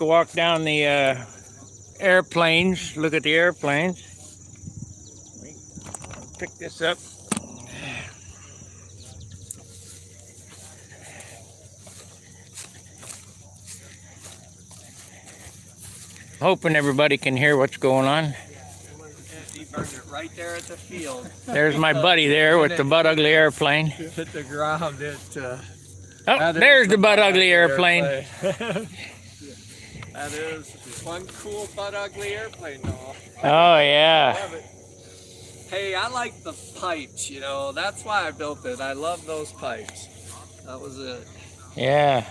Walk down the airplanes, look at the airplanes. Pick this up. Hoping everybody can hear what's going on. He burned it right there at the field. There's my buddy there with the butt ugly airplane. Hit the ground. Oh, there's the butt ugly airplane. That is one cool butt ugly airplane, though. Oh yeah. Hey, I like the pipes. You know, that's why I built it. I love those pipes. That was it. Yeah.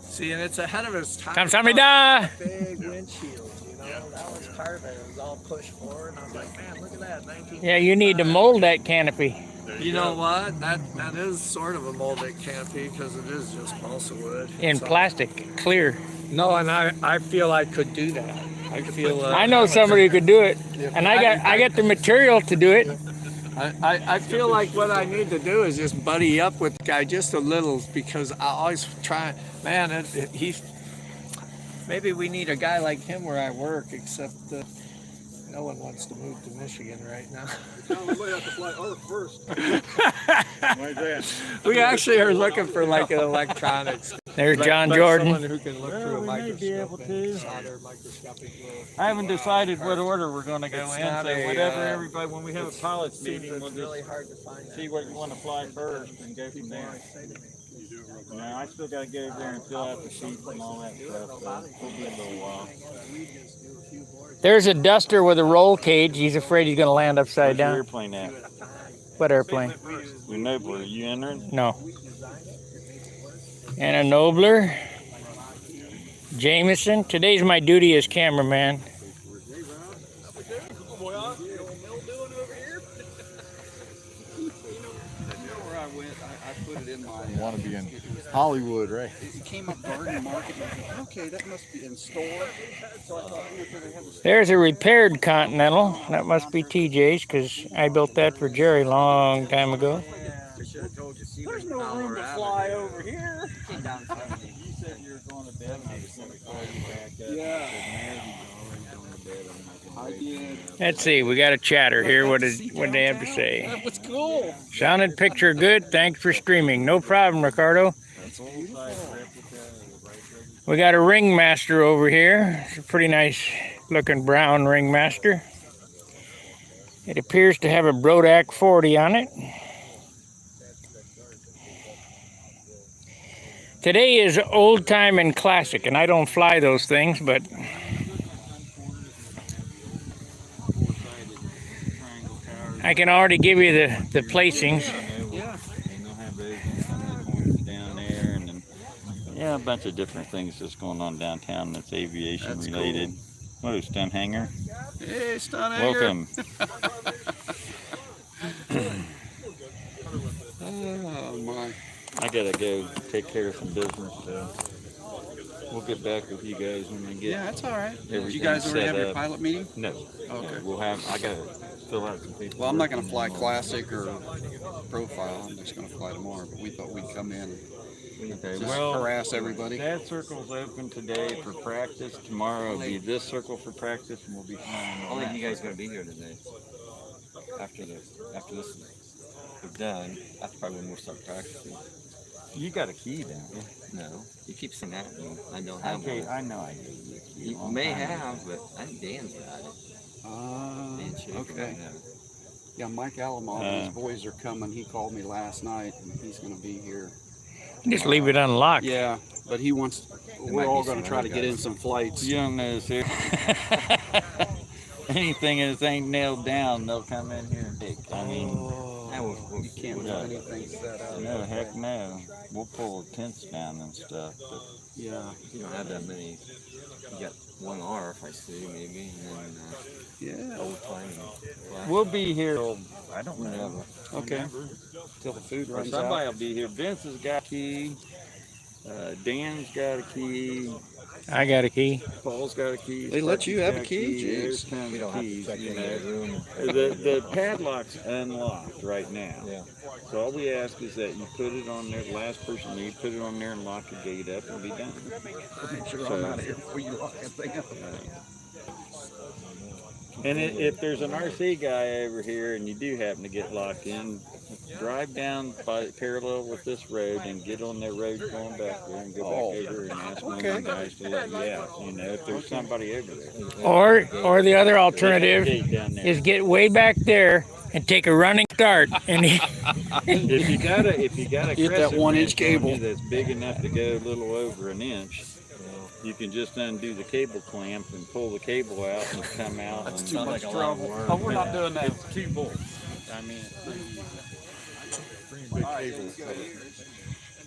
See, and it's ahead of its time. Kamsahamnida. Big windshield. You know, that was part of it. It was all pushed forward, and I was like, man, look at that. 19. Yeah, you need to mold that canopy. You know what? That is sort of a molded canopy because it is just balsa wood. In plastic, clear. No, and I feel I could do that. I feel. I know somebody who could do it, and I got the material to do it. I feel like what I need to do is just buddy up with the guy just a little because I always try. Man, he's. Maybe we need a guy like him where I work, except no one wants to move to Michigan right now. We might have to fly Earth first. We actually are looking for like an electronics. There's John Jordan. Someone who can look through a microscope and solder microscopic little. I haven't decided what order we're going to go It's in, not so a, whatever everybody, when we have a pilot's Seems meeting, we'll it's really just hard to find see that. what you want to fly first and go from there. Now, I still got to go over there and fill out the sheets and all that stuff, so it'll be a little while. There's a duster with a roll cage. He's afraid he's going to land upside Where's your down. airplane at? What airplane? We know where you entering? No. And a Nobler. Jameson. Today's my duty as cameraman. You want to be in Hollywood, right? It came up Garden Market. Okay, that must be in store. So I thought we were going to have a There's a repaired Continental. That must be TJ's because I built that for Jerry a long time ago. There's no room to fly over here. You said you were going to bed, and I was going to call you back up. Yeah. I did. Let's see. We got a chatter here. What do they have to say? That was cool. Sound and picture good. Thanks for streaming. No problem, Ricardo. That's old size replica. We got a Ringmaster over here. It's a pretty nice looking brown Ringmaster. It appears to have a Brodak 40 on it. Today is old time and classic, and I don't fly those things, but I can already give you the placings. Yeah. And they'll have those corners down there, and then a bunch of different things that's going on downtown that's aviation related. Cool. Whoa, Stunt Hanger. Hey, Stunt Hanger. Welcome. Oh, my. I gotta go take care of some business, so we'll get back with you guys when we get. Yeah, that's all right. Did you everything guys already set have your up. pilot meeting? No. Okay. We'll have. I gotta fill out some paperwork. Well, I'm not going to fly classic or profile. I'm just going to fly tomorrow. But we thought we'd come in and Okay, just well, harass everybody. that circle's open today for practice. Tomorrow will be this circle for practice, and we'll be flying. I don't think you guys are gonna be here today. After this is done, that's probably when we'll start practicing. You got a key down. No, you keep saying that, and I don't have Okay, one. I know I gave you a key. You may have, but I think Dan's got it. Dan Schaefer Okay. might have it. Yeah, Mike Alamo and his boys are coming. He called me last night, and he's going to be here. Just leave it unlocked. Yeah, but he wants. We're all going to try to get in some flights. You don't know, sir. Anything that ain't nailed down, they'll come in here and take. I mean, You can't do anything set up. no, heck no. We'll pull the tents down and stuff, but Yeah, You don't have that many. You got one RF, I see, maybe, and then yeah. old time. we'll be here till, I don't know. Okay. Till the food Or runs somebody out. will be here. Vince has got a key. Dan's got a key. I got a key. Paul's got a key. They let you have a Sparky's key? got There's Jeez. tons We of don't have to keys, check you in know. the room. The padlock's unlocked right now. Yeah. So all we ask is that you put it on there, the last person you put it on there and lock the gate up and be done. Make sure I'm out of here before you lock that thing up. And if there's an RC guy over here and you do happen to get locked in, drive down by parallel with this road and get on that road going back there and go back over and ask one of the guys to let you out. You know, if there's somebody over there. Or the other alternative Gate down there. is get way back there and take a running start. And If you got a Get that crescent 1 inch wrench on cable. you that's big enough to go a little over an inch, you can just undo the cable clamp and pull the cable out and come out. That's and too much trouble. Oh, we're not doing that. It's 2 bolts. I mean, And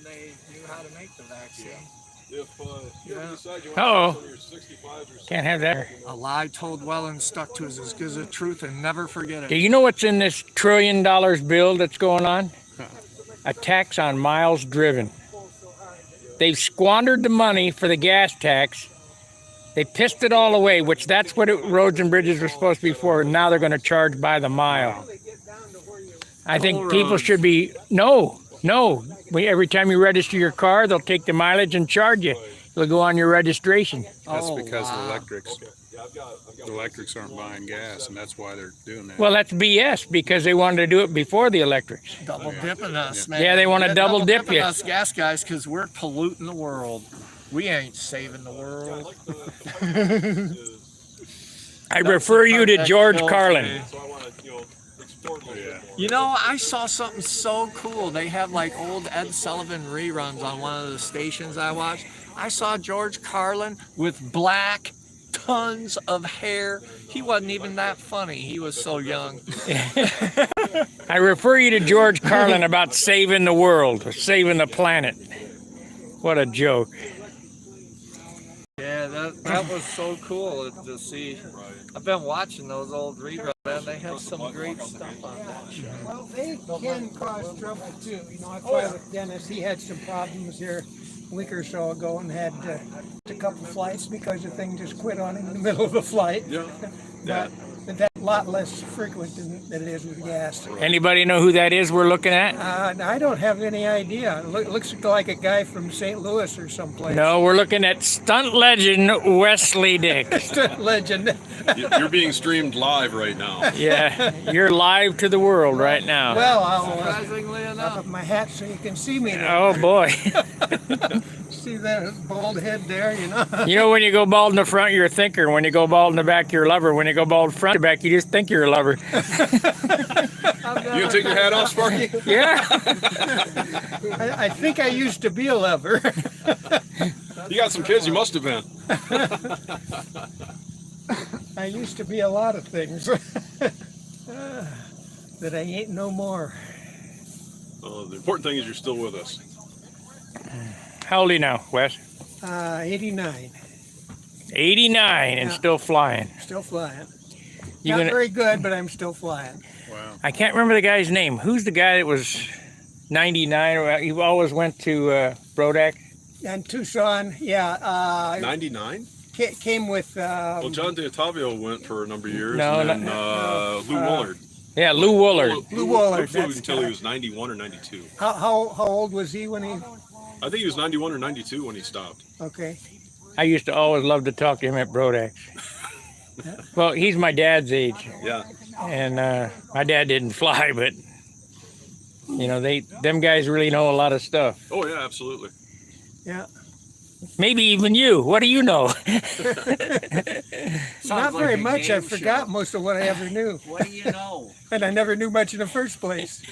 they knew how to make the vaccine. oh, can't have that. A lie told well and stuck to is as good as the truth, and never forget Do it. you know what's in this $1 trillion bill that's going on? A tax on miles driven. They've squandered the money for the gas tax. They pissed it all away, which that's what roads and bridges were supposed to be for. And now they're going to charge by the mile. I think people should be, no. Every time you register your car, they'll take the mileage and charge you. It'll go on your registration. That's because the electrics aren't buying gas, and that's why they're doing that. Well, that's BS because they wanted to do it before the electrics. Double dipping us, man. Yeah, they wanna They're double dip dipping you. us gas guys because we're polluting the world. We ain't saving the world. I refer you to George Carlin. You know, I saw something so cool. They have like old Ed Sullivan reruns on one of the stations I watched. I saw George Carlin with black, tons of hair. He wasn't even that funny. He was so young. I refer you to George Carlin about saving the world, saving the planet. What a joke. Yeah, that was so cool to see. I've been watching those old reruns, man. They have some great stuff on that show. Well, they can cause trouble too. You know, I tried with Dennis. He had some problems here a week or so ago and had a couple flights because the thing just quit on him in the middle of the flight. Yeah. But that's a lot less frequent than it is with gas. Anybody know who that is we're looking at? I don't have any idea. It looks like a guy from St. Louis or someplace. No, we're looking at stunt legend Wesley Dick. Legend. You're being streamed live right now. Yeah, you're live to the world right now. Well, I'll Surprisingly up enough. my hat so you can see me there. Oh boy. See that bald head there, you know? You know when you go bald in the front, you're a thinker. When you go bald in the back, you're a lover. When you go bald front to back, you just think you're a lover. You gonna take your hat off, Sparky? Yeah. I think I used to be a lover. You got some kids, you must have been. I used to be a lot of things that I ain't no more. The important thing is you're still with us. How old are you now, Wes? 89, 89 and Yeah. still flying. still flying. You Not gonna? very good, but I'm still flying. Wow. I can't remember the guy's name. Who's the guy that was 99? He always went to Brodak. And Tucson, yeah, 99? came with, Well, John DeOttavio went for a number of years, No, and then Lou Woolard. Yeah, Lou Woolard. Lou Woolard, Lou flew that's until the he guy. was 91 or 92. how old was he when he, I think he was 91 or 92 when he stopped. okay. I used to always love to talk to him at Brodak. Well, he's my dad's age, Yeah. and my dad didn't fly, but you know, them guys really know a lot of stuff. Oh, yeah, absolutely. Yeah. Maybe even you. What do you know? Not very much. I forgot most of what I ever knew. What do you know? And I never knew much in the first place.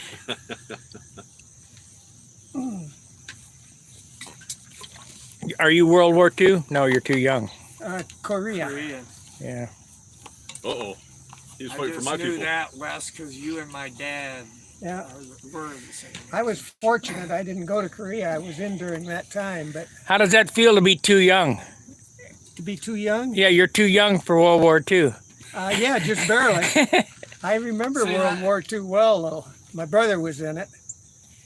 Are you World War II? No, you're too young. Korea. Korean. Yeah. Uh-oh. He was I fighting for just my knew people. that, Wes, because you and my dad Yeah. were the same. I was fortunate I didn't go to Korea. I was in during that time, but How does that feel to be too young? to be too young? Yeah, you're too young for World War II. Yeah, just barely. I remember See, World War II well, though. My brother was in it.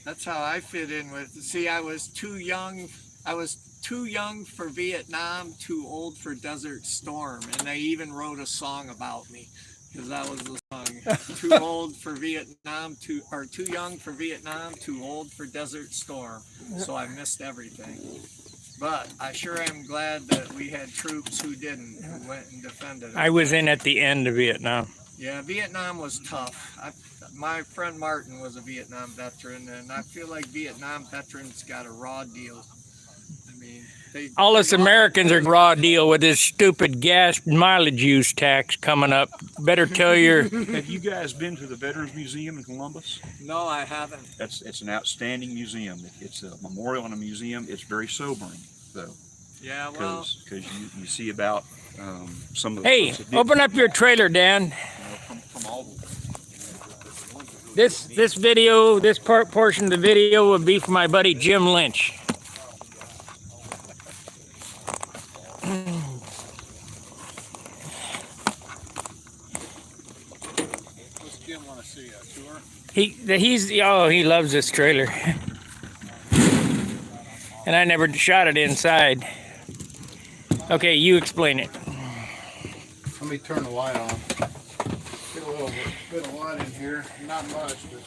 That's how I fit in with. See, I was too young I was too young for Vietnam, too old for Desert Storm, and they even wrote a song about me, because that was the song. Too old for Vietnam, too young for Vietnam, too old for Desert Storm. So I missed everything. But I sure am glad that we had troops who didn't, who went and defended us. I was in at the end of Vietnam. Yeah, Vietnam was tough. My friend Martin was a Vietnam veteran, and I feel like Vietnam veterans got a raw deal. I mean, All us Americans are raw deal with this stupid gas mileage use tax coming up. Better tell your... Have you guys been to the Veterans Museum in Columbus? No, I haven't. It's an outstanding museum. It's a memorial and a museum. It's very sobering, though. Yeah, well, because you see about some of the Hey, folks that open up your trailer, Dan. from all the This video, this portion of the video will be for my buddy Jim Lynch. What's Jim want to see? A tour? He loves this trailer. And I never shot it inside. Okay, you explain it. Let me turn the light on. Get a little bit of light in here. Not much, but.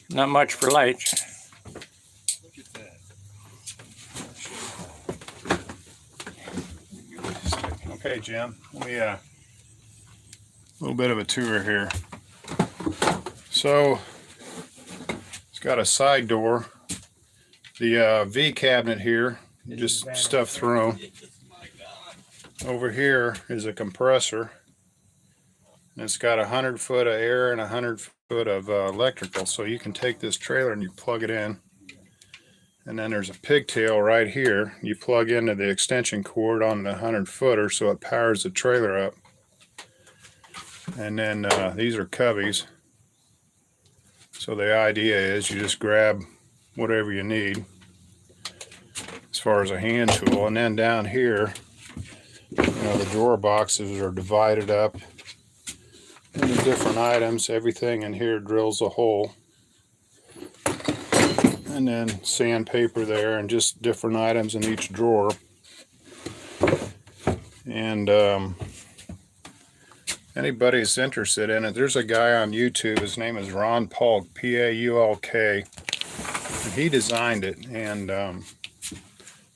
Not much for lights. Okay, Jim. Let me a little bit of a tour here. So it's got a side door. The V cabinet here, just stuff thrown. Over here is a compressor. And it's got 100 foot of air and 100 foot of electrical. So you can take this trailer and you plug it in. And then there's a pigtail right here. You plug into the extension cord on the 100 footer so it powers the trailer up. And then these are cubbies. So the idea is you just grab whatever you need as far as a hand tool. And then down here, the drawer boxes are divided up into different items. Everything in here drills a hole. And then sandpaper there and just different items in each drawer. And anybody's interested in it, there's a guy on YouTube, his name is Ron Paulk, P-A-U-L-K, and he designed it. And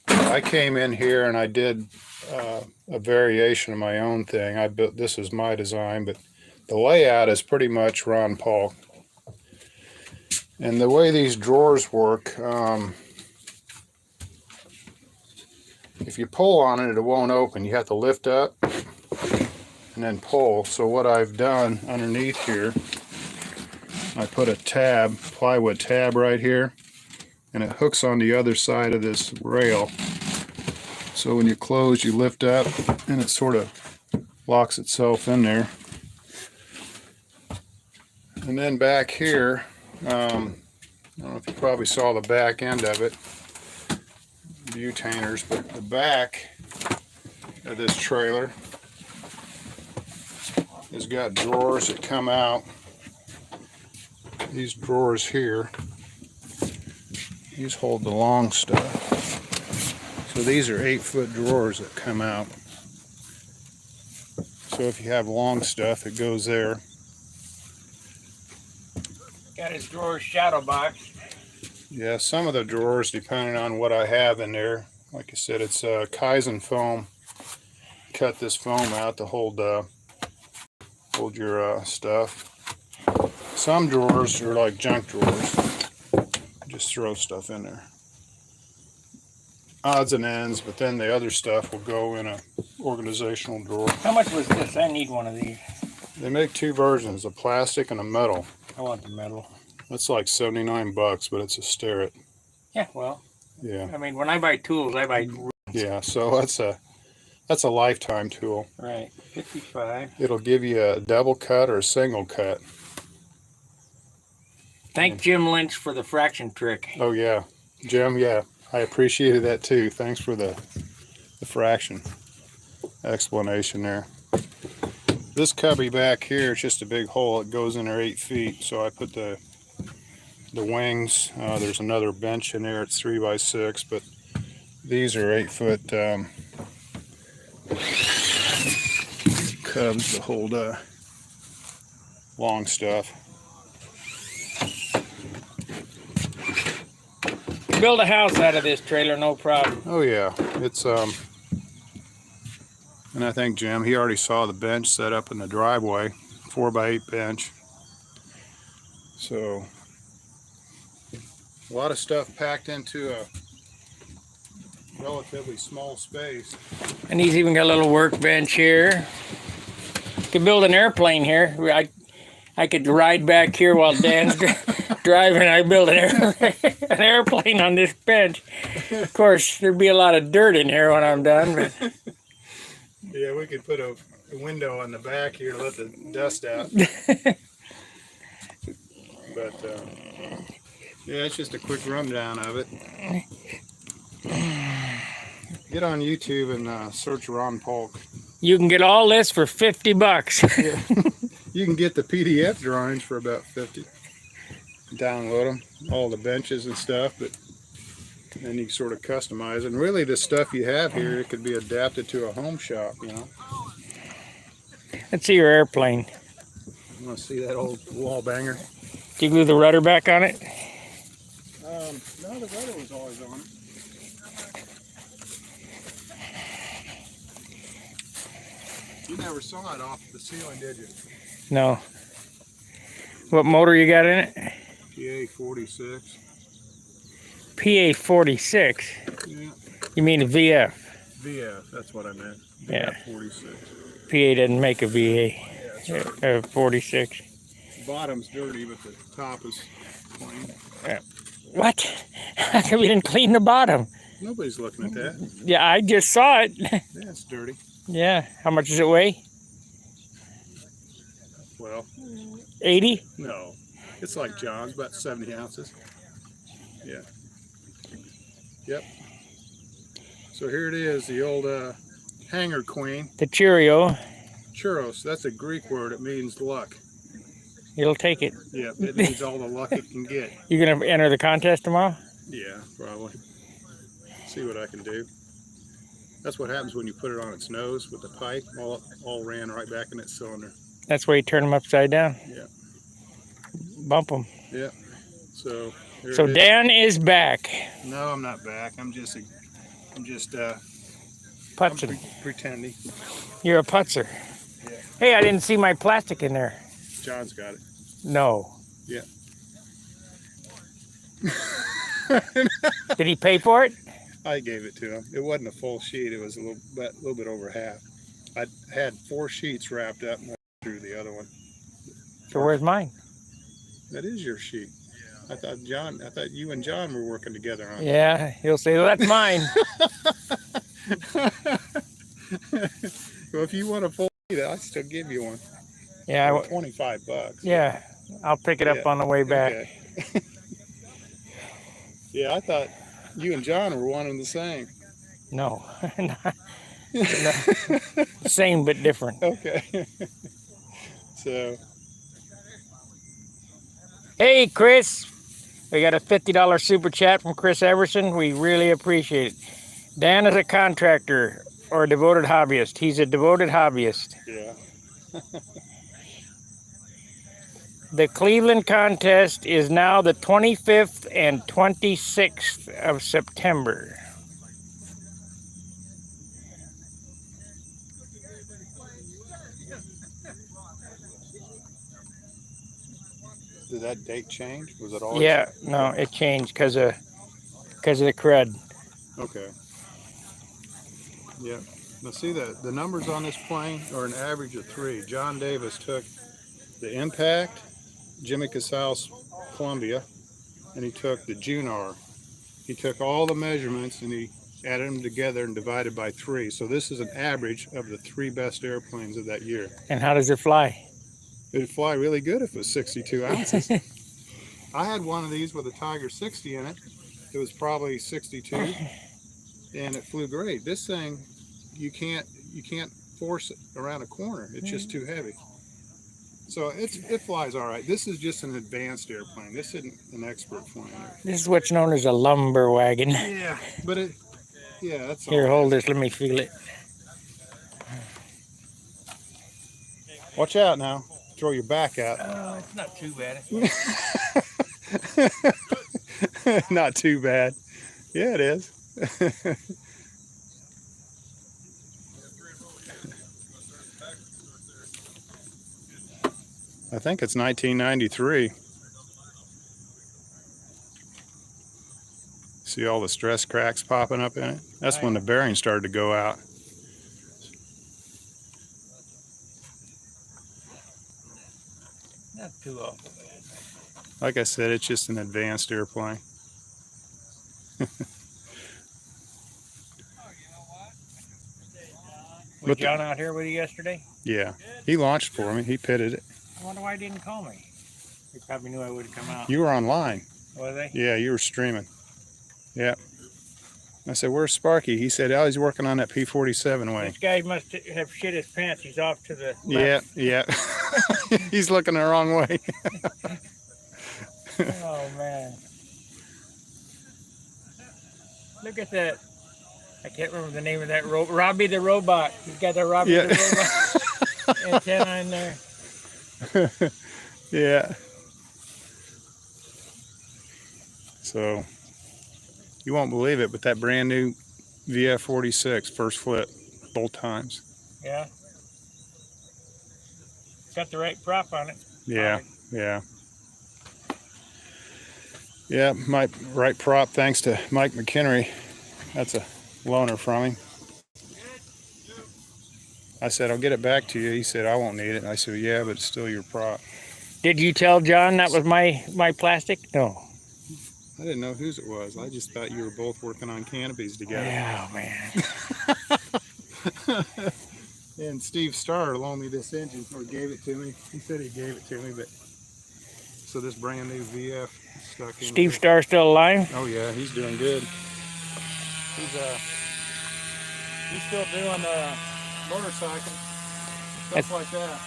I came in here and I did a variation of my own thing. I built, this is my design, but the layout is pretty much Ron Paulk. And the way these drawers work, if you pull on it, it won't open. You have to lift up and then pull. So what I've done underneath here, I put a tab, plywood tab right here, and it hooks on the other side of this rail. So when you close, you lift up and it sort of locks itself in there. And then back here, I don't know if you probably saw the back end of it, butainers, but the back of this trailer has got drawers that come out. These drawers here, these hold the long stuff. So these are 8-foot drawers that come out. So if you have long stuff, it goes there. Got his drawer shadow box. Yeah, some of the drawers, depending on what I have in there, like I said, it's Kaizen foam. Cut this foam out to hold your stuff. Some drawers are like junk drawers. Just throw stuff in there. Odds and ends, but then the other stuff will go in a organizational drawer. How much was this? I need one of these. They make two versions, a plastic and a metal. I want the metal. That's like $79, but it's a Starrett. Yeah, well. Yeah. I mean, when I buy tools, I buy. Yeah, so that's a lifetime tool. Right. 55. It'll give you a double cut or a single cut. Thank Jim Lynch for the fraction trick. Oh yeah, Jim. Yeah, I appreciated that too. Thanks for the fraction explanation there. this cubby back here is just a big hole. It goes in there 8 feet. So I put the wings. There's another bench in there. It's 3 by 6, but these are 8-foot cubs to hold long stuff. Build a house out of this trailer, no problem. Oh yeah, it's and I think Jim, he already saw the bench set up in the driveway, 4 by 8 bench. So a lot of stuff packed into a relatively small space. And he's even got a little workbench here. Could build an airplane here. I could ride back here while Dan's driving. I build an airplane on this bench. Of course, there'd be a lot of dirt in here when I'm done. But Yeah, we could put a window on the back here to let the dust out. But yeah, it's just a quick rundown of it. Get on YouTube and search Ron Polk. you can get all this for $50. Yeah. You can get the PDF drawings for about 50. Download them, all the benches and stuff, but then you sort of customize. And really, the stuff you have here, it could be adapted to a home shop, you know. Let's see your airplane. You want to see that old wall banger? Did you glue the rudder back on it? No, the rudder was always on it. You never saw it off the ceiling, did you? No. What motor you got in it? PA 46. PA 46. Yeah. You mean a VF? VF, that's what I meant. VF Yeah. 46. PA doesn't make a VA. Yeah, that's right. 46. The bottom's dirty, but the top is clean. What? How come you didn't clean the bottom? Nobody's looking at that. Yeah, I just saw it. Yeah, it's dirty. Yeah. How much does it weigh? Well, 80? no. It's like John's, about 70 ounces. Yeah. Yep. So here it is, the old hanger queen. The Cheerio. Churros, that's a Greek word. It means luck. It'll take it. Yeah, it needs all the luck it can get. You gonna enter the contest tomorrow? Yeah, probably. See what I can do. That's what happens when you put it on its nose with the pipe. All ran right back in its cylinder. That's where you turn them upside down. Yeah. Bump them. Yeah. So. Here So it is. Dan is back. No, I'm not back. I'm just Putzing. pretending. You're a putzer. Yeah. Hey, I didn't see my plastic in there. John's got it. No. Yeah. Did he pay for it? I gave it to him. It wasn't a full sheet. It was a little bit over half. I had 4 sheets wrapped up and went through the other one. So where's mine? That is your sheet. I thought you and John were working together on it. Yeah, he'll say, well, that's mine. Well, if you want a full sheet, I'll still give you one. Yeah, For $25. yeah. I'll pick it up Yeah, on the way back. Okay. Yeah, I thought you and John were one and the same. No. No. Same but different. Okay. So, Hey, Chris. We got a $50 super chat from Chris Everson. We really appreciate it. Dan is a contractor or a devoted hobbyist. He's a devoted hobbyist. yeah. The Cleveland contest is now the 25th and 26th of September. Did that date change? Was it always? Yeah, no, it changed because of the crud. Okay. Yeah. Now see the numbers on this plane are an average of 3. John Davis took the Impact, Jimmy Casals Columbia, and he took the Junar. He took all the measurements and he added them together and divided by 3. So this is an average of the 3 best airplanes of that year. And how does it fly? It'd fly really good if it was 62 ounces. I had one of these with a Tiger 60 in it. It was probably 62, and it flew great. This thing, you can't force it around a corner. It's just too heavy. So it flies all right. This is just an advanced airplane. This isn't an expert flying airplane. This is what's known as a lumber wagon. Yeah, but that's all. Here, hold this. Let me feel it. Watch out now. Throw your back out. Oh, it's not too bad. Not too bad. Yeah, it is. I think it's 1993. See all the stress cracks popping up in it? That's when the bearings started to go out. Not too awful bad. Like I said, it's just an advanced airplane. Was John out here with you yesterday? Yeah, he launched for me. He pitted it. I wonder why he didn't call me. He probably knew I would have come out. You were online. Was they? Yeah, you were streaming. Yeah. I said, "Where's Sparky?" He said, "Oh, he's working on that P-47 wing." This guy must have shit his pants. He's off to the Yeah, yeah. He's looking the wrong way. Oh, man. Look at that. I can't remember the name of that robot. Robbie the robot. He's got the Robbie the robot antenna in there. Yeah. So, you won't believe it, but that brand new VF-46 first flip, both times. Yeah. Got the right prop on it. Yeah, yeah. Yeah, my right prop, thanks to Mike McHenry. That's a loaner from him. I said, "I'll get it back to you." He said, "I won't need it." And I said, "Yeah, but it's still your prop." Did you tell John that was my plastic? No. I didn't know whose it was. I just thought you were both working on canopies together. Yeah, man. And Steve Starr loaned me this engine, or gave it to me. He said he gave it to me, but so this brand new VF stuck in. Steve Starr still alive? Oh yeah, he's doing good. He's still doing motorcycle stuff like that.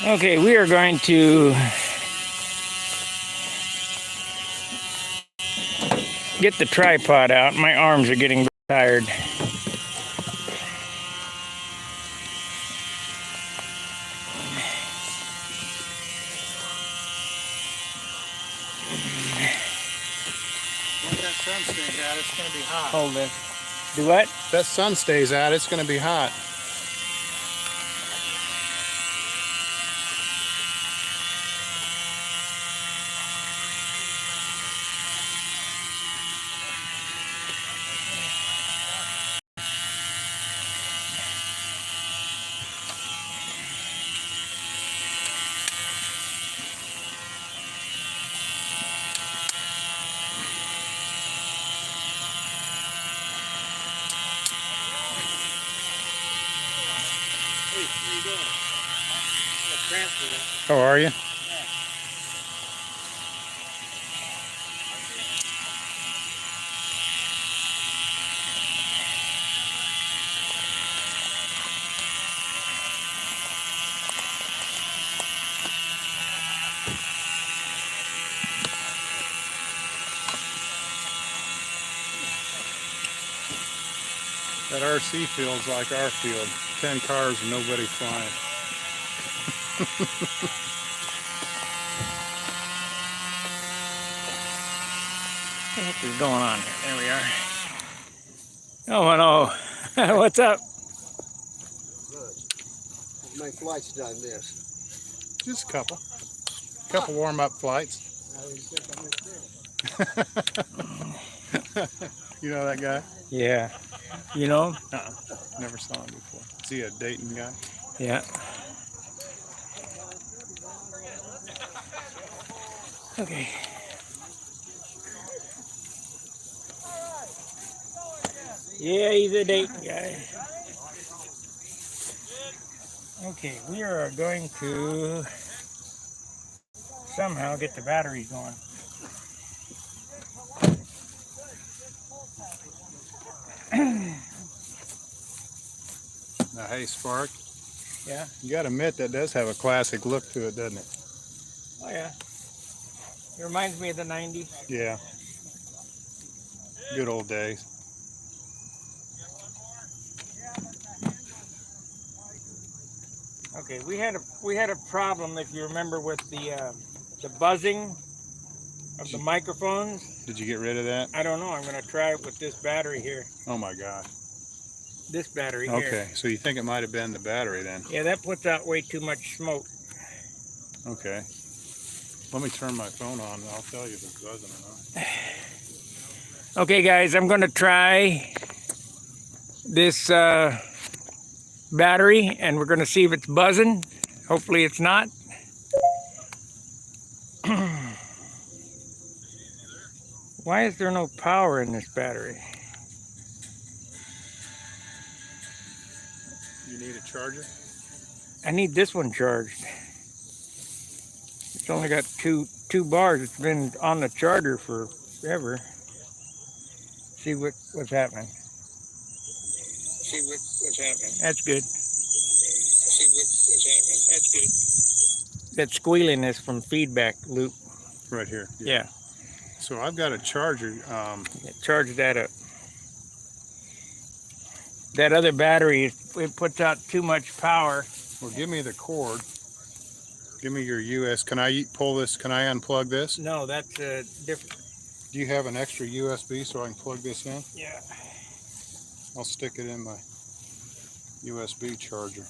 Okay, we are going to get the tripod out. My arms are getting tired. Once that sun stays out, it's going to be hot. Hold this. Do what? That sun stays out, it's going to be hot. Oh, are you? That RC field's like our field. 10 cars and nobody flying. What is going on here? There we are. Oh, hello. What's up? How many flights did I miss? Just a couple. Couple warm-up flights. You know that guy? Yeah. You know him? Never saw him before. Is he a Dayton guy? Yeah. Okay. Yeah, he's a Dayton guy. Okay, we are going to somehow get the batteries going. Now, hey, Spark. Yeah. You got to admit that does have a classic look to it, doesn't it? Oh yeah. It reminds me of the 90s. Yeah. Good old days. Okay, we had a problem, if you remember, with the buzzing of the microphones. Did you get rid of that? I don't know. I'm gonna try it with this battery here. Oh my gosh. This battery here. Okay, so you think it might have been the battery then? Yeah, that puts out way too much smoke. Okay. Let me turn my phone on and I'll tell you if it's buzzing or not. Okay, guys, I'm gonna try this battery, and we're gonna see if it's buzzing. Hopefully, it's not. Why is there no power in this battery? You need a charger? I need this one charged. It's only got two bars. It's been on the charger for forever. See what's happening. See what's happening. That's good. See what's happening. That's good. That squealing is from feedback loop. Right here. Yeah. So I've got a charger. Charge that up. That other battery, it puts out too much power. Well, give me the cord. Give me your US. Can I pull this? Can I unplug this? No, that's different. Do you have an extra USB so I can plug this in? Yeah. I'll stick it in my USB charger.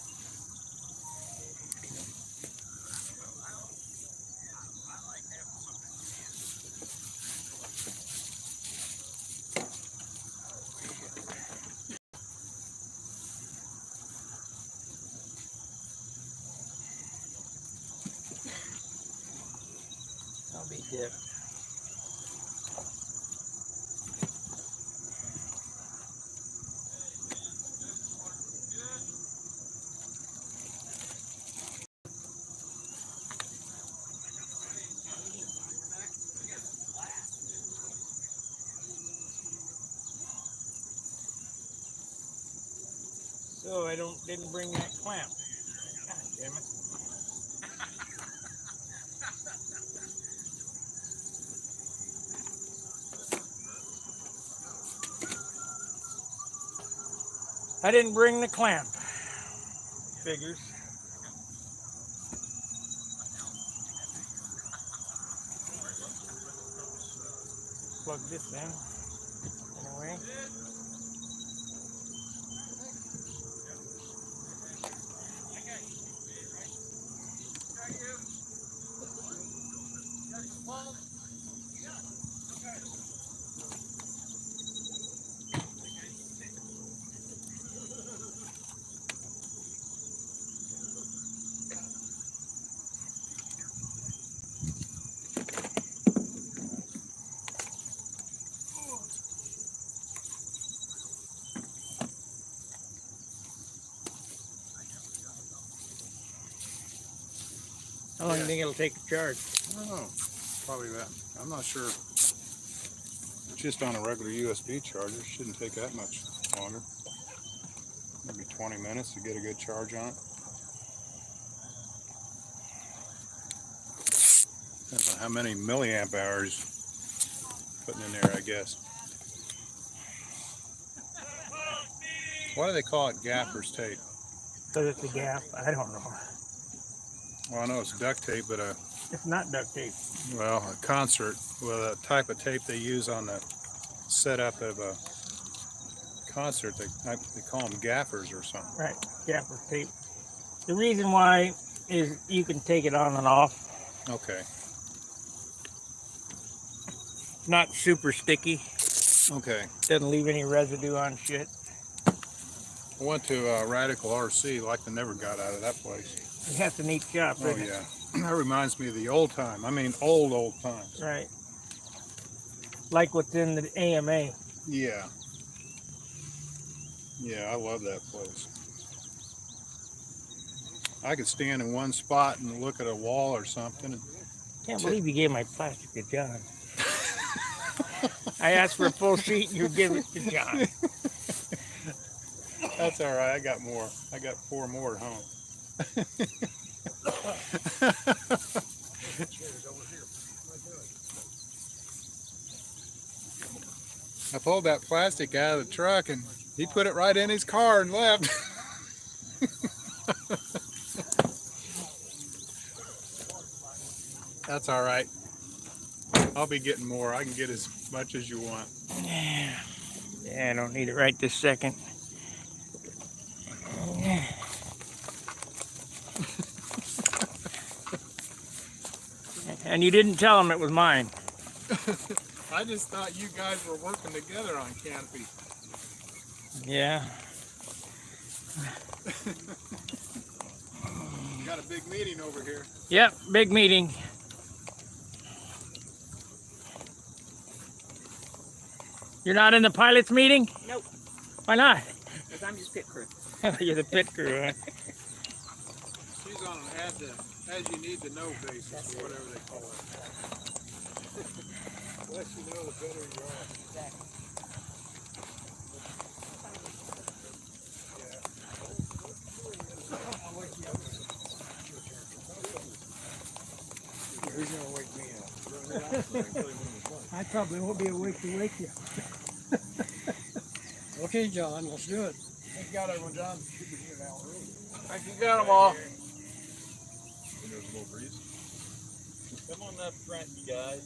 I'll be dead. So I didn't bring that clamp. God damn it. I didn't bring the clamp. Figures. Plug this in. Anyway. How long do you think it'll take to charge? I don't know. Probably that. I'm not sure. Just on a regular USB charger. Shouldn't take that much longer. Maybe 20 minutes to get a good charge on it. Depends on how many milliamp hours putting in there, I guess. Why do they call it gaffer's tape? Because it's a gap. I don't know. Well, I know it's duct tape, but It's not duct tape. well, a concert with a type of tape they use on the setup of a concert, they call them gaffers or something. Right. Gaffer tape. The reason why is you can take it on and off. Okay. Not super sticky. Okay. Doesn't leave any residue on shit. I went to Radical RC, like I never got out of that place. That's a neat shop, Oh isn't it? yeah. That reminds me of the old time. I mean, old times. Right. Like what's in the AMA. Yeah. Yeah, I love that place. I could stand in one spot and look at a wall or something and Can't believe you gave my plastic to John. I asked for a full sheet and you give it to John. That's all right. I got more. I got 4 more at home. I pulled that plastic out of the truck and he put it right in his car and left. That's all right. I'll be getting more. I can get as much as you want. Yeah, I don't need it right this second. And you didn't tell him it was mine. I just thought you guys were working together on Canopy. Yeah. We got a big meeting over here. Yep, big meeting. You're not in the pilots meeting? Nope. Why not? Because I'm just pit crew. You're the pit crew, huh? She's on an as you need to know basis, or whatever they call it. The less you know, the better you are. Exactly. Who's gonna wake me up? I probably won't be awake to wake you. Okay, John, let's do it. Thank you, got everyone, John. I think you got them all. Come on up front, you guys.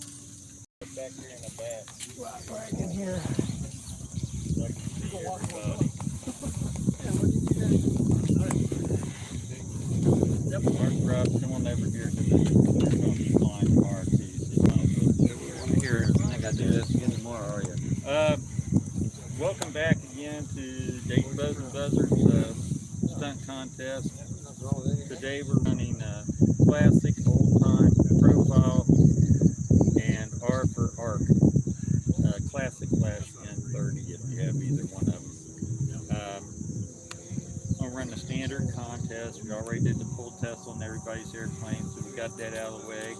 Back here in the back. Right in here. Yep. Mark Rob, come on over here to the line mark. Here, I think I do this again tomorrow, are you? Welcome back again to Dayton Buzzards Stunt Contest. Today we're running classic, old-time, profile, and R for ARC. Classic /N30 if you have either one of them. I'll run the standard contest. We already did the full test on everybody's airplane, so we got that out of the way.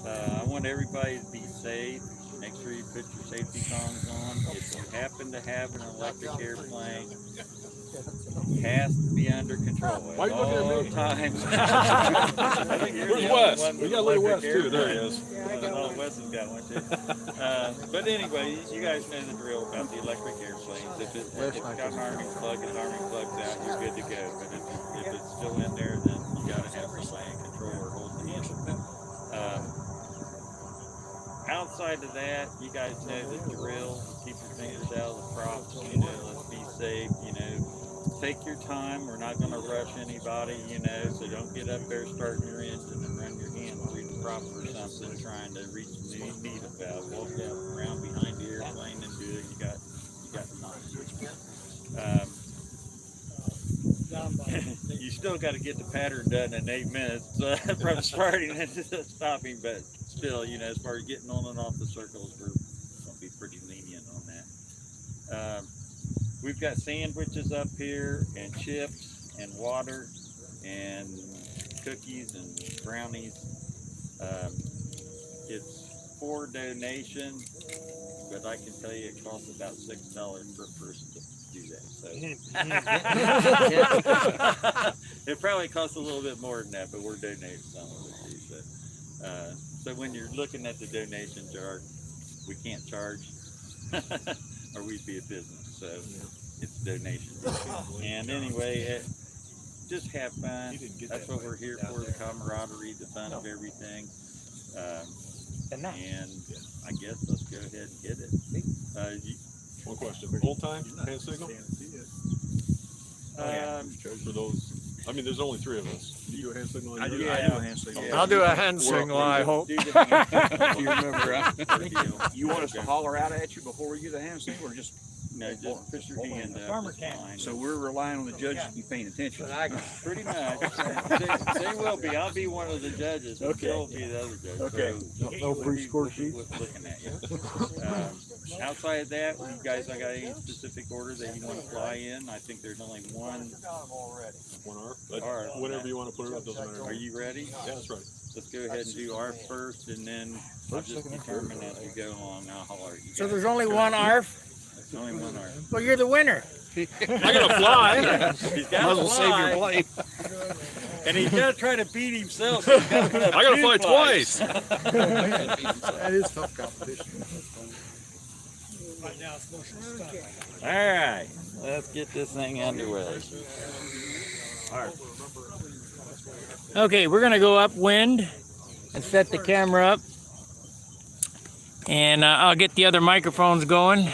I want everybody to be safe. Make sure you put your safety tongs on. If you happen to have an electric airplane, it has to be under control at all times. Where's Wes? We got a little Wes too. There he is. Oh, Wes has got one too. But anyway, you guys know the drill about the electric airplanes. If it's got an arming plug and arming plug's out, you're good to go. But if it's still in there, then you got to have somebody in control or holding the handle. Outside of that, you guys know the drill. Keep your fingers out of the props. You know, let's be safe. You know, take your time. We're not going to rush anybody. You know, so don't get up there starting your engine and run your hand through the prop or something, trying to reach the needle valve. Walk out around behind the airplane and do it. You got you still got to get the pattern done in 8 minutes from starting and stopping, but still, you know, as far as getting on and off the circles, we're going to be pretty lenient on that. We've got sandwiches up here and chips and water and cookies and brownies. It's for donation, but I can tell you it costs about $6 per person to do that. So it probably costs a little bit more than that, but we're donating some of it too. So when you're looking at the donation jar, we can't charge, or we'd be a business. So it's a donation. And anyway, just have fun. That's what we're here for: the camaraderie, the fun of everything. And I guess let's go ahead and hit it. One question. Full time hand signal? For those, I mean, there's only 3 of us. You do a hand signal? I do a hand signal. I'll do a hand signal, I hope. Do you remember? You want us to holler out at you before we do the hand signal, or just? No, just put your hand up. Farmer can't. So we're relying on the judges to be paying attention. Pretty much. They will be. I'll be one of the judges. Okay. They'll be the other judge. Okay. So, no pre-score sheet? Looking at you. Outside of that, you guys not got any specific order that you want to fly in? I think there's only one. One R? But R. whatever you want to put it up, doesn't matter. Are you ready? Yeah, that's right. Let's go ahead and do R first, and then I'll just determine as we go along. I'll holler at you. So guys. there's only one ARF? There's only one R. Well, you're the winner. I gotta fly. He's got to fly. And he's got to try to beat himself. So he's gotta I gotta fly twice. That is tough competition. All right, let's get this thing underway. Okay, we're gonna go upwind and set the camera up, and I'll get the other microphones going.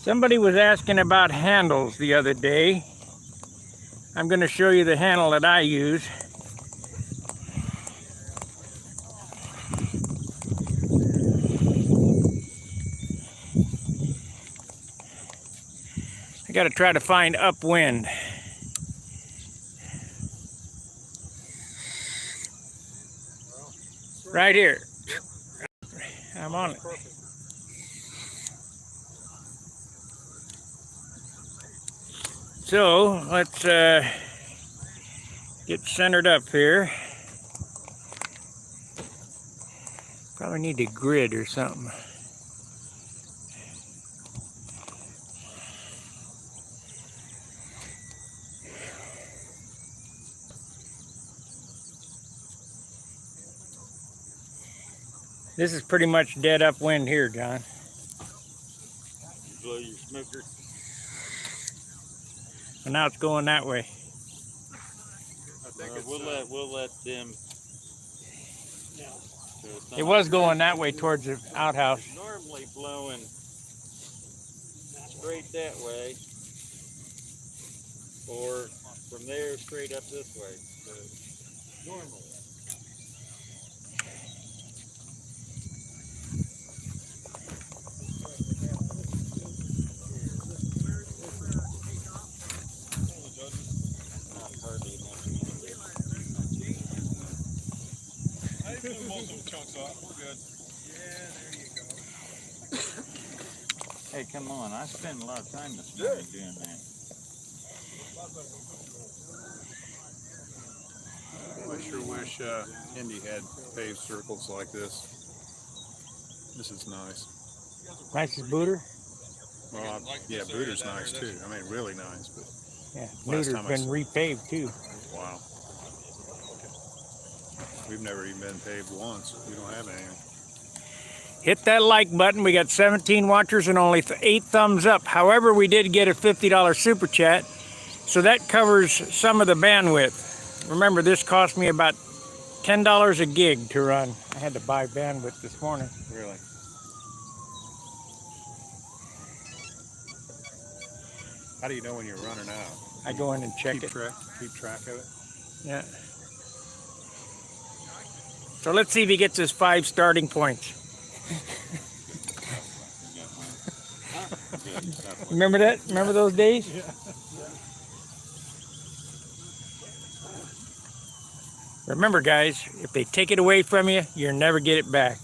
Somebody was asking about handles the other day. I'm going to show you the handle that I use. I got to try to find upwind. Right here. I'm on it. So let's get centered up here. Probably need a grid or something. This is pretty much dead upwind here, John. Blow your smoker. And now it's going that way. We'll let them. It was going that way towards the outhouse. Normally blowing straight that way, or from there straight up this way. So normally. Hey, come on. I spent a lot of time this morning doing that. I sure wish Indy had paved circles like this. This is nice. Nice as Booter. Well, yeah, Booter's nice too. I mean, really nice. But Yeah, Last Booter's time I been saw- repaved too. wow, we've never even been paved once. We don't have any. Hit that like button. We got 17 watchers and only 8 thumbs up. However, we did get a $50 super chat, so that covers some of the bandwidth. Remember, this cost me about $10 a gig to run. I had to buy bandwidth this morning. Really? How do you know when you're running out? I go in and check Keep it. track of it. Yeah. So let's see if he gets his 5 starting points. Remember that? Remember those days? Remember, guys, if they take it away from you, you'll never get it back.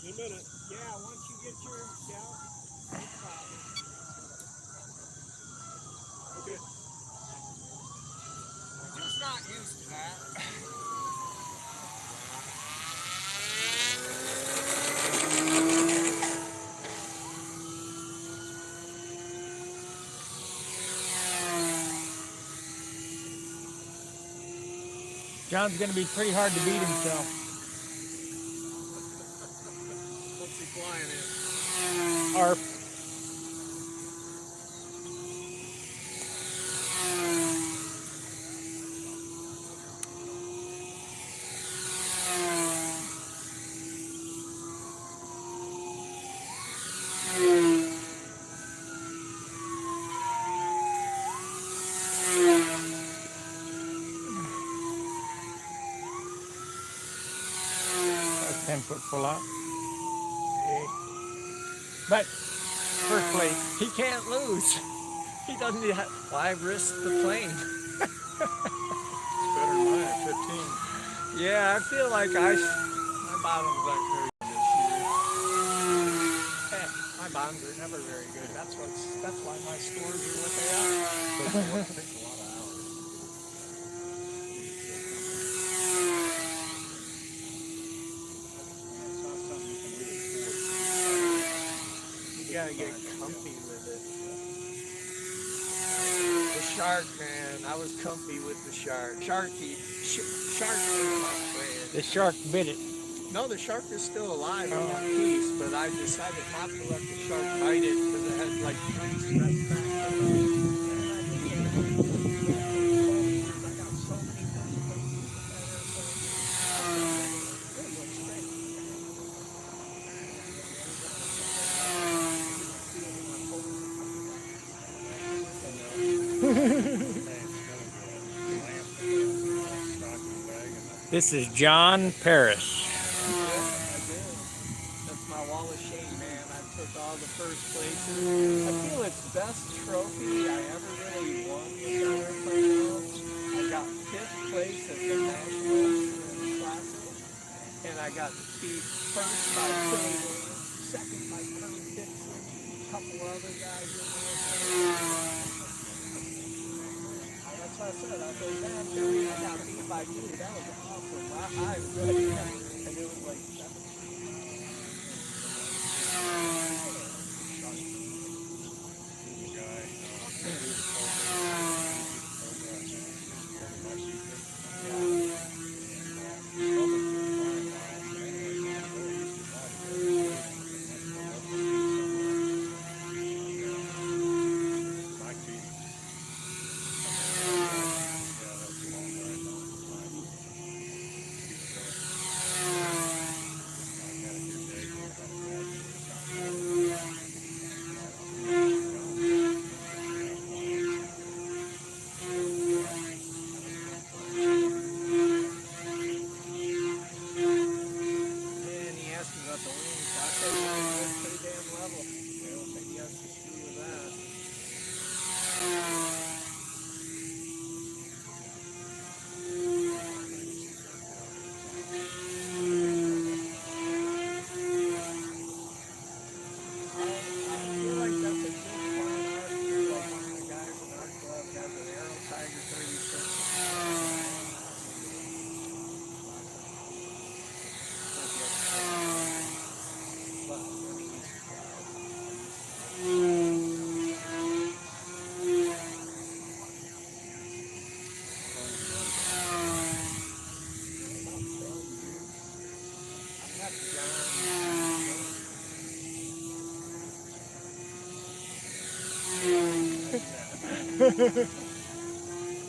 In a minute. Yeah, once you get your, Okay. just not used to that. John's going to be pretty hard to beat himself. What's he flying in? ARP. That's 10-foot pull out. But first place, He can't lose. He doesn't. Why risk the plane? Better than mine at 15. Yeah, I feel like my bottoms aren't very good this year. My bottoms are never very good. That's why my scores are what they are. You gotta get comfy with it. The shark, man. I was comfy with the shark. Shark is my friend. the shark bit it. No, the shark is still alive in one piece, but I decided not to let the shark bite it because it had like 3 stress fractures. This is John Paris. That's my wall of shame, man. I took all the first places. I feel it's best trophy I ever really won with that airplane. I got 5th place at the Nationals Classic, and I got beat first by Philly, second by Kurt Dixon, a couple other guys in there. That's what I said. I said, man, Philly, I got beat by you. That was awesome. I really, and it was like 7.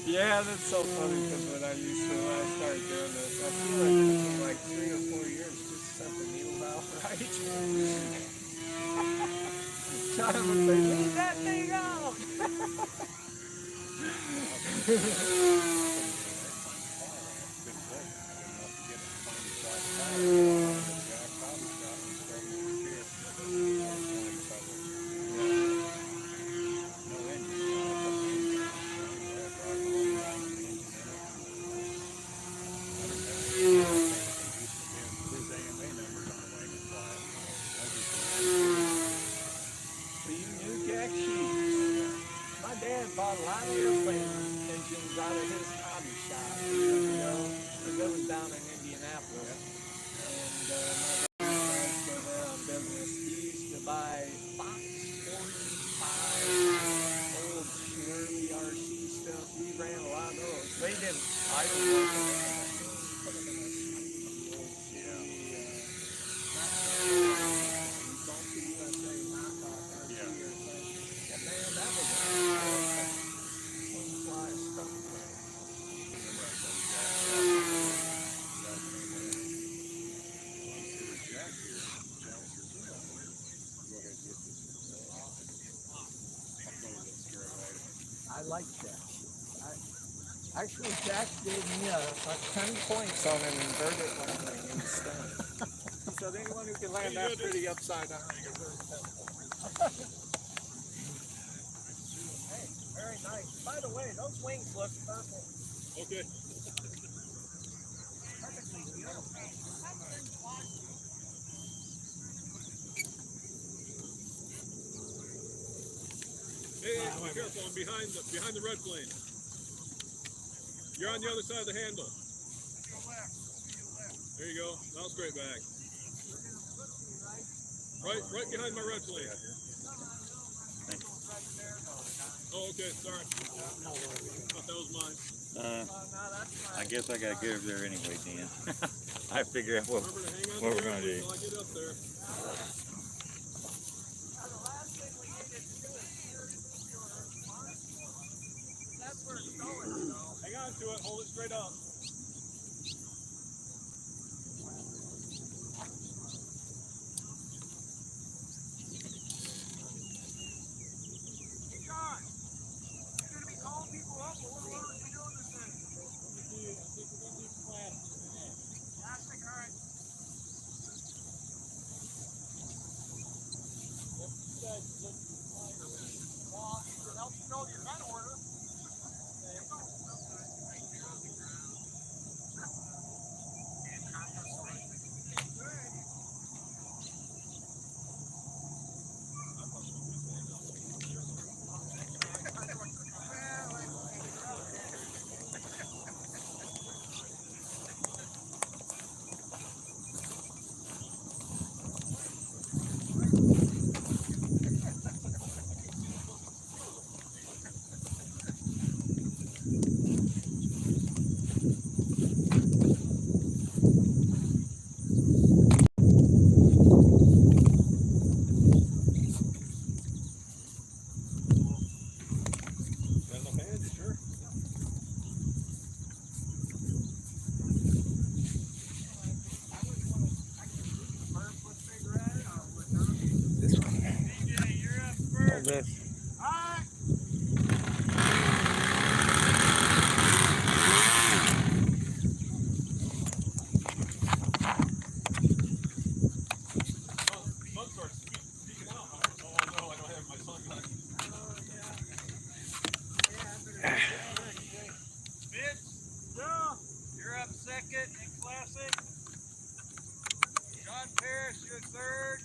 Yeah, that's so funny because when I started doing this, I feel like it took like 3 or 4 years just to set the needle out right. John would say, leave that thing out. Bought a lot of airplane engines out of his hobby shop years ago. That was down in Indianapolis. And my dad was still there on business. He used to buy Fox 45 old Shirley RC stuff. We ran a lot of those. They didn't. I was working on it. like that. Actually, Jack gave me a 10 points on an inverted landing in Stunt. He said anyone who can land that pretty upside down. Hey, very nice. By the way, those wings look perfect. Okay. Hey, be careful! I'm behind the red plane. You're on the other side of the handle. There you go. Now straight back. Right behind my red plane. Oh, okay. Sorry. Thought that was mine. I guess I gotta get over there anyway, Dan. I figure out what Remember to hang on we're to the gonna red do. plane while I get up there. Hang on to it. Hold it straight up. Got enough hands, sure. Hold this. Sun starts peeking out. Oh no, I don't have my sun gun. You're up second in classic. John Parrish, you're third.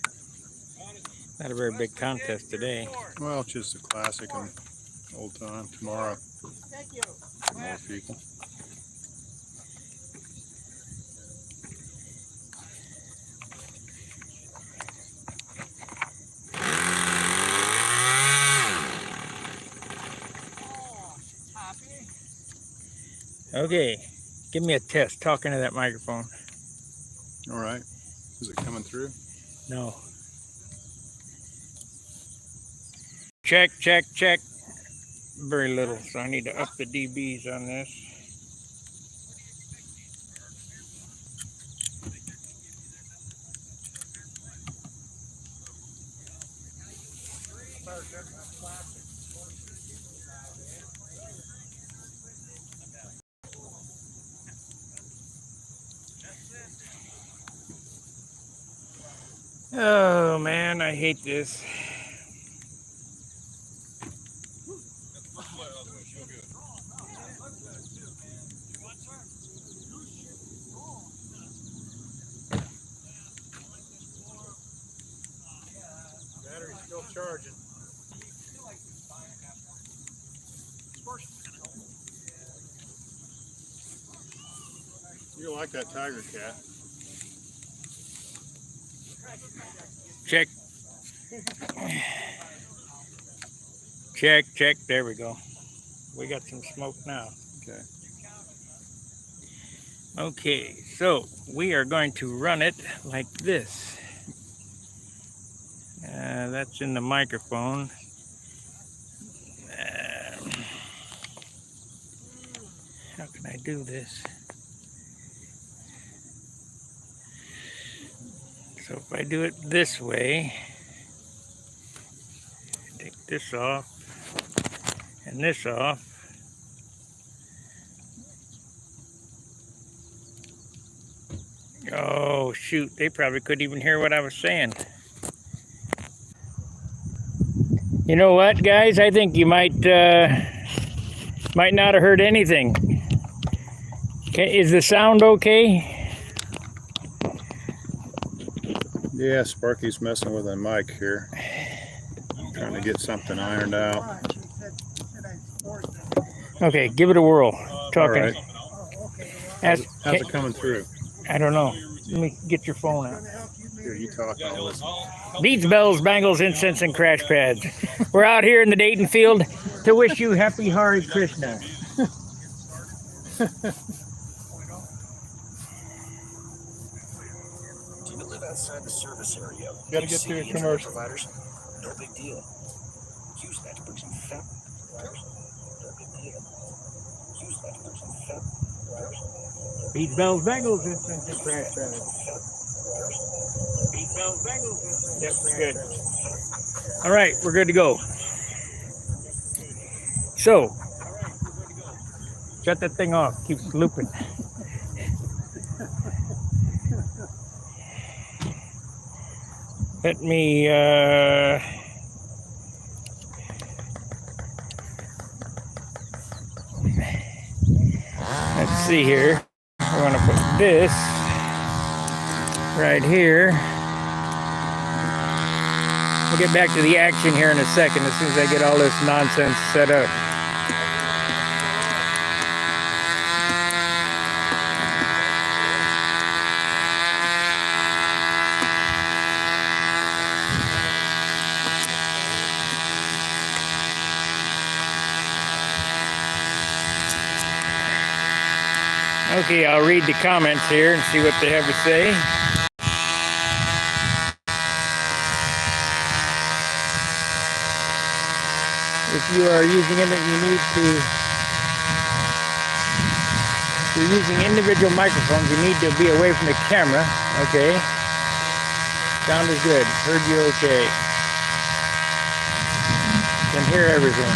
Not a very big contest today. Well, it's just a classic and old time. Tomorrow, Thank you. more people. Okay, give me a test talking to that microphone. All right. Is it coming through? No. Check, check, check. Very little, so I need to up the dBs on this. Oh man, I hate this. Battery's still charging. You like that Tiger Cat? Check. Check, check. There we go. We got some smoke now. Okay. Okay, so we are going to run it like this. That's in the microphone. How can I do this? So if I do it this way, take this off, and Turn this off. Oh, shoot. They probably couldn't even hear what I was saying. You know what, guys? I think you might not have heard anything. Okay, is the sound okay? Yeah, Sparky's messing with a mic here. Trying to get something ironed out. Okay, give it a whirl. Talking. All right. How's it coming through? I don't know. Let me get your phone out. Here, you talk, I'll listen. Beats, bells, bangles, incense, and crash pads. We're out here in the Dayton field to wish you happy Hare Krishna. Do you live outside the service area? Gotta get through a commercial. Providers? No big deal. Use that to bring some fat. No big deal. Use that to bring some fat. Beats, bells, bangles, incense, and crash pads. Beats, bells, bangles, incense. Yep, good. All right, we're good to go. So, shut that thing off. Keeps looping. Let me, let's see here. I want to put this right here. We'll get back to the action here in a second as soon as I get all this nonsense set up. Okay, I'll read the comments here and see what they have to say. If you are using it, if you're using individual microphones, you need to be away from the camera. Okay. Sound is good. Heard you okay. Can hear everything.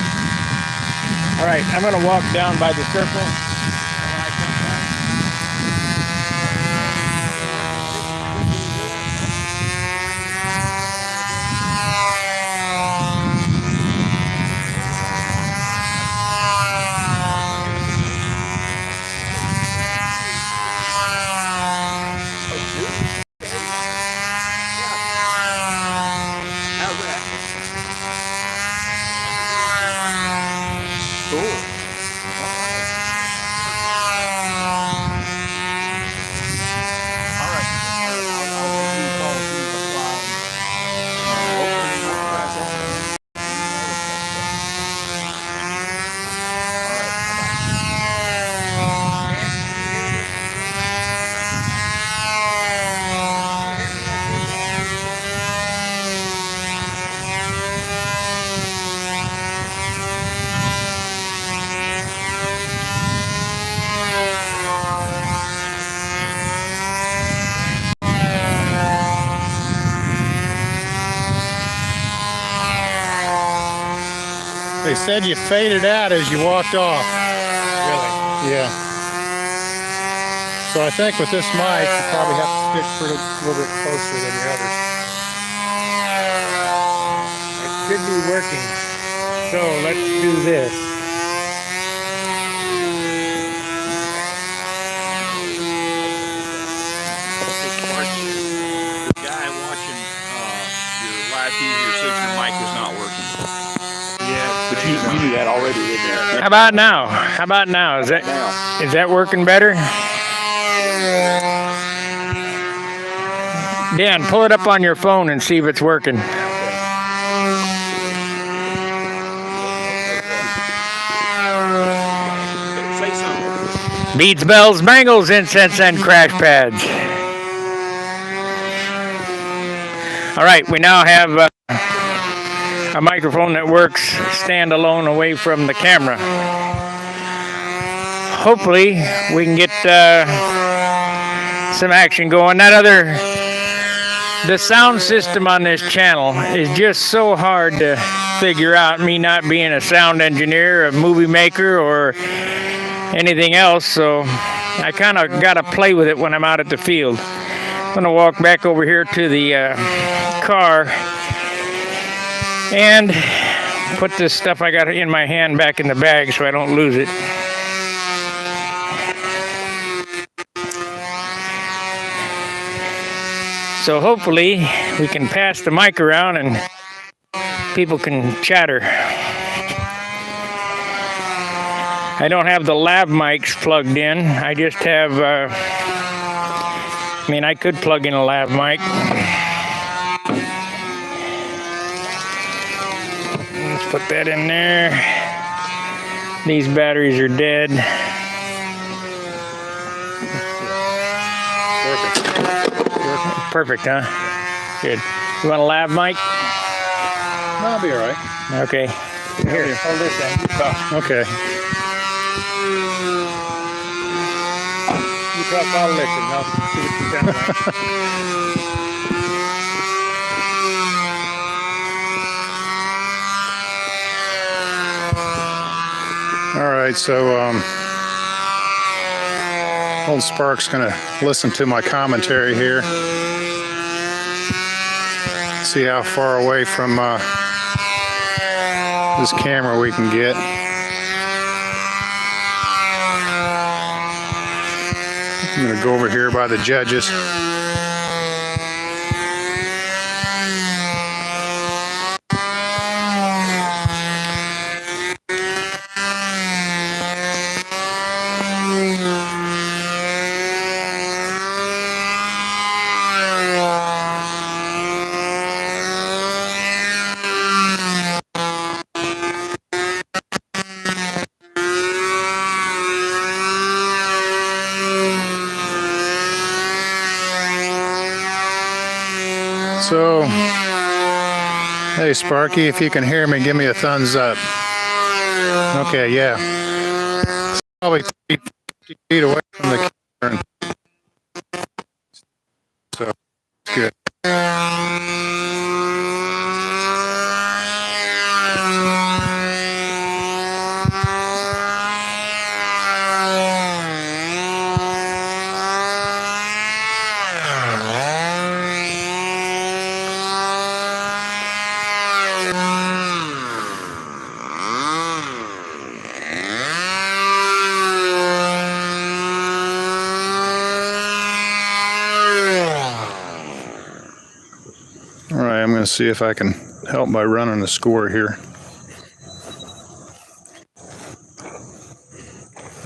All right, I'm going to walk down by the circle. They said you faded out as you walked off. Really? Yeah. So I think with this mic, you probably have to stick a little bit closer than the others. It should be working. So let's do this. The guy watching your live feed here says your mic is not working. Yeah. But you knew that already, didn't you? How about now? How about now? Is that working better? Dan, pull it up on your phone and see if it's working. Say something. Beats, bells, bangles, incense, and crash pads. All right, we now have a microphone that works standalone away from the camera. Hopefully, we can get some action going. The sound system on this channel is just so hard to figure out, me not being a sound engineer, a movie maker, or anything else. So I kind of got to play with it when I'm out at the field. I'm going to walk back over here to the car and put this stuff I got in my hand back in the bag so I don't lose it. So hopefully we can pass the mic around and people can chatter. I don't have the lav mics plugged in. I just have, I mean, I could plug in a lav mic. Let's put that in there. These batteries are dead. Perfect, huh? Good. You want a lav mic? No, I'll be all right. Okay. Here, hold this then. Okay. You talk, I'll listen. I'll see what you sound like. All right, so old Spark's gonna listen to my commentary here. See how far away from this camera we can get. I'm gonna go over here by the judges. So, hey Sparky, if you can hear me, give me a thumbs up. Okay, yeah. Probably 50 feet away from the camera. So, it's good. I'm going to see if I can help by running the score here.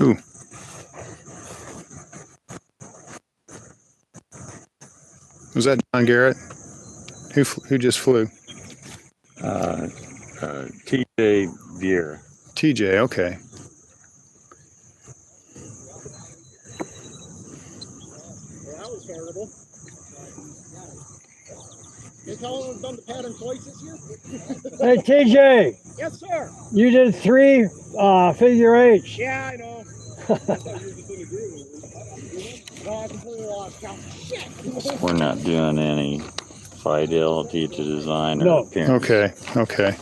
Ooh. Was that John Garrett? Who just flew? TJ Vieira. TJ, okay. That was terrible. You tell them done the pattern twice this year? Hey, TJ. Yes, sir. You did 3 figure eights. Yeah, I know. No, I completely lost count. Shit. We're not doing any fidelity to design or No. appearance. Okay.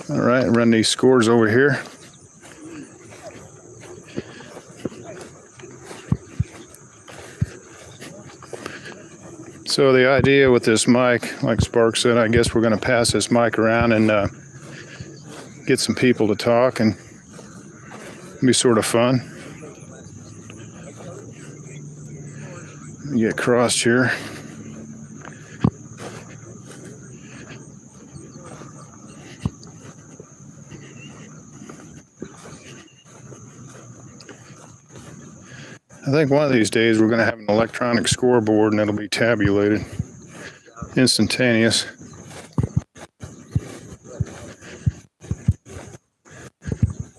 All right, run these scores over here. So the idea with this mic, like Spark said, I guess we're going to pass this mic around and get some people to talk, and it'll be sort of fun. Get crossed here. I think one of these days we're going to have an electronic scoreboard and it'll be tabulated, instantaneous.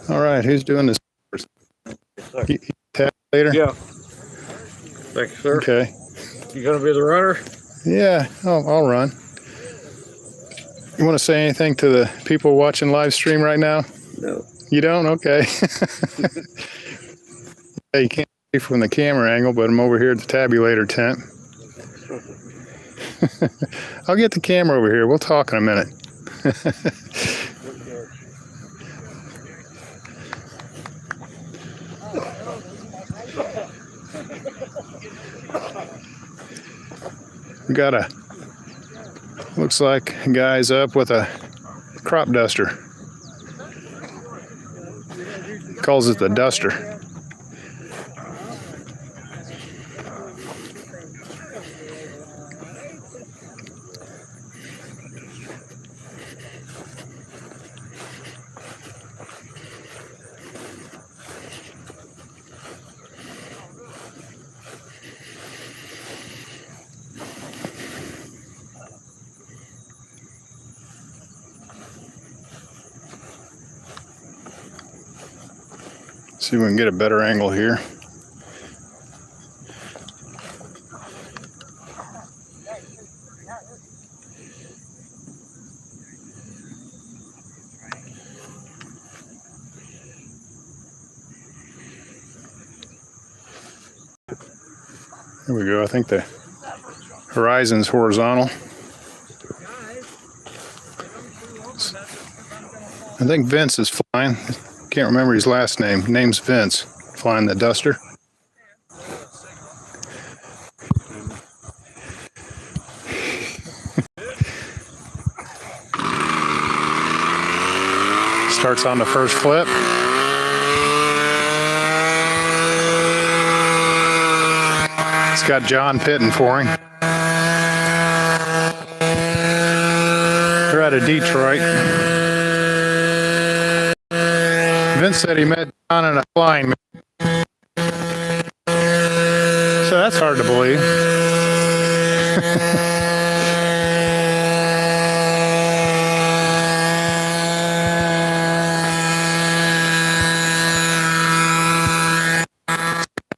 All right, who's doing this? Tabulator? Yeah. Thank you, sir. Okay. You gonna be the runner? Yeah, I'll run. You want to say anything to the people watching live stream right now? No. You don't? Okay. Yeah, you can't see from the camera angle, but I'm over here at the tabulator tent. I'll get the camera over here. We'll talk in a minute. We got looks like a guy's up with a crop duster. Calls it the duster. See if we can get a better angle here. There we go. I think the horizon's horizontal. I think Vince is flying. Can't remember his last name. Name's Vince. Flying the duster. Starts on the first flip. It's got John pitting for him. They're out of Detroit. Vince said he met John in a flying. So that's hard to believe.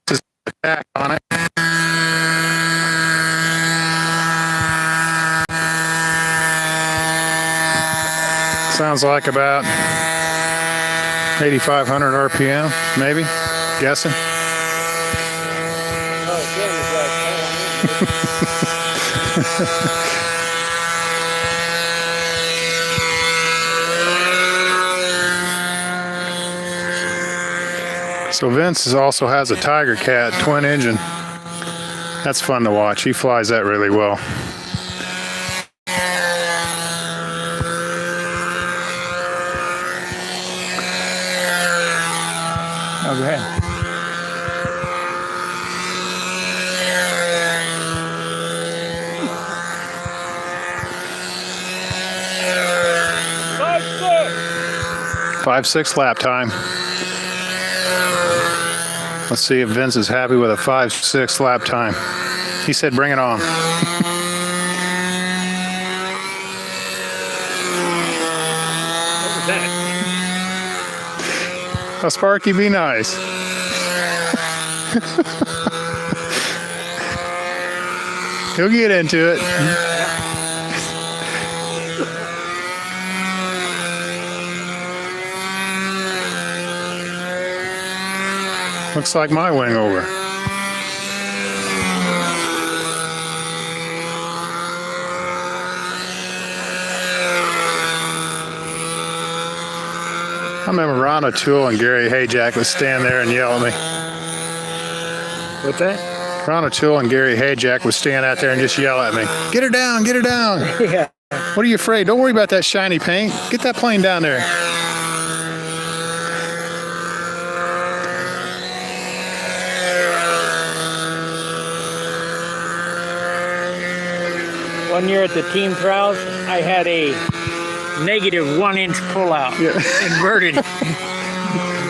Just back on it. Sounds like about 8,500 RPM, maybe, guessing. So Vince also has a Tiger Cat twin engine. That's fun to watch. He flies that really well. Oh, go ahead. Five, six lap time. Let's see if Vince is happy with a 5.6 lap time. He said, bring it on. What was that? Oh, Sparky, be nice. He'll get into it. Looks like my wing over. I remember Ron O'Toole and Gary Hayjack would stand there and yell at me. What's that? Ron O'Toole and Gary Hayjack would stand out there and just yell at me. Get her down, get her down. Yeah. What are you afraid? Don't worry about that shiny paint. Get that plane down there. One year at the team trials, I had a negative 1 inch pullout, inverted.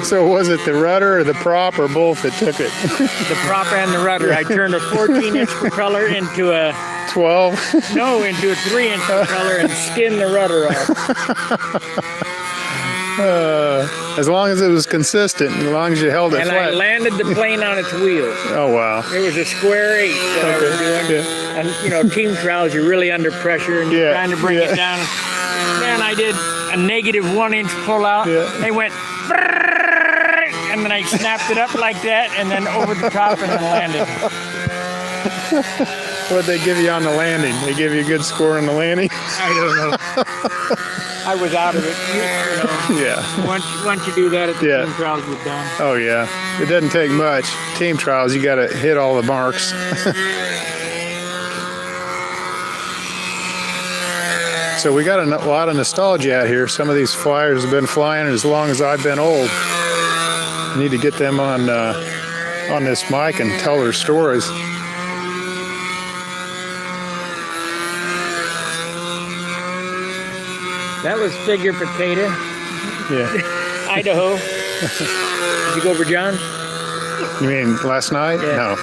So was it the rudder or the prop or both that took it? The prop and the rudder. I turned a 14-inch propeller into a 12? No, into a 3-inch propeller and skinned the rudder off. As long as it was consistent, as long as you held it and flat. I landed the plane on its wheels. Oh, wow. It was a square 8 that I was doing. Yeah. And, you know, team trials, you're really under pressure and you're trying to bring it down. And I did a negative 1 inch pullout. They went, and then I snapped it up like that and then over the top and then landed. What'd they give you on the landing? They give you a good score on the landing? I don't know. I was out of it. You know, Yeah. once you do that, Yeah. team trials was done. Oh yeah. It doesn't take much. Team trials, you got to hit all the marks. So we got a lot of nostalgia out here. Some of these flyers have been flying as long as I've been old. I need to get them on this mic and tell their stories. That was Figure Potato, Yeah. Idaho. Did you go over John? You mean last night? Yeah. No.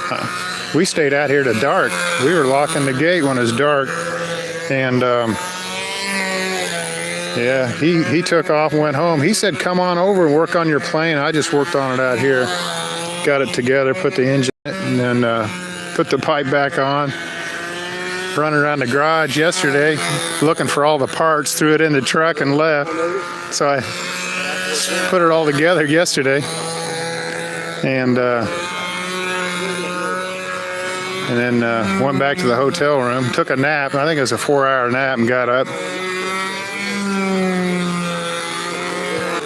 We stayed out here to dark. We were locking the gate when it was dark. And yeah, he took off and went home. He said, come on over and work on your plane. I just worked on it out here. Got it together, put the engine in it, and then put the pipe back on. Running around the garage yesterday, looking for all the parts, threw it in the truck and left. So I put it all together yesterday. And then went back to the hotel room, took a nap. I think it was a 4-hour nap, and got up.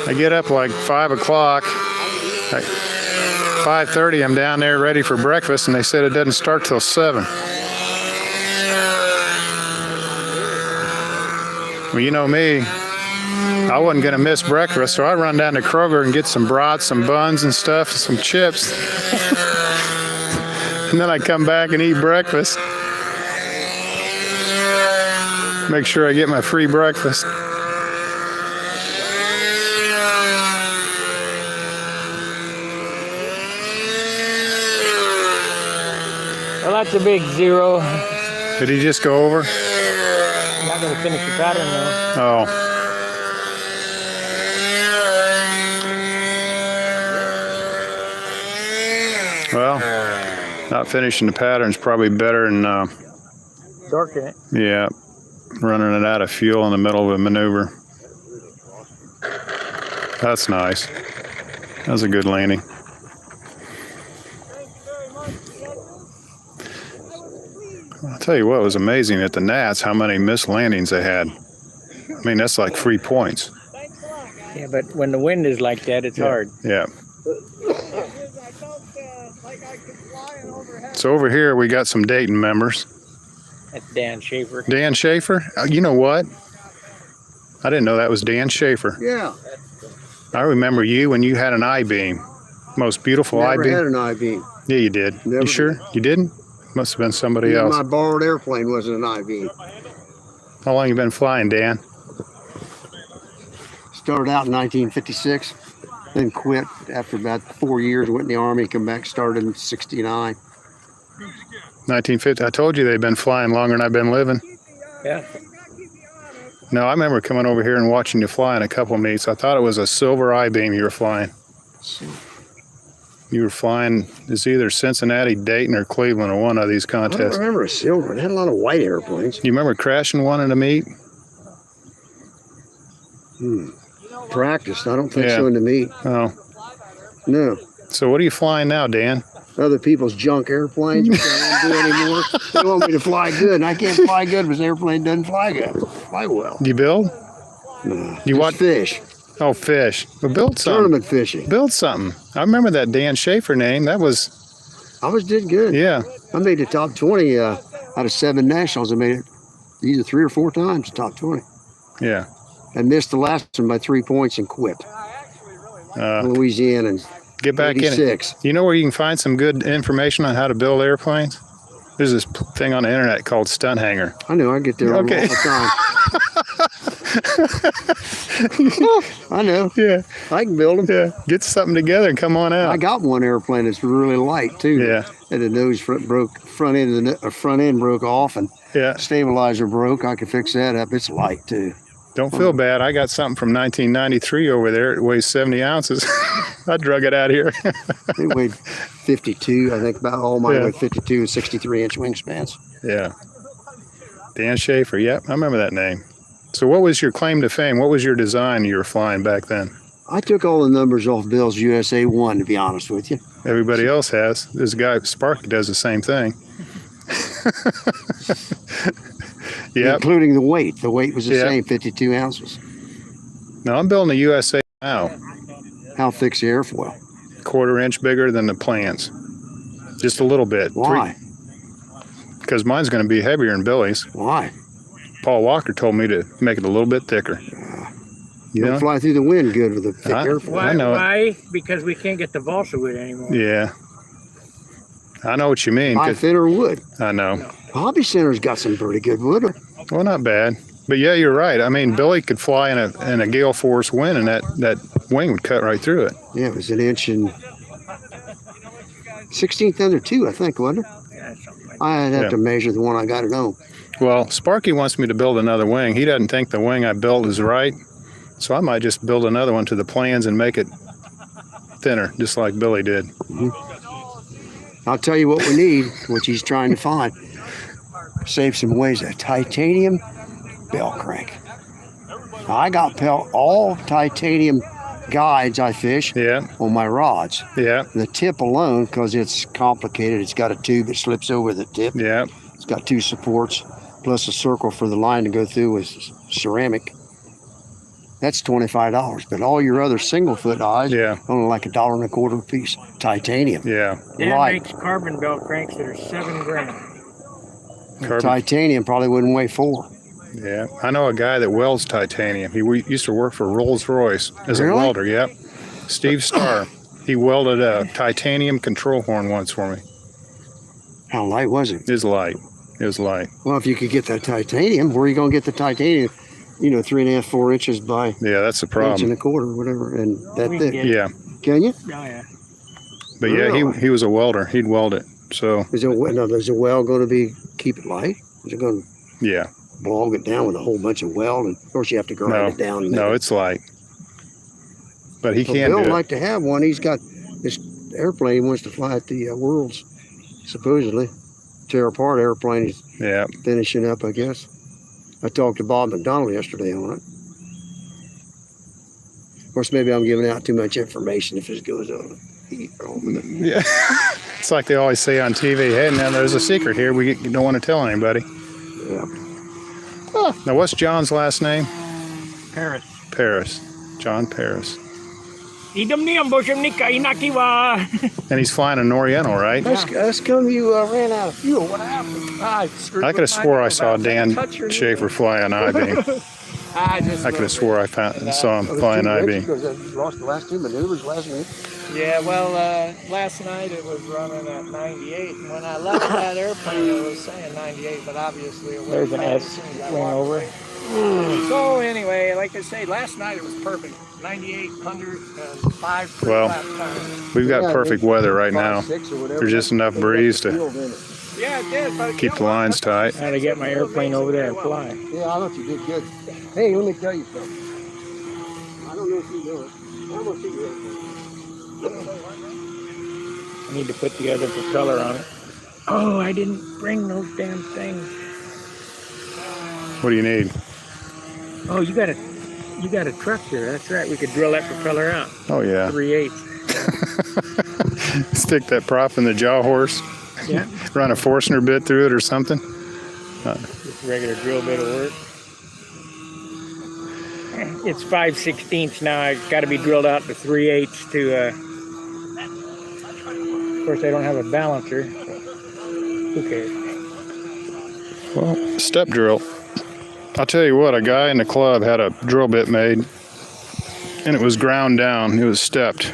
I get up like 5 o'clock. 5:30, I'm down there ready for breakfast, and they said it doesn't start till 7. Well, you know me, I wasn't going to miss breakfast, so I run down to Kroger and get some brats, some buns and stuff, some chips. And then I come back and eat breakfast. Make sure I get my free breakfast. Well, that's a big 0. Did he just go over? I'm not going to finish the pattern though. Oh. Well, not finishing the pattern's probably better than, Dorking it. yeah, running it out of fuel in the middle of a maneuver. That's nice. That was a good landing. I'll tell you what was amazing at the Nats, how many missed landings they had. I mean, that's like 3 points. Yeah, but when the wind is like that, it's hard. Yeah. So over here, we got some Dayton members. That's Dan Schaefer. Dan Schaefer? You know what? I didn't know that was Dan Schaefer. Yeah. I remember you when you had an I-beam. Most beautiful Never I-beam. had an I-beam. Yeah, you did. Never You sure? did. You didn't? Must have been somebody Even else. my borrowed airplane wasn't an I-beam. How long you been flying, Dan? Started out in 1956, then quit after about 4 years. Went in the Army, come back, started in 69. 1950. I told you they've been flying longer than I've been living. Yeah. No, I remember coming over here and watching you fly in a couple of meets. I thought it was a silver I-beam you were flying. You were flying, it's either Cincinnati, Dayton, or Cleveland, or one of these I don't contests. remember a silver. It had a lot of white airplanes. You remember crashing one in a meet? Practiced. I don't think Yeah. so in the meet. Oh. No. So what are you flying now, Dan? Other people's junk airplanes, which I don't do anymore. They want me to fly good, and I can't fly good because the airplane doesn't fly good. Fly well. You build? No, You just what? fish. Oh, fish. Well, build something. Tournament fishing. Build something. I remember that Dan Schaefer name. That was, I did good. yeah. I made the top 20 out of 7 nationals. I made it either 3 or 4 times, the top 20. Yeah. I missed the last one by 3 points and quit. Louisiana and Get back in it. 86. You know where you can find some good information on how to build airplanes? There's this thing on the internet called Stunt Hanger. I know. I get there all Okay. the time. I know. Yeah. I can build them. Yeah. Get something together and come on out. I got one airplane that's really light too. Yeah. And the nose front end broke off, and Yeah. stabilizer broke. I could fix that up. It's light too. Don't feel bad. I got something from 1993 over there. It weighs 70 ounces. I drug it out here. It weighed 52. I think about all mine Yeah. weighed 52 and 63-inch wingspans. Yeah. Dan Schaefer. Yep. I remember that name. So what was your claim to fame? What was your design you were flying back then? I took all the numbers off Bill's USA 1, to be honest with you. Everybody else has. There's a guy, Sparky, does the same thing. Yeah. Including the weight. The weight was the Yep. same, 52 ounces. No, I'm building a USA now. How thick's the airfoil? 1/4 inch bigger than the plans. Just a little bit. Why? Because mine's going to be heavier than Billy's. Why? Paul Walker told me to make it a little bit thicker. You Don't know? fly through the wind good with a thick I- airfoil. Why? I know it. Why? Because we can't get the balsa wood anymore. Yeah. I know what you mean. High 'Cause- thinner wood. I know. Hobby Center's got some pretty good wood. Well, not bad. But yeah, you're right. I mean, Billy could fly in a gale force wind, and that wing would cut right through it. Yeah, it was an inch and 16th under 2, I think, wasn't it? Yeah, something like I'd have Yeah. to measure the one I got at home. Well, Sparky wants me to build another wing. He doesn't think the wing I built is right, so I might just build another one to the plans and make it thinner, just like Billy did. I'll tell you what we need, which he's trying to find. Save some ways. A titanium bell crank. I got all titanium guides I fish Yeah, on my rods. yeah, The tip alone, because it's complicated, it's got a tube that slips over the tip. yeah. It's got 2 supports plus a circle for the line to go through with ceramic. That's $25. But all your other single foot eyes, Yeah. only like $1.25 a piece. Titanium. Yeah. Dad Light. makes carbon bell cranks that are $7,000. Carbon. Titanium probably wouldn't weigh 4. Yeah, I know a guy that welds titanium. He used to work for Rolls-Royce as Really? a welder. Yep. Steve Starr. He welded a titanium control horn once for me. How light was it? It was light. It was light. Well, if you could get that titanium, where are you going to get the titanium? 3.5, 4 inches by Yeah, that's the inch and problem. a quarter, whatever, and that We can thick. get- Yeah, Can you? Oh, yeah. but yeah, Really? he was a welder. He'd weld it. So Is the well going to keep it light? Is it going to yeah, bog it down with a whole bunch of weld? And of course, you have to grind no, it down. and no, make it- it's light. But he Well, can Bill do would it. like to have one. He's got this airplane he wants to fly at the Worlds, supposedly. Tear apart airplane he's Yeah, finishing up, I guess. I talked to Bob McDonald yesterday on it. Of course, maybe I'm giving out too much information if this goes over. yeah. It's like they always say on TV. Hey, now there's a secret here. We don't want to tell anybody. Yeah. Now, what's John's last name? Paris. Paris. John Paris. Idam niyam bosham nika inakiwa. And he's flying an Oriental, right? That's come you ran out of fuel. What happened? I screwed I could have with my swore I name saw about Dan touch your Schaefer name. fly an I-beam. I just I could have swore I saw him fly an I-beam. Because I lost the last 2 maneuvers last week. Yeah, well, last night it was running at 98, and when I left that airplane, it was saying 98, but obviously it There's wasn't. an S wing over. So anyway, like I say, last night it was perfect. 98, 100, and 5 Well, lap times. We've got perfect weather right now. 5, 6 or whatever. There's just enough breeze to Yeah, it did, but keep the lines tight. How to get my airplane over there and fly. Yeah, I thought you did good. Hey, let me tell you something. I don't know if you know it. I'm gonna see you. I need to put the other propeller on it. Oh, I didn't bring those damn things. What do you need? Oh, you got a truck here. That's right. We could drill that propeller out. Oh, yeah. 3/8. Stick that prop in the jaw horse. Yeah. Run a Forstner bit through it or something. Just regular drill bit will work. It's 5/16 now. It's got to be drilled out to 3/8 to. Of course, I don't have a balancer. So who cares? Well, step drill. I'll tell you what, a guy in the club had a drill bit made, and it was ground down. It was stepped.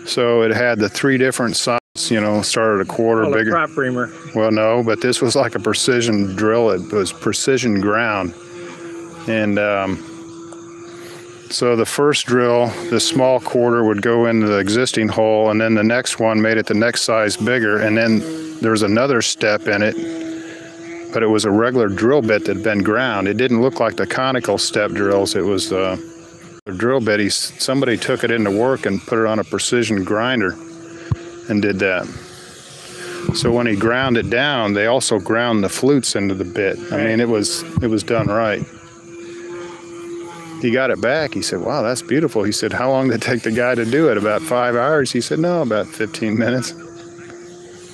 So it had the 3 different sizes, started a quarter Oh, the bigger. prop reamer. Well, no, but this was like a precision drill. It was precision ground. And so the first drill, the small quarter would go into the existing hole, and then the next one made it the next size bigger, and then there's another step in it, but it was a regular drill bit that had been ground. It didn't look like the conical step drills. It was a drill bit. Somebody took it into work and put it on a precision grinder and did that. So when he ground it down, they also ground the flutes into the bit. I mean, it was done right. He got it back. He said, wow, that's beautiful. He said, how long did it take the guy to do it? About 5 hours? He said, no, about 15 minutes.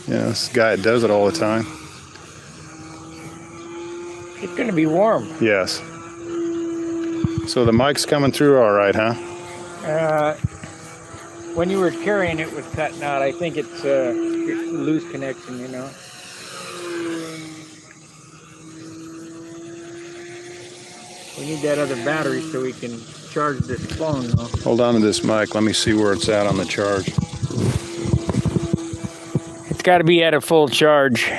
This guy that does it all the time. It's going to be warm. Yes. So the mic's coming through all right, huh? When you were carrying it was cutting out. I think it's loose connection, you know. We need that other battery so we can charge this phone, though. Hold on to this mic. Let me see where it's at on the charge. It's got to be at a full charge.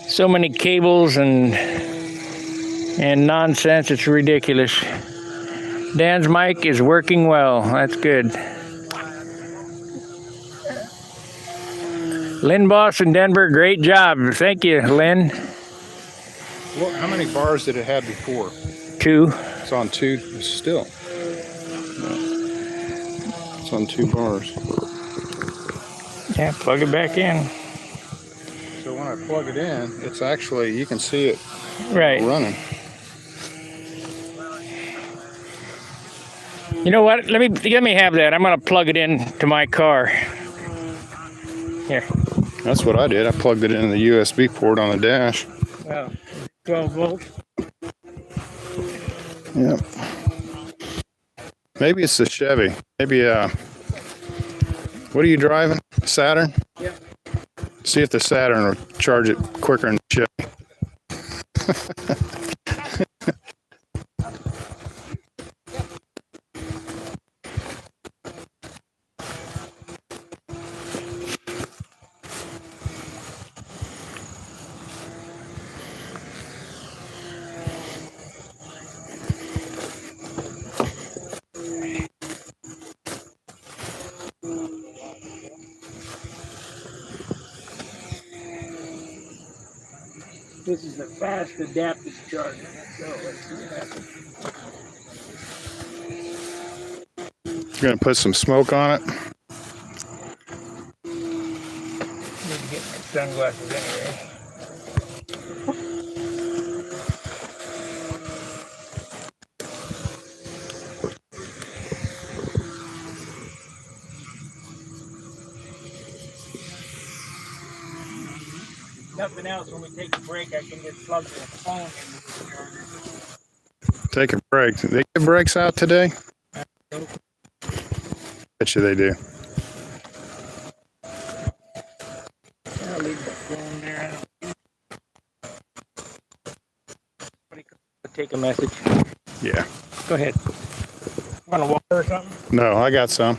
So many cables and nonsense, it's ridiculous. Dan's mic is working well. That's good. Lynn Boss in Denver, great job. Thank you, Lynn. Well, how many bars did it have before? 2. It's on 2 still. It's on 2 bars. Yeah, plug it back in. So when I plug it in, it's actually, you can see it running. You know what? Let me have that. I'm gonna plug it in to my car. Here. That's what I did. I plugged it in the USB port on the dash. Wow. 12 volts. Yep. Maybe it's the Chevy. Maybe what are you driving? Saturn? Yep. See if the Saturn will charge it quicker than the Chevy. This is a fast adaptive charger. So let's see what happens. You're gonna put some smoke on it. Need to get my sunglasses anyway. Nothing else. When we take a break, I can just plug the phone into the charger. Take a break. Did they get breaks out today? Bet you they do. I'll leave the phone there. Take a message. Yeah. Go ahead. Want a water or something? No, I got some.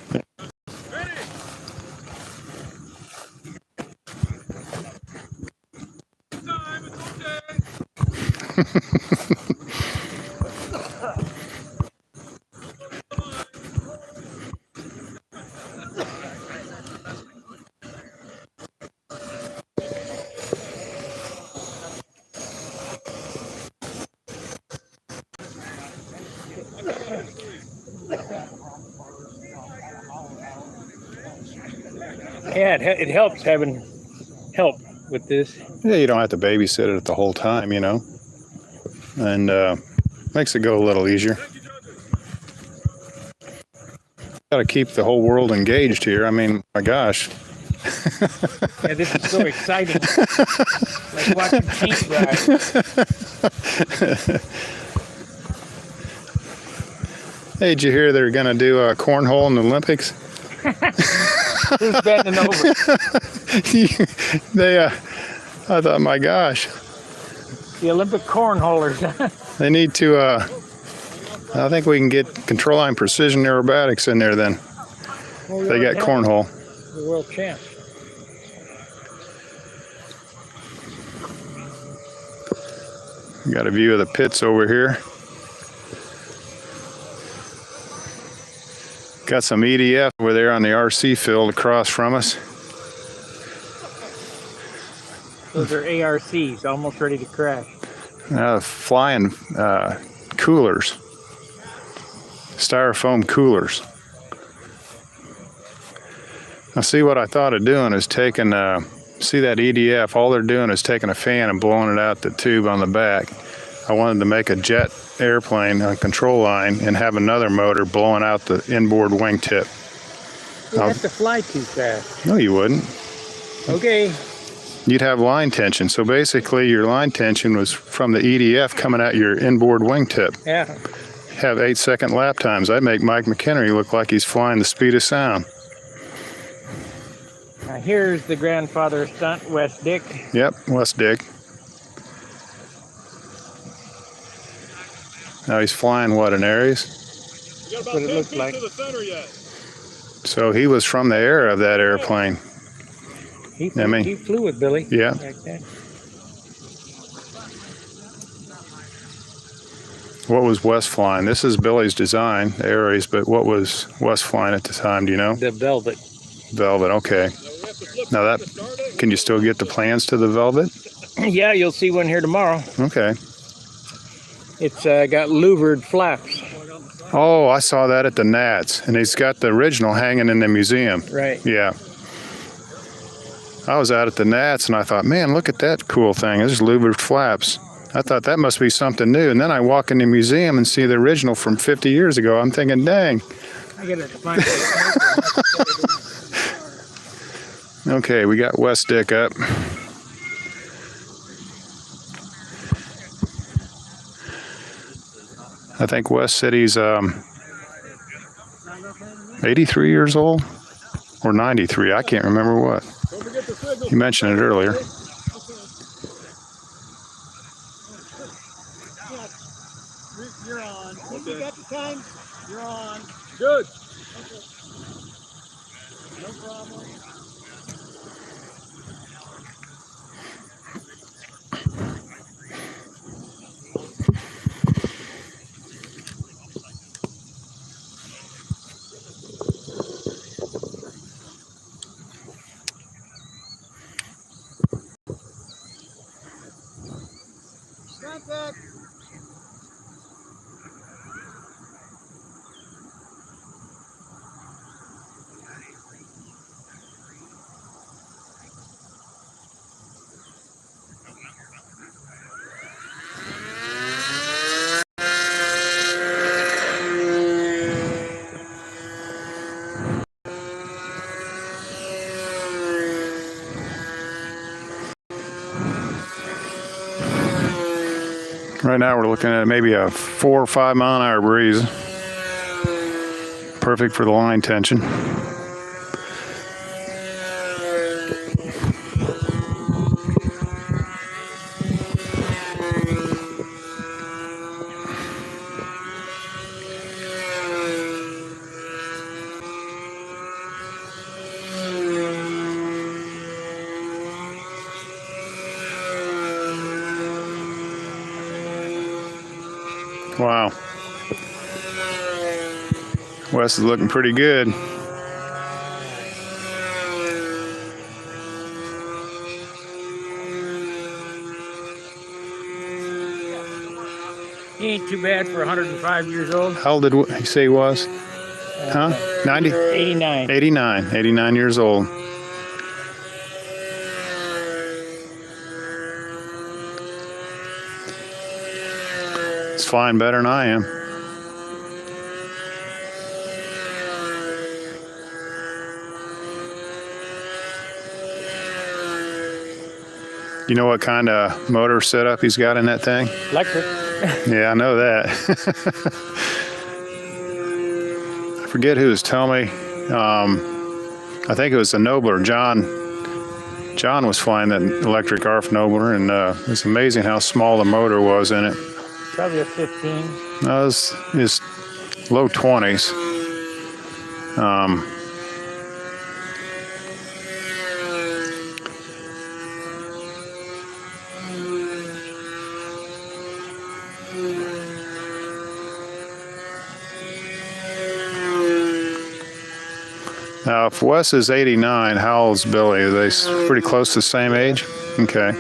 Yeah, it helps having help with this. Yeah, you don't have to babysit it the whole time, you know, and makes it go a little easier. Got to keep the whole world engaged here. I mean, my gosh. Yeah, this is so exciting. Like watching paint dry. Hey, did you hear they're going to do a cornhole in the Olympics? Who's bending over? I thought, my gosh. The Olympic cornholers. They need to, I think we can get control line precision aerobatics in there then. Well, they got cornhole. The world champ. Got a view of the pits over here. Got some EDF over there on the RC field across from us. Those are ARCs, almost ready to crash. Flying coolers. Styrofoam coolers. Now see, what I thought of doing is taking see that EDF, all they're doing is taking a fan and blowing it out the tube on the back. I wanted to make a jet airplane on control line and have another motor blowing out the inboard wingtip. You have to fly too fast. No, you wouldn't. Okay. You'd have line tension. So basically your line tension was from the EDF coming out your inboard wingtip. Yeah. Have 8-second lap times. I'd make Mike McHenry look like he's flying the speed of sound. Now here's the grandfather stunt, West Dick. Yep, West Dick. Now he's flying what, an Aries? You got What about it 10 looks feet like. to the center yet. So he was from the era of that airplane. He I mean, he flew with Billy. yeah. Like that. What was Wes flying? This is Billy's design, the Aries, but what was Wes flying at the time, do you know? The Velvet. Velvet, okay. Now that, can you still get the plans to the Velvet? Yeah, you'll see one here tomorrow. Okay. It's got louvered flaps. Oh, I saw that at the Nats, and he's got the original hanging in the museum. Right. Yeah. I was out at the Nats, and I thought, man, look at that cool thing. There's louvered flaps. I thought that must be something new. And then I walk in the museum and see the original from 50 years ago. I'm thinking, dang. I gotta find it. Okay, we got West Dick up. I think West City's 83 years old or 93. I can't remember what. You mentioned it earlier. You're on. When you got the time, you're on. Good. No problem. Contact. Right now we're looking at maybe a 4 or 5 mile an hour breeze. Perfect for the line tension. Wow. Wes is looking pretty good. He ain't too bad for 105 years old. How old did he say he was? Huh? 90? 89. 89 years old. It's flying better than I am. You know what kind of motor setup he's got in that thing? Electric. Yeah, I know that. I forget who was telling me. I think it was the Nobler. John was flying that electric ARF Nobler, and it's amazing how small the motor was in it. Probably a 15. No, it's low 20s. Now, if Wes is 89, how old's Billy? Are they pretty close to the same age? Okay.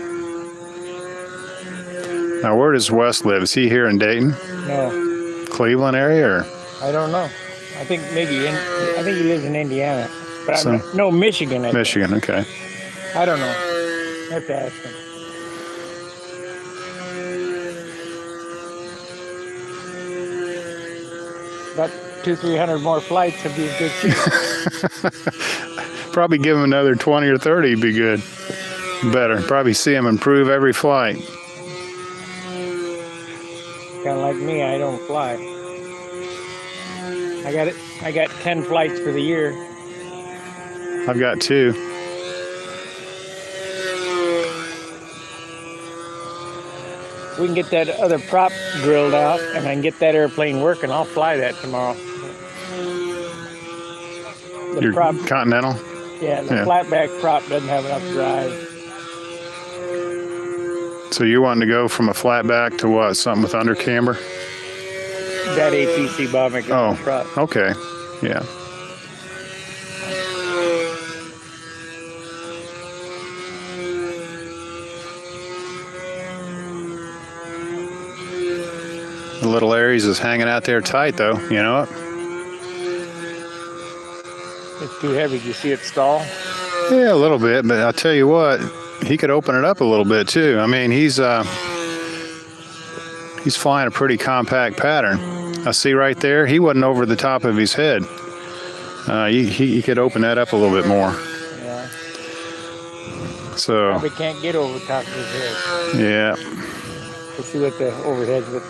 Now, where does Wes live? Is he here in Dayton? No. Cleveland area, or? I don't know. I think I think he lives in Indiana. But So, no, Michigan. Michigan, okay. I don't know. Let's ask him. About 200-300 more flights would be a good shape. Probably give him another 20 or 30 would be good. Better. Probably see him improve every flight. Kind of like me, I don't fly. I got 10 flights for the year. I've got 2. We can get that other prop drilled out, and I can get that airplane working. I'll fly that tomorrow. The Your prop, Continental? yeah, the flatback prop doesn't have enough drive. So you wanting to go from a flatback to what? Something with under camber? That APC bomber got the prop. Okay. Yeah. The little Aries is hanging out there tight, though. You know it? It's too heavy. Did you see it stall? Yeah, a little bit. But I'll tell you what, he could open it up a little bit too. I mean, he's flying a pretty compact pattern. I see right there, he wasn't over the top of his head. He could open that up a little bit more. Yeah. So. Probably can't get over the top of his head. Yeah. Let's see what the overhead's with.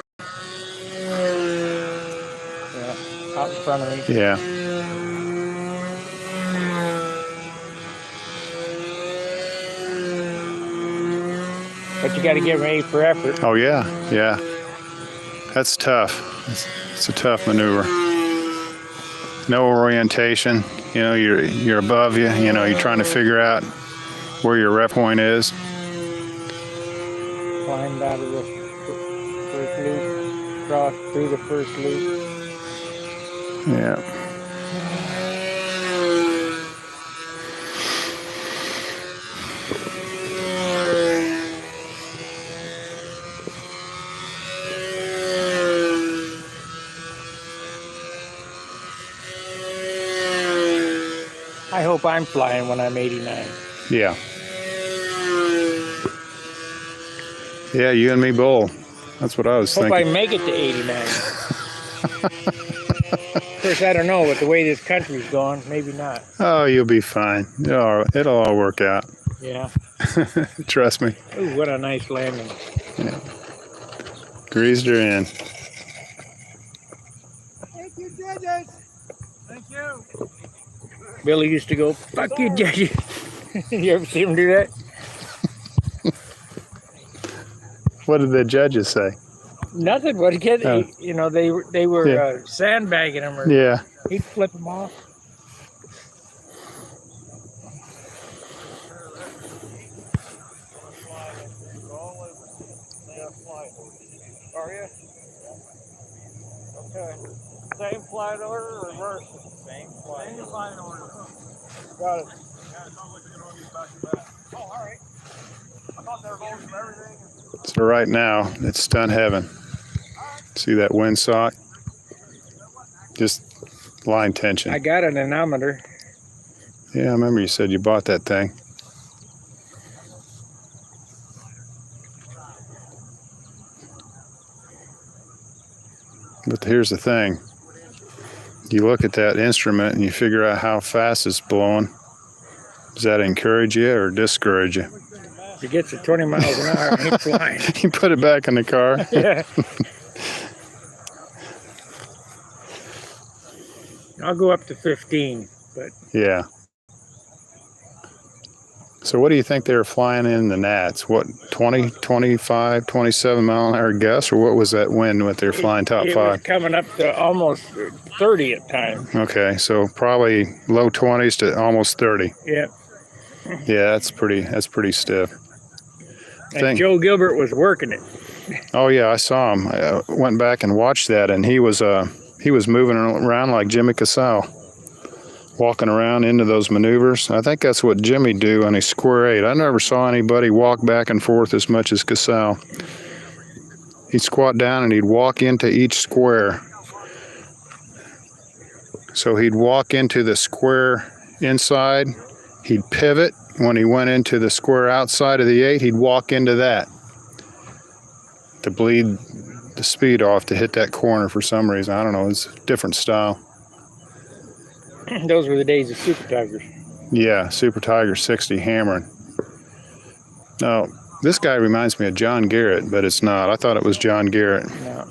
Yeah, out in front of me. Yeah. But you got to give him A for effort. Oh yeah, yeah. That's tough. It's a tough maneuver. No orientation. You know, you're above you. You know, you're trying to figure out where your rep point is. Climbed out of the first loop, crossed through the first loop. Yeah. I hope I'm flying when I'm 89. Yeah. Yeah, you and me both. That's what I was Hope thinking. I make it to 89. Of course, I don't know, with the way this country's going, maybe not. Oh, you'll be fine. It'll all work out. Yeah. Trust me. Ooh, what a nice landing. Yeah. Greased her in. Thank you, judges. Thank you. Billy used to go, fuck you, judges. You ever see him do that? What did the judges say? Nothing. What kid? Oh. You know, they were Yeah. sandbagging him, or Yeah. he'd flip them off. Are you? Okay. Same flight order or reverse? Same flight order. Got it. Yeah, it sounds like they're going to be back to back. Oh, all right. I thought they were going from everything. So right now, it's stunt heaven. See that windsock? Just line tension. I got an anemometer. Yeah, I remember you said you bought that thing. But here's the thing. You look at that instrument and you figure out how fast it's blowing. Does that encourage you or discourage you? If it gets to 20 miles an hour, I ain't flying. You put it back in the car. Yeah. I'll go up to 15, but Yeah. So what do you think they were flying in the gnats? What, 20, 25, 27 mile an hour gusts, or what was that wind what they're flying top it 5? was coming up to almost 30 at times. Okay, so probably low 20s to almost 30. Yeah. Yeah, that's pretty stiff. And Joe Gilbert was working it. Oh yeah, I saw him. I went back and watched that, and he was moving around like Jimmy Casale, walking around into those maneuvers. I think that's what Jimmy do on his square 8. I never saw anybody walk back and forth as much as Casale. He'd squat down and he'd walk into each square. So he'd walk into the square inside, he'd pivot, when he went into the square outside of the 8, he'd walk into that to bleed the speed off to hit that corner for some reason. I don't know. It's a different style. Those were the days of Super Tigers. Yeah, Super Tiger 60 hammering. No, this guy reminds me of John Garrett, but it's not. I thought it was John Garrett. No.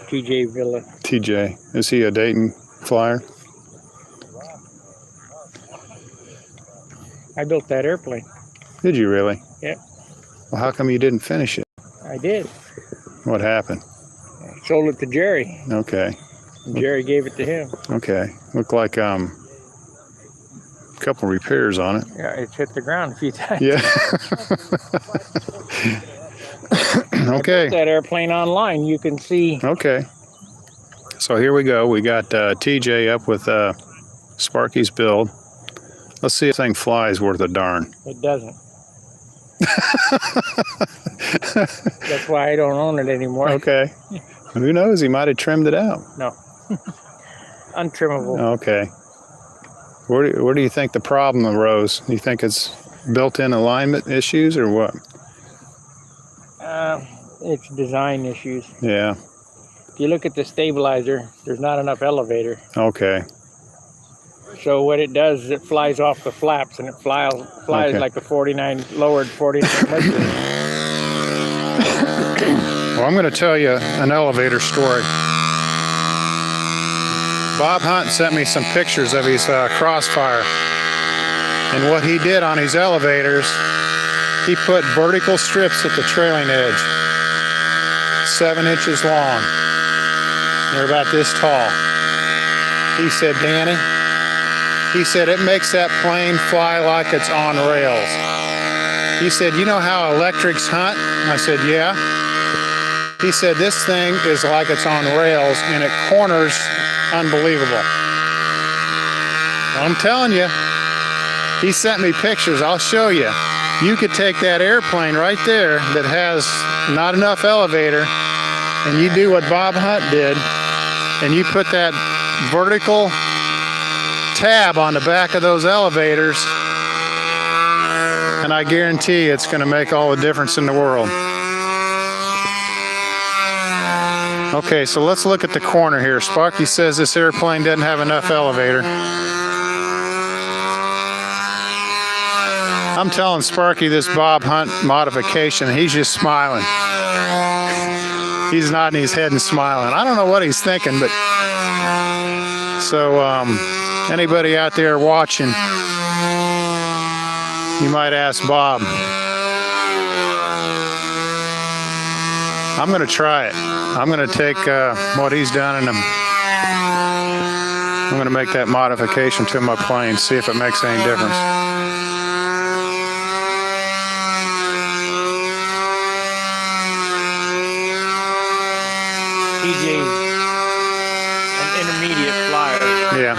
TJ Villa. TJ. Is he a Dayton flyer? I built that airplane. Did you really? Yeah. Well, how come you didn't finish it? I did. What happened? I sold it to Jerry. Okay. And Jerry gave it to him. Okay. Looked like a couple repairs on it. Yeah, it's hit the ground a few times. Yeah. Okay. I built that airplane online. You can see. Okay. So here we go. We got TJ up with Sparky's build. Let's see if this thing flies worth a darn. It doesn't. That's why I don't own it anymore. Okay. Who knows? He might have trimmed it out. No. Untrimmable. Okay. Where do you think the problem arose? Do you think it's built-in alignment issues or what? It's design issues. Yeah. If you look at the stabilizer, there's not enough elevator. Okay. So what it does is it flies off the flaps and it flies Okay. like a 49 lowered 49 Mercury. Well, I'm going to tell you an elevator story. Bob Hunt sent me some pictures of his Crossfire. And what he did on his elevators, he put vertical strips at the trailing edge, 7 inches long. They're about this tall. He said, Danny, he said, it makes that plane fly like it's on rails. He said, you know how electrics hunt? I said, yeah. He said, this thing is like it's on rails and it corners unbelievable. I'm telling you, he sent me pictures. I'll show you. You could take that airplane right there that has not enough elevator and you do what Bob Hunt did and you put that vertical tab on the back of those elevators and I guarantee it's going to make all the difference in the world. Okay, so let's look at the corner here. Sparky says this airplane doesn't have enough elevator. I'm telling Sparky this Bob Hunt modification, he's just smiling. He's nodding his head and smiling. I don't know what he's thinking, but so anybody out there watching, you might ask Bob. I'm going to try it. I'm going to take what he's done and I'm going to make that modification to my plane, see if it makes any difference. TJ's an intermediate flyer. Yeah.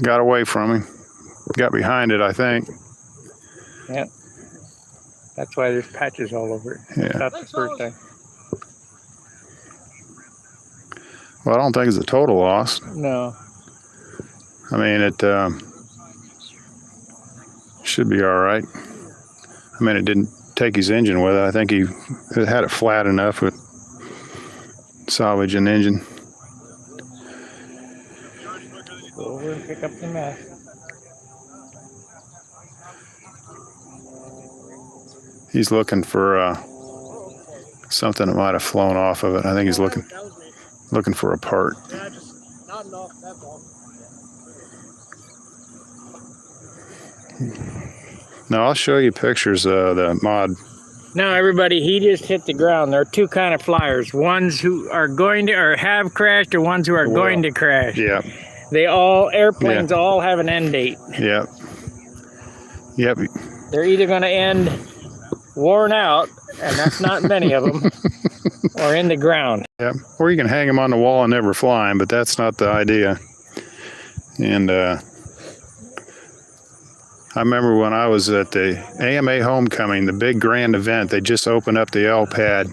Got away from him. Got behind it, I think. Yeah. That's why there's patches all over it. Yeah. That's the first time. Well, I don't think it's a total loss. No. I mean, it should be all right. I mean, it didn't take his engine with it. I think he had it flat enough with salvage an engine. Go over and pick up the mess. He's looking for something that might have flown off of it. I think he's looking for a part. Yeah, just not enough, that's all. No, I'll show you pictures of the mod. Now, everybody, he just hit the ground. There are two kind of flyers. Ones who are going to or have crashed or ones who are going to crash. Yeah. Airplanes all have an end date. Yep. Yep. They're either going to end worn out, and that's not many of them, or in the ground. Yep. Or you can hang them on the wall and never fly them, but that's not the idea. And I remember when I was at the AMA Homecoming, the big grand event, they just opened up the L pad.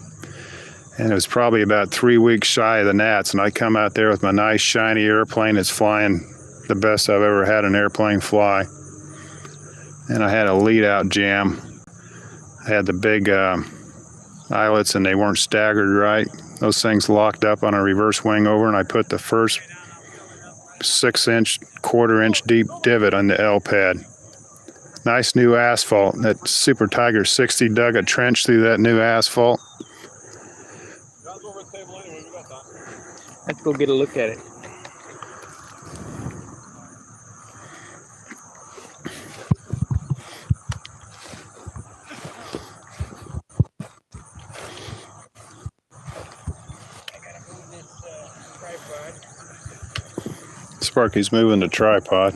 And it was probably about 3 weeks shy of the gnats, and I come out there with my nice shiny airplane that's flying the best I've ever had an airplane fly. And I had a lead out jam. I had the big eyelets and they weren't staggered right. Those things locked up on a reverse wing over, and I put the first 6-inch, quarter-inch deep divot on the L pad. Nice new asphalt. That Super Tiger 60 dug a trench through that new asphalt. Let's go get a look at it. Sparky's moving the tripod.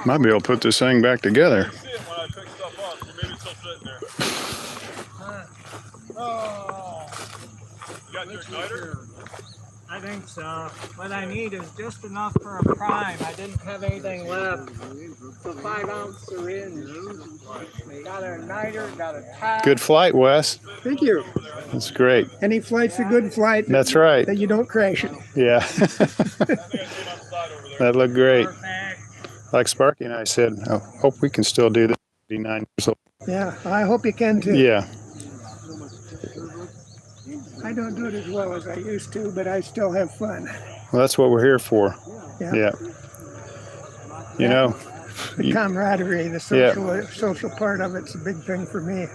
Might be able to put this thing back together. I think so. What I need is just enough for a prime. I didn't have anything left. So 5-ounce syringe. Got a niter, got a tie. Good flight, Wes. Thank you. That's great. Any flight's a good flight. That's right. That you don't crash it. Yeah. That looked great. Like Sparky and I said, I hope we can still do this at 89 years old. Yeah, I hope you can too. Yeah. I don't do it as well as I used to, but I still have fun. Well, that's what we're here for. Yeah. You know. The camaraderie, the social part of it's a big thing for me.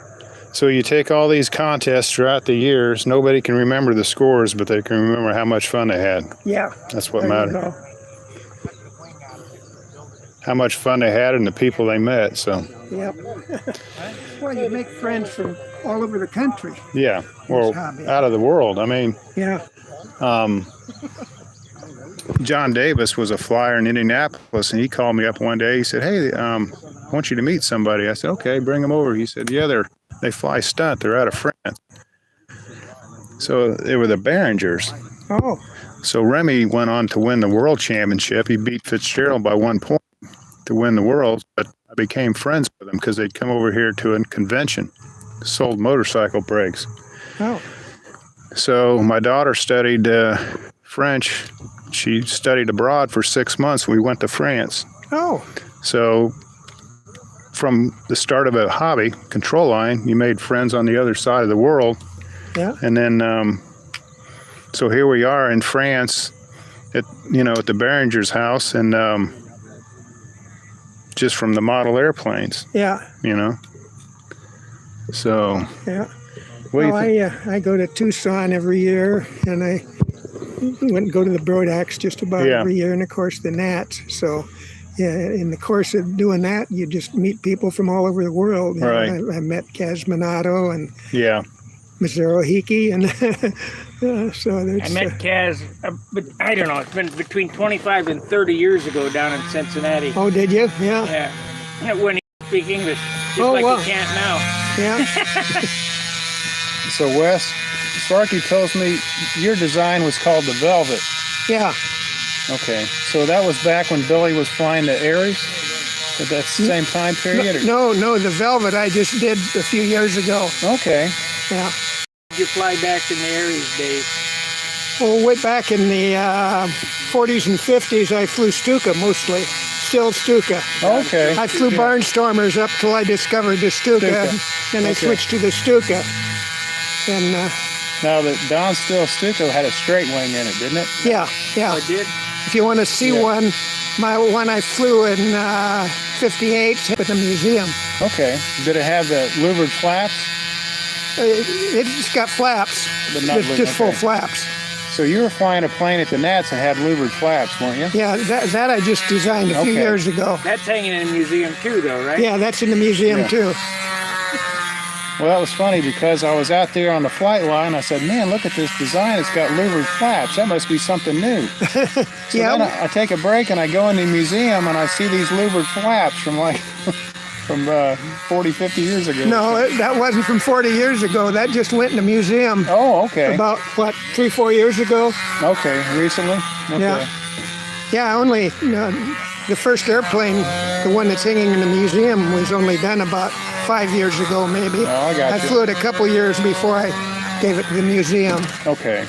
So you take all these contests throughout the years, nobody can remember the scores, but they can remember how much fun they had. Yeah. That's what matters. How much fun they had and the people they met, so. Yep. Well, you make friends from all over the country. Yeah, well, out of the world. I mean, yeah. John Davis was a flyer in Indianapolis, and he called me up one day. He said, "Hey, I want you to meet somebody." I said, "Okay, bring them over." He said, "Yeah, they fly stunt. They're out of France." So they were the Behringers. Oh. So Remy went on to win the world championship. He beat Fitzgerald by 1 point to win the world, but I became friends with them because they'd come over here to a convention, sold motorcycle brakes. Oh. So my daughter studied French. She studied abroad for 6 months. We went to France. Oh. So from the start of a hobby, control line, you made friends on the other side of the world. Yeah. And then, so here we are in France at the Behringer's house, and just from the model airplanes. Yeah. So. Yeah. Well, I go to Tucson every year, and I went and go to the Brodax just about every year, and of course the Nats. So, yeah, in the course of doing that, you just meet people from all over the world. Right. I met Kazminato and Mazzaro Hiki, and so there's. I met Kaz, but I don't know. It's been between 25 and 30 years ago down in Cincinnati. Oh, did you? Yeah. Yeah. When he speak English, just like he can't now. Yeah. So Wes, Sparky tells me your design was called the Velvet. Yeah. Okay. So that was back when Billy was flying the Aries? At that same time period? No, the Velvet I just did a few years ago. Okay. Yeah. You fly back in the Aries days? Well, way back in the 40s and 50s, I flew Stuka mostly. Still Stuka. Okay. I flew Barnstormers up till I discovered the Stuka. Then I switched to the Stuka. And now the Don Still Stuka had a straight wing in it, didn't it? Yeah. I did. If you want to see one, my one I flew in '58 at the museum. Okay. Did it have the louvered flaps? It's got flaps, but not just full flaps. So you were flying a plane at the Nats and had louvered flaps, weren't you? Yeah, that I just designed a few years ago. That's hanging in a museum too, though, right? Yeah, that's in the museum too. Well, that was funny because I was out there on the flight line. I said, man, look at this design. It's got louvered flaps. That must be something new. So then I take a break and I go in the museum and I see these louvered flaps from like from 40, 50 years ago. No, that wasn't from 40 years ago. That just went in the museum. Oh, okay. About, what, 3, 4 years ago? Okay, recently? Okay. Yeah. Yeah, only the first airplane, the one that's hanging in the museum, was only done about 5 years ago, maybe. Oh, I got you. I flew it a couple years before I gave it to the museum. Okay.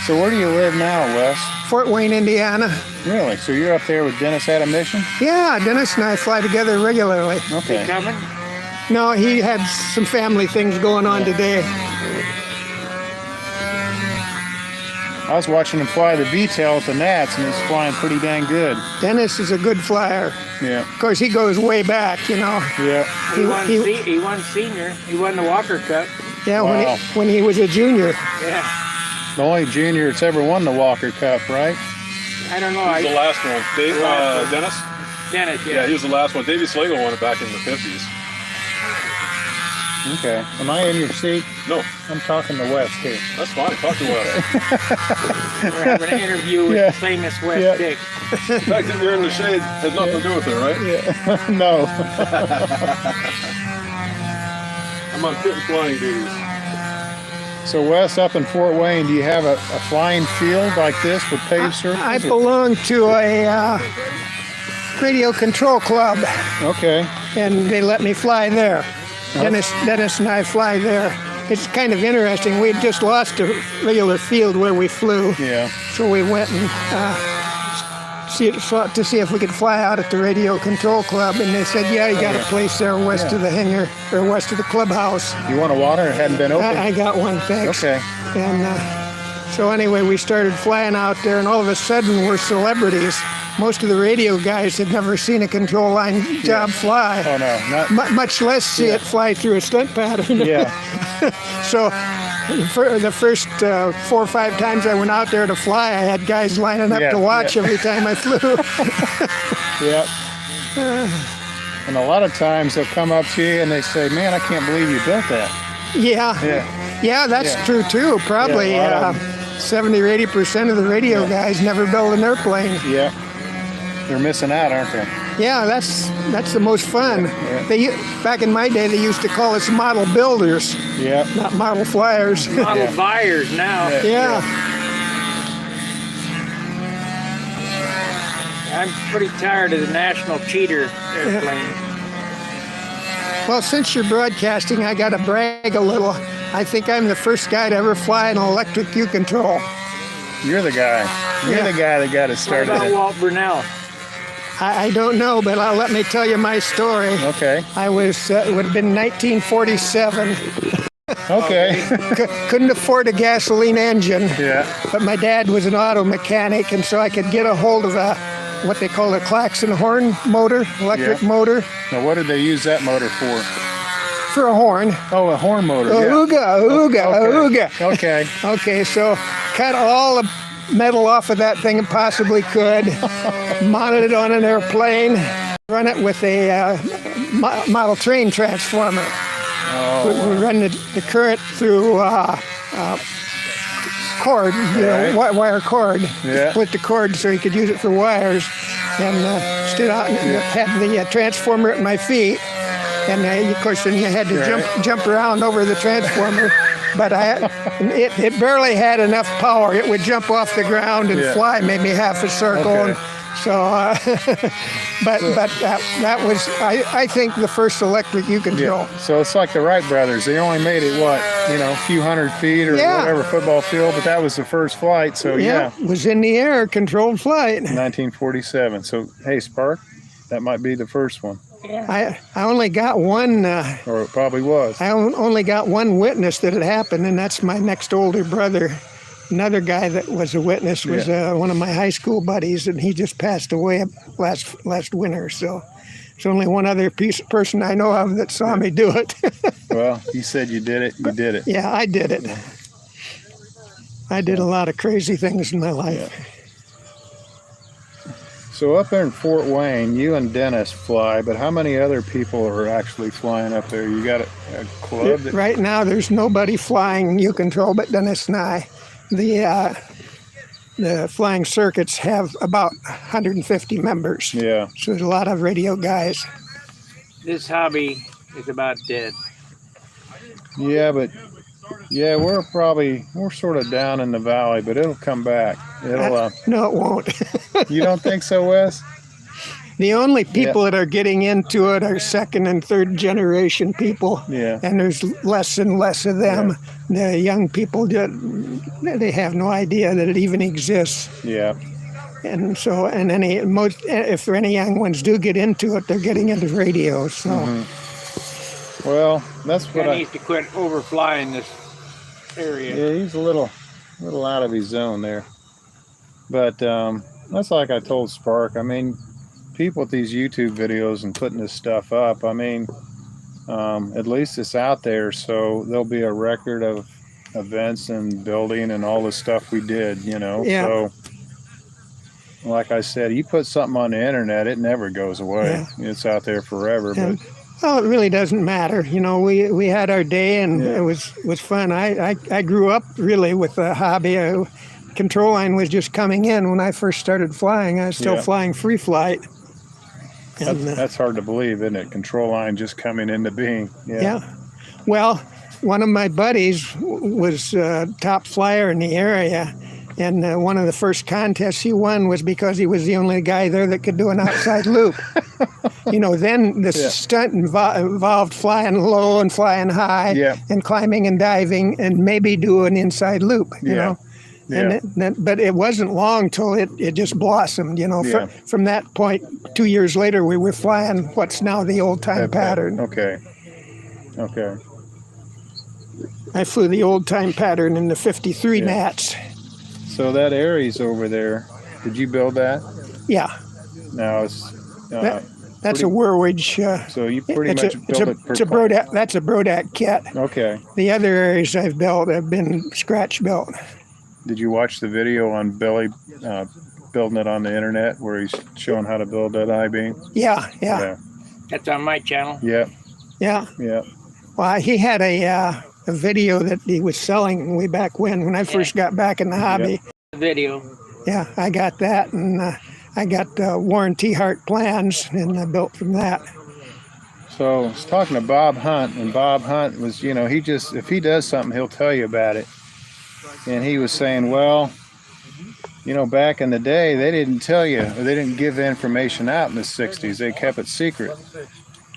So where do you live now, Wes? Fort Wayne, Indiana. Really? So you're up there with Dennis at a mission? Yeah, Dennis and I fly together regularly. Okay. You coming? No, he had some family things going on today. I was watching him fly the V-tail at the Nats, and he's flying pretty dang good. Dennis is a good flyer. Yeah. Of course, he goes way back, you know. Yeah. He won senior. He won the Walker Cup. Yeah, Wow. when he was a junior. Yeah. The only junior that's ever won the Walker Cup, right? I don't know. He was the last one. Dave, Dennis? Dennis, Yeah, he was the last one. Davey Slagle won it back in the 50s. Okay. Am I in your seat? No. I'm talking to Wes, too. That's fine. Talk to Wes. We're having an interview with famous West Dick. The fact that you're in the shade has nothing to do with it, right? Yeah. No. I'm on pit and flying duties. So, Wes, up in Fort Wayne, do you have a flying field like this with paved circles? I belong to a radio control club. Okay. And they let me fly there. Dennis and I fly there. It's kind of interesting. We just lost a regular field where we flew. Yeah. So we went and to see if we could fly out at the radio control club, and they said, yeah, you got a place there west of the hangar, or west of the clubhouse. You want a water? It hadn't been open? I got one, thanks. Okay. And so anyway, we started flying out there, and all of a sudden we're celebrities. Most of the radio guys had never seen a control line job fly. Oh, no. Much less see it fly through a stunt pattern. Yeah. So for the first 4 or 5 times I went out there to fly, I had guys lining up to watch every time I flew. Yeah. And a lot of times they'll come up to you and they say, man, I can't believe you built that. Yeah, that's true too. Probably 70 or 80% of the radio guys never build an airplane. Yeah. They're missing out, aren't they? Yeah, that's the most fun. They back in my day, they used to call us model builders. Yeah. Not model flyers. Model buyers now. Yeah. I'm pretty tired of the National Cheater airplane. Well, since you're broadcasting, I got to brag a little. I think I'm the first guy to ever fly an electric U-control. You're the guy. You're the guy that got it started. What about Walt Brunel? I don't know, but let me tell you my story. Okay. I was, it would have been 1947. Okay. Couldn't afford a gasoline engine. Yeah. But my dad was an auto mechanic, and so I could get a hold of what they call a klaxon horn motor, electric motor. Now, what did they use that motor for? For a horn. Oh, a horn motor. Ooga. Okay. Okay, so cut all the metal off of that thing and possibly could, mounted it on an airplane, run it with a model train transformer. Oh. We run the current through cord, wire cord. Yeah. Split the cord so you could use it for wires, and stood out and had the transformer at my feet. And of course, then you had to jump around over the transformer. But it barely had enough power. It would jump off the ground and fly maybe half a circle. Okay. And so, but that was, I think, the first electric U-control. Yeah. So it's like the Wright brothers. They only made it, a few hundred feet or whatever football field, but that was the first flight. So, it was in the air, controlled flight. 1947. So, hey, Spark, that might be the first one. I only got one. Or it probably was. I only got one witness that it happened, and that's my next older brother. Another guy that was a witness was one of my high school buddies, and he just passed away last winter. So there's only one other person I know of that saw me do it. Well, you said you did it. You did it. Yeah, I did it. I did a lot of crazy things in my life. So up there in Fort Wayne, you and Dennis fly, but how many other people are actually flying up there? You got a club? Right now, there's nobody flying U-Control but Dennis and I. The flying circuits have about 150 members. Yeah. So there's a lot of radio guys. This hobby is about dead. Yeah, but yeah, we're sort of down in the valley, but it'll come back. It'll. No, it won't. You don't think so, Wes? The only people that are getting into it are second and third generation people. Yeah. And there's less and less of them. Yeah. The young people, they have no idea that it even exists. Yeah. And so, if any young ones do get into it, they're getting into radio. So. Mm-hmm. Well, that's what I need to quit overflying this area. Yeah, he's a little out of his zone there. But that's like I told Spark. I mean, people with these YouTube videos and putting this stuff up, I mean, at least it's out there, so there'll be a record of events and building and all the stuff we did, you know. Yeah. So like I said, you put something on the internet, it never goes away. Yeah. It's out there forever. And, but well, it really doesn't matter. You know, we had our day, and it was fun. I grew up really with a hobby. Control line was just coming in when I first started flying. I was still flying free flight. And, that's hard to believe, isn't it? Control line just coming into being. Yeah. Well, one of my buddies was top flyer in the area, and one of the first contests he won was because he was the only guy there that could do an outside loop. You know, then the stunt involved flying low and flying high, and climbing and diving, and maybe do an inside loop. You know. Yeah. But it wasn't long till it just blossomed, you know. From that point, 2 years later, we were flying what's now the old time pattern. Okay. I flew the old time pattern in the 53 Nats. So that Aries over there, did you build that? Yeah. No, it's that's a Werwich. So you pretty much built it per that's a Brodak kit. Okay. The other Aries I've built have been scratch built. Did you watch the video on Billy building it on the internet where he's showing how to build that I-beam? Yeah. That's on my channel. Yeah. Well, he had a video that he was selling way back when I first got back in the hobby. Video. Yeah, I got that, and I got Warren T. Hart plans, and I built from that. So I was talking to Bob Hunt, and Bob Hunt was, you know, if he does something, he'll tell you about it. And he was saying, well, you know, back in the day, they didn't tell you, or they didn't give the information out in the 60s. They kept it secret.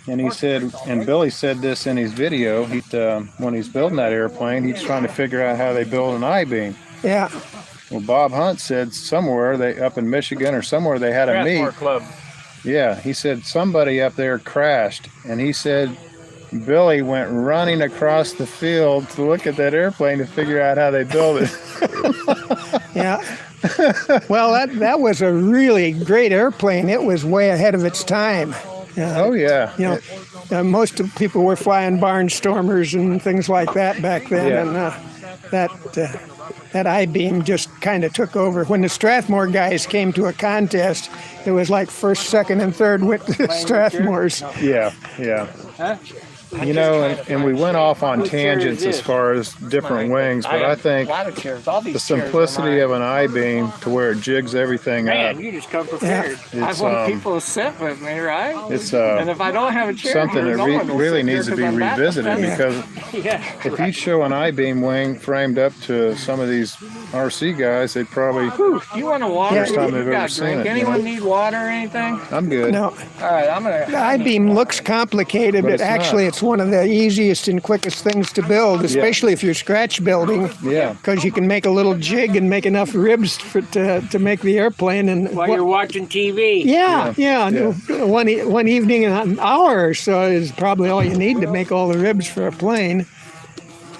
And he said, and Billy said this in his video, when he's building that airplane, he's trying to figure out how they build an I-beam. Yeah. Well, Bob Hunt said somewhere, up in Michigan or somewhere, they had a meet. Club. Yeah, he said somebody up there crashed, and he said Billy went running across the field to look at that airplane to figure out how they built it. Yeah. Well, that was a really great airplane. It was way ahead of its time. Oh, yeah. You know, most of people were flying Barnstormers and things like that back then, and that I-beam just kind of took over. When the Strathmore guys came to a contest, it was like first, second, and third with the Strathmores. Yeah. Huh? You know, and we went off on tangents as far as different wings, but I think the simplicity of an I-beam to where it jigs everything up. Man, you just come prepared. I want people to sit with me, right? It's and if I don't have a chair, something that really needs to be revisited, because if you show an I-beam wing framed up to some of these RC guys, they'd probably you want a water? First time they've ever seen it. Anyone need water or anything? I'm good. No. All right, I'm gonna. The I-beam looks complicated, but actually it's one of the easiest and quickest things to build, especially if you're scratch building. Yeah. Because you can make a little jig and make enough ribs to make the airplane. And while you're watching TV. Yeah. One evening, an hour or so is probably all you need to make all the ribs for a plane.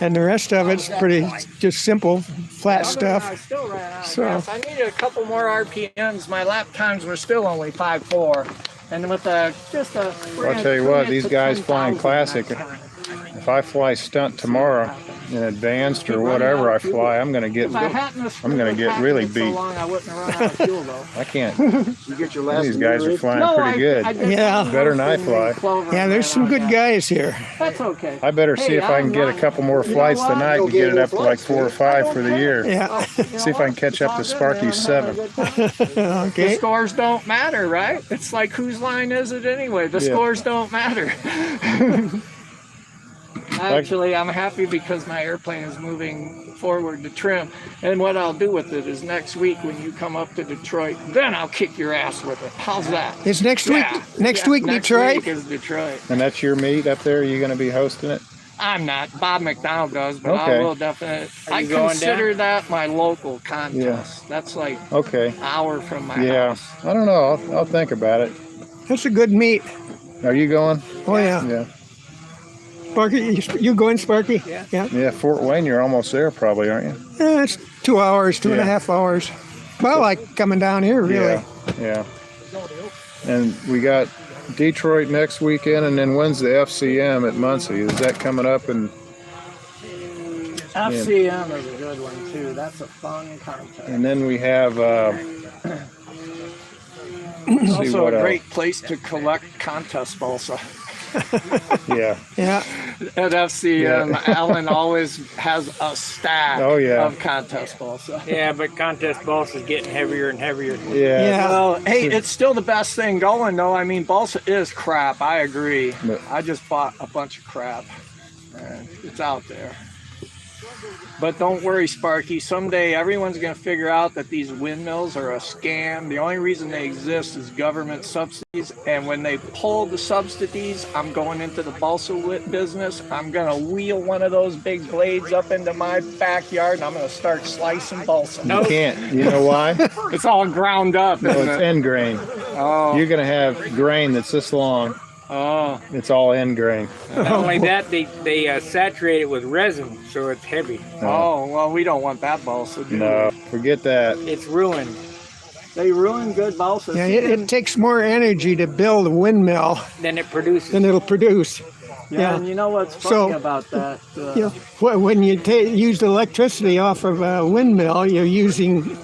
And the rest of it's pretty just simple, flat stuff. I still ran out of So gas. I needed a couple more RPMs. My lap times were still only 5.4. And with I'll tell you what, these guys flying classic, if I fly stunt tomorrow, in advanced or whatever I fly, I'm gonna get really beat. So long, I wouldn't have run out of fuel though. I can't. You get your last These guys are flying pretty good. Yeah. Better than I fly. Yeah, there's some good guys here. That's okay. I better see if I can get a couple more flights tonight and get it up to like 4 or 5 for the year. Yeah. See if I can catch up to Sparky's 7. The Okay. scores don't matter, right? It's like whose line is it anyway? The scores don't matter. Actually, I'm happy because my airplane is moving forward to trim. And what I'll do with it is next week when you come up to Detroit, then I'll kick your ass with it. How's that? It's next week. Next week, Detroit. Next week is Detroit. And that's your meet up there? Are you going to be hosting it? I'm not. Bob McDonald does, but Okay. I will definitely. I going consider that my local contest. That's like Okay. an hour from my Yeah. house. I don't know. I'll think about it. That's a good meet. Are you going? Oh yeah. Yeah. Sparky, you going, Sparky? Yeah. Yeah. Yeah, Fort Wayne, you're almost there probably, aren't you? It's 2 hours, 2.5 hours. Well, like coming down here, really. Yeah. And we got Detroit next weekend, and then when's the FCM at Muncie? Is that coming up? And FCM is a good one too. That's a fun contest. and then we have Also a great place to collect contest balsa. yeah. Yeah. At FCM, Alan always has a stack of contest balsa. Yeah, but contest balsa is getting heavier and heavier. Yeah. Well, hey, it's still the best thing going though. I mean, balsa is crap. I agree. I just bought a bunch of crap. And it's out there. But don't worry, Sparky. Someday everyone's going to figure out that these windmills are a scam. The only reason they exist is government subsidies. And when they pull the subsidies, I'm going into the balsa business. I'm going to wheel one of those big blades up into my backyard, and I'm going to start slicing balsa. You can't. You know why? It's all ground up. No, Isn't it's it? end grain. Oh. You're going to have grain that's this long. Oh. It's all end grain. Not only that, they saturate it with resin, so it's heavy. Oh, well, we don't want that balsa, do No, forget that. It's ruined. They ruin good balsa. Yeah, it takes more energy to build a windmill Then it produces. than it'll produce. Yeah, and you know what's funny about that? You know, when you use electricity off of a windmill, you're using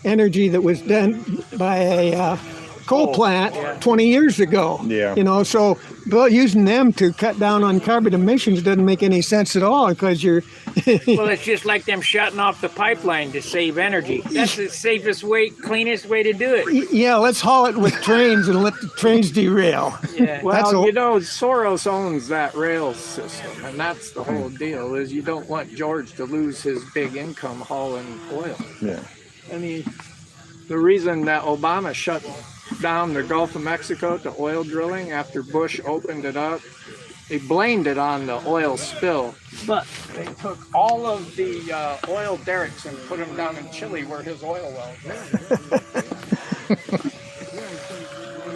energy that was done by a coal plant 20 years ago. Yeah. You know, so using them to cut down on carbon emissions doesn't make any sense at all because you're. Well, it's just like them shutting off the pipeline to save energy. That's the safest way, cleanest way to do it. Yeah, let's haul it with trains and let the trains derail. Yeah. Well, you know, Soros owns that rail system, and that's the whole deal, is you don't want George to lose his big income hauling oil. Yeah. I mean, the reason that Obama shut down the Gulf of Mexico to oil drilling after Bush opened it up, they blamed it on the oil spill, but they took all of the oil derricks and put them down in Chile where his oil wells were.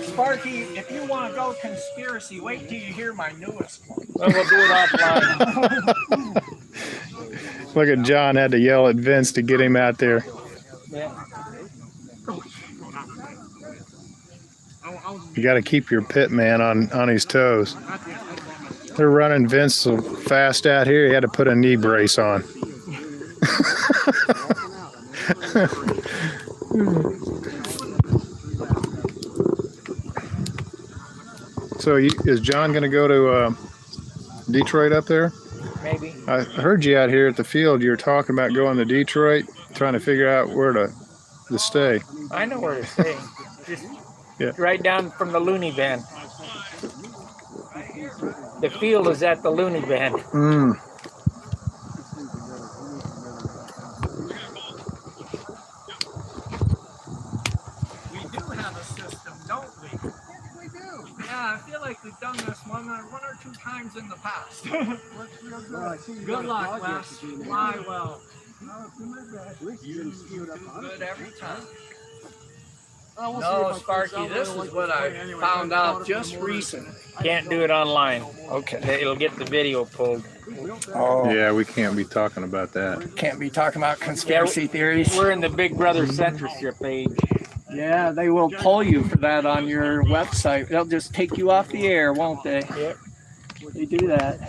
Sparky, if you want to go conspiracy, wait till you hear my newest one. Well, we'll do it offline. Look at John had to yell at Vince to get him out there. Yeah. You got to keep your pit man on his toes. They're running Vince so fast out here, he had to put a knee brace on. So is John going to go to Detroit up there? Maybe. I heard you out here at the field. You were talking about going to Detroit, trying to figure out where to stay. I know where to stay. Just right down from the loony bin. The field is at the loony bin. Mm. We do have a system, don't we? We do. Yeah, I feel like we've done this one or two times in the past. Good luck, Wes. Fly well. Good every time. No, Sparky, this is what I found out just recently. Can't do it online. Okay. It'll get the video pulled. Oh. Yeah, we can't be talking about that. Can't be talking about conspiracy theories. We're in the Big Brother censorship age. Yeah, they will pull you for that on your website. They'll just take you off the air, won't they? Yep. They do that.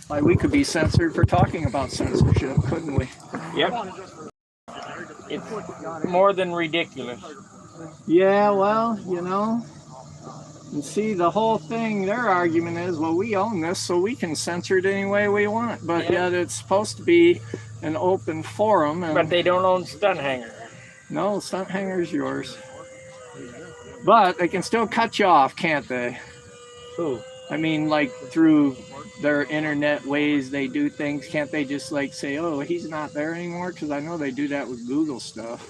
Like, we could be censored for talking about censorship, couldn't we? Yep. It's more than ridiculous. Yeah, well, you know. And see, the whole thing, their argument is, well, we own this, so we can censor it any way we want. But yet it's supposed to be an open forum. And But they don't own Stunt Hanger. no, Stunt Hanger's yours. But they can still cut you off, can't they? Who? I mean, like, through their internet ways they do things, can't they just, like, say, oh, he's not there anymore? Because I know they do that with Google stuff.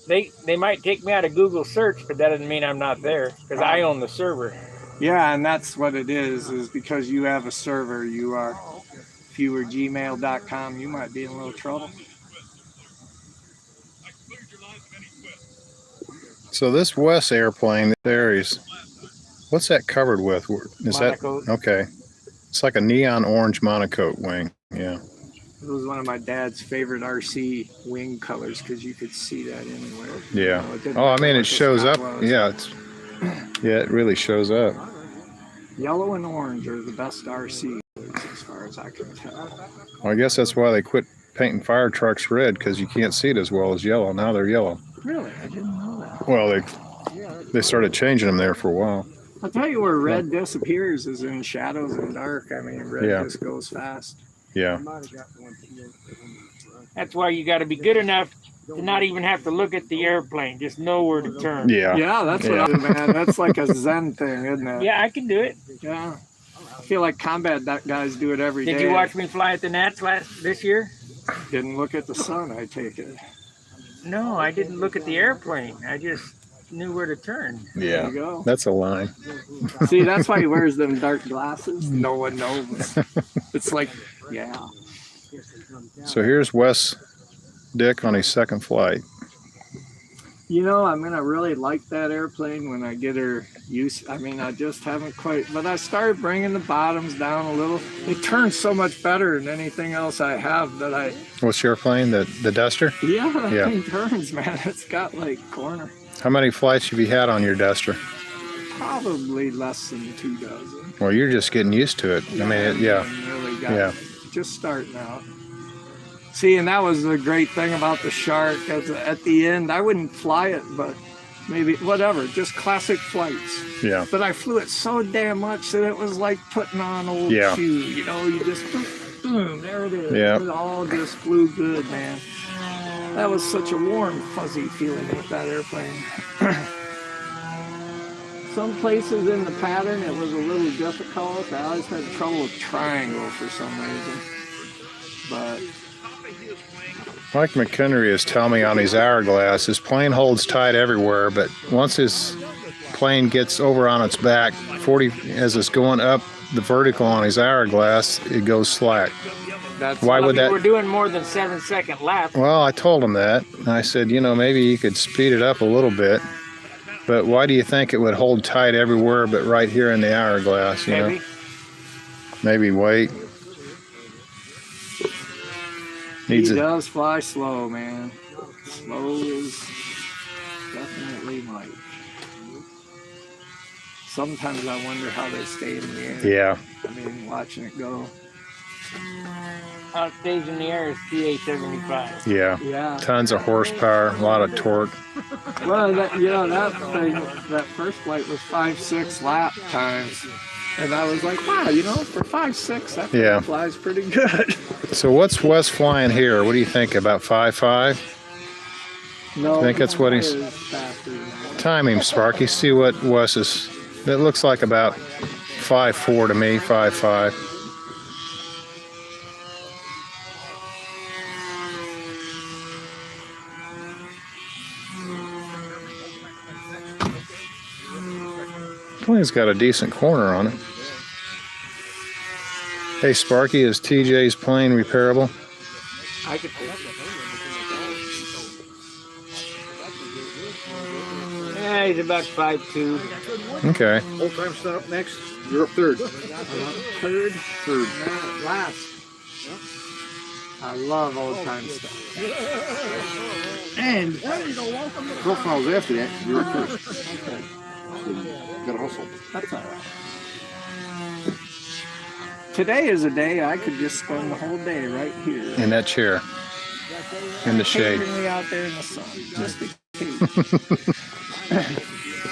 They might take me out of Google search, but that doesn't mean I'm not there, because I own the server. Yeah, and that's what it is because you have a server. You are, if you were gmail.com, you might be in a little trouble. So this Wes airplane there is, what's that covered with? Is Monocoque. that okay? It's like a neon orange monocoque wing. Yeah. It was one of my dad's favorite RC wing colors because you could see that anywhere. Yeah. You know, it didn't Oh, I matter mean, what it the shows sky up. was. Yeah, it really shows up. Yellow and orange are the best RC colors as far as I can tell. Well, I guess that's why they quit painting fire trucks red, because you can't see it as well as yellow. Now they're yellow. Really? I didn't know that. Well, they started changing them there for a while. I'll tell you where red disappears is in shadows and dark. I mean, red just goes fast. Yeah. That's why you got to be good enough to not even have to look at the airplane, just know where to turn. Yeah. Yeah, that's what I do, man. That's like a Zen thing, isn't it? Yeah, I can do it. Yeah. I feel like combat guys do it every day. Did you watch me fly at the Nats this year? Didn't look at the sun, I take it. No, I didn't look at the airplane. I just knew where to turn. There Yeah. you go. That's a line. See, that's why he wears them dark glasses. No one knows. It's like, yeah. So here's Wes Dick on his second flight. You know, I'm going to really like that airplane when I get her used. I mean, I just haven't quite, but I started bringing the bottoms down a little. It turns so much better than anything else I have that I, What's your plane? The Duster? yeah, that Yeah. thing turns, man. It's got like corner. How many flights have you had on your Duster? Probably less than 2 dozen. Well, you're just getting used to it. I mean, yeah. Really got Yeah. just starting out. See, and that was the great thing about the Shark. At the end, I wouldn't fly it, but maybe whatever, just classic flights. Yeah. But I flew it so damn much that it was like putting on old Yeah. shoe. You know, you just boom, there it is. Yeah. It all just flew good, man. That was such a warm, fuzzy feeling with that airplane. Some places in the pattern it was a little difficult. I always had trouble with triangle for some reason. But Mike McHenry is telling me on his hourglass, his plane holds tight everywhere, but once his plane gets over on its back, 40 as it's going up the vertical on his hourglass, it goes slack. that's Why would that? We're doing more than 7-second laps. Well, I told him that. I said, you know, maybe you could speed it up a little bit. But why do you think it would hold tight everywhere but right here in the hourglass, you know? Maybe wait. he does fly slow, man. Slow is definitely Mike. Sometimes I wonder how they stay in the air. Yeah. I mean, watching it go. How it stays in the air is CA-75. Yeah. Yeah. Tons of horsepower, a lot of torque. Well, that, you know, that thing, that first flight was 5-6 lap times. And I was like, wow, you know, for 5-6, that thing flies pretty good. So what's Wes flying here? What do you think, about 5.5? No, I think that's what he's... faster than that. Time him, Sparky. See what Wes is... It looks like about 5.4 to me, 5.5. Plane's got a decent corner on it. Hey Sparky, is TJ's plane repairable? I could. Yeah, he's about 5'2". Okay. Whole time stop next. You're up third. Third. Last. I love old time stuff. And profiles after that, you're up first. Okay. So you gotta hustle. That's all right. today is a day I could just spend the whole day right here. In that chair. In the shade. Occasionally out there in the sun, just in case.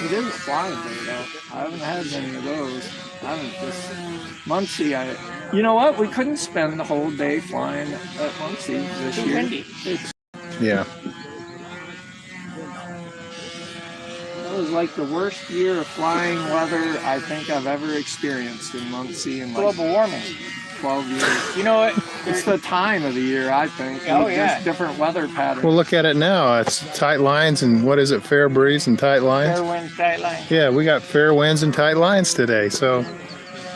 It is a flying day though. I haven't had any of those. I haven't just Muncie. You know what? We couldn't spend the whole day flying at Muncie this year. Yeah. It was like the worst year of flying weather I think I've ever experienced in Muncie in like Global warming. 12 years. You know what? It's the time of the year, I think. Oh, yeah. Just different weather patterns. Well, look at it now. It's tight lines and what is it? Fair breeze and tight lines. Fair winds, tight lines. Yeah, we got fair winds and tight lines today. So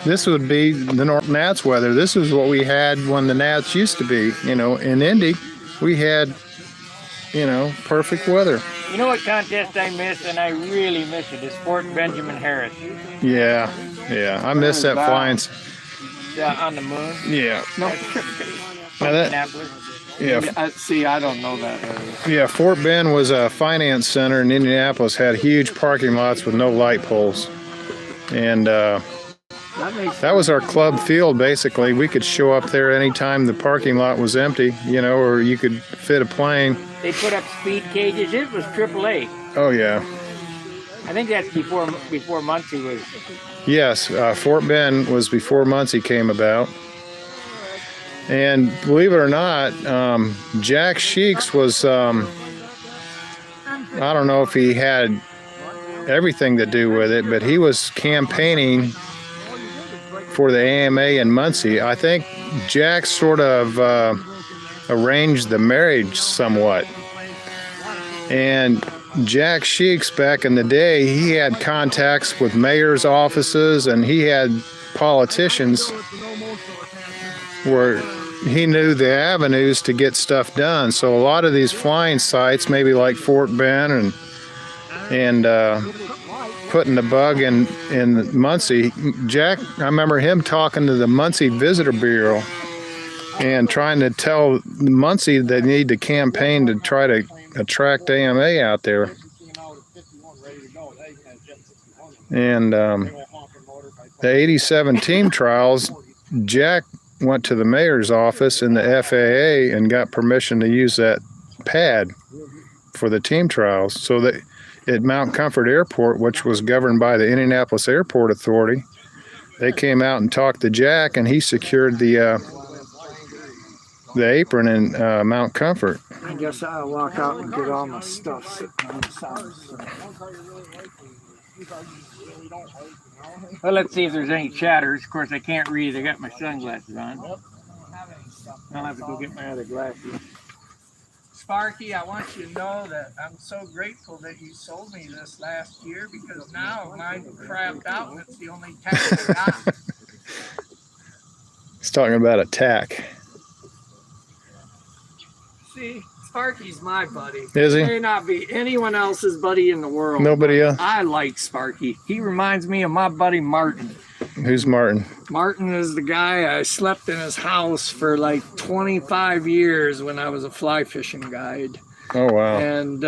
this would be the North Nats weather. This is what we had when the Nats used to be. You know, in Indy, we had, you know, perfect weather. You know what contest I missed, and I really miss it, is Fort Benjamin Harris. Yeah, yeah. I miss that flying. On the moon. Yeah. No. Now that, Yeah. See, I don't know that area. Yeah, Fort Bend was a finance center in Indianapolis, had huge parking lots with no light poles. And that was our club field, basically. We could show up there anytime the parking lot was empty, you know, or you could fit a plane. They put up speed cages. It was AAA. Oh, yeah. I think that's before Muncie was. Yes, Fort Bend was before Muncie came about. And believe it or not, Jack Sheeks was, I don't know if he had everything to do with it, but he was campaigning for the AMA in Muncie. I think Jack sort of arranged the marriage somewhat. And Jack Sheeks, back in the day, he had contacts with mayor's offices and he had politicians where he knew the avenues to get stuff done. So a lot of these flying sites, maybe like Fort Bend and putting the bug in Muncie, Jack, I remember him talking to the Muncie Visitor Bureau and trying to tell Muncie they need to campaign to try to attract AMA out there. And the 87 team trials, Jack went to the mayor's office in the FAA and got permission to use that pad for the team trials. So that at Mount Comfort Airport, which was governed by the Indianapolis Airport Authority, they came out and talked to Jack, and he secured the apron in Mount Comfort. I guess I'll walk out and get all my stuff sitting on the side. Well, let's see if there's any chatters. Of course, I can't read. I got my sunglasses on. I'll have to go get my other glasses. Sparky, I want you to know that I'm so grateful that you sold me this last year, because now mine crapped out and it's the only tack I got. He's talking about a tack. See, Sparky's my buddy. Is he? May not be anyone else's buddy in the world. Nobody else? I like Sparky. He reminds me of my buddy Martin. Who's Martin? Martin is the guy I slept in his house for like 25 years when I was a fly fishing guide. Oh, wow. And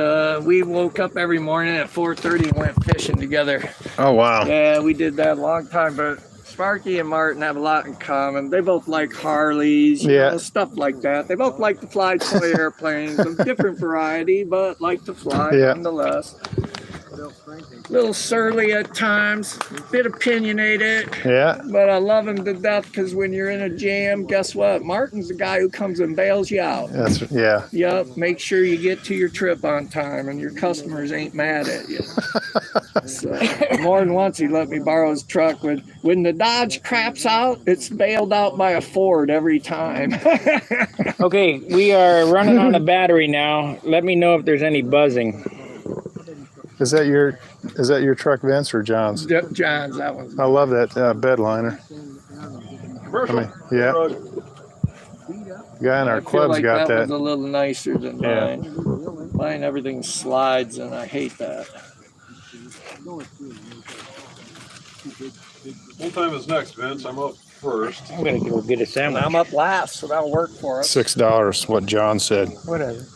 we woke up every morning at 4:30 and went fishing together. Oh, wow. Yeah, we did that a long time, but Sparky and Martin have a lot in common. They both like Harleys, you know, stuff like that. They both like to fly toy airplanes of different variety, but like to fly nonetheless. A little surly at times, a bit opinionated. Yeah. But I love him to death, because when you're in a jam, guess what? Martin's the guy who comes and bails you out. Yeah. Yep. Make sure you get to your trip on time and your customers ain't mad at you. So, more than once he let me borrow his truck. When the Dodge craps out, it's bailed out by a Ford every time. Okay, we are running on a battery now. Let me know if there's any buzzing. Is that your truck, Vince, or John's? John's, that one. I love that bed liner. I mean, yeah. The guy in our club's like got that. Was a little nicer than mine. Mine, everything slides, and I hate that. What time is next, Vince? I'm up first. I'm gonna go get a sandwich. I'm up last, so that'll work for us. $6, what John said. Whatever.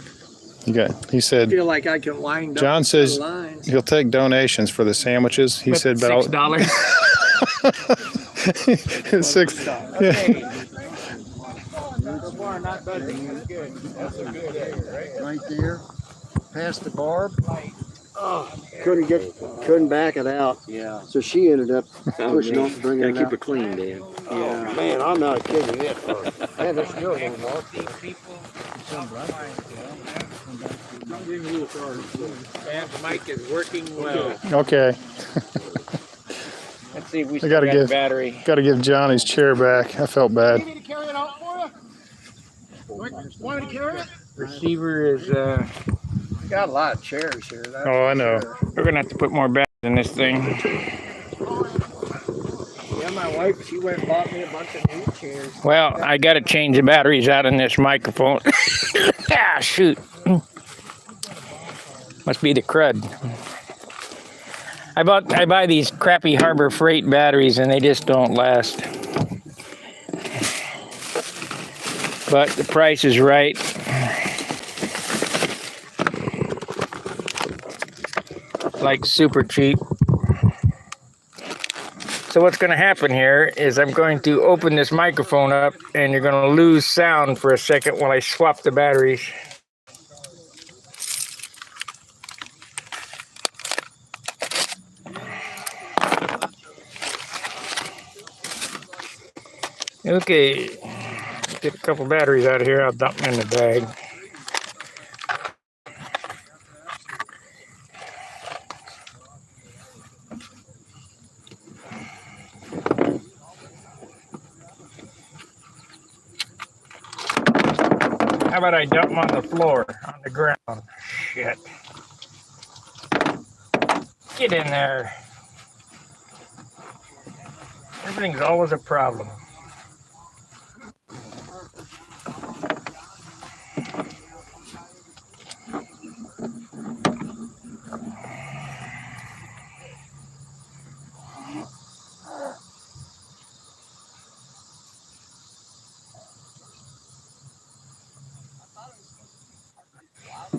He said. I feel like I can wind up. John says lines. he'll take donations for the sandwiches. He said, but $6. Six. Okay. So far, not buzzing. That's good. That's a good egg, right? Right there, past the barb. Oh, couldn't back it out. Yeah. So she ended up pushing on, bringing Gotta it keep out. it clean, Dan. Oh, man, I'm not kidding you. Man, that's good anymore. That mic is working well. Okay. Let's see if we I still gotta got give battery. gotta give Johnny's chair back. I felt bad. need me to carry it out for you? Want me to carry it? Receiver is We got a lot of chairs here. That's Oh, I for know. sure. we're gonna have to put more batteries in this thing. Yeah, my wife, she went and bought me a bunch of new chairs. Well, I gotta change the batteries out in this microphone. Ah, shoot. Must be the crud. I buy these crappy Harbor Freight batteries and they just don't last. But the price is right. Like super cheap. So what's going to happen here is I'm going to open this microphone up and you're going to lose sound for a second while I swap the batteries. Okay, get a couple batteries out of here. I'll dump them in the bag. How about I dump them on the floor, on the ground? Shit. Get in there. Everything's always a problem.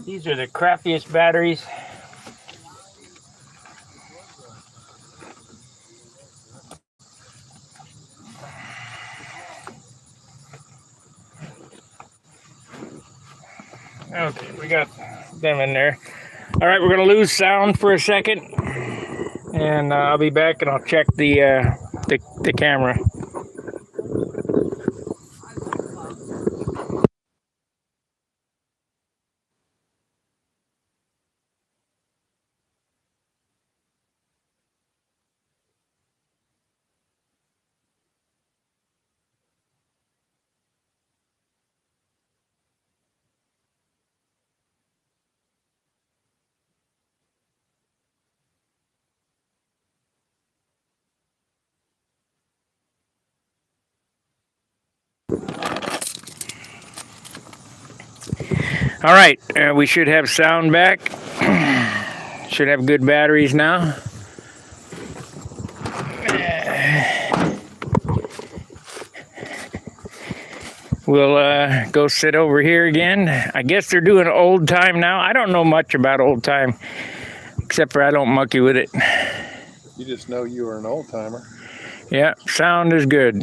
These are the crappiest batteries. Okay, we got them in there. All right, we're gonna lose sound for a second, and I'll be back and I'll check the camera. All right, we should have sound back. Should have good batteries now. We'll go sit over here again. I guess they're doing old time now. I don't know much about old time, except for I don't monkey with it. You just know you are an old timer. Yeah, sound is good.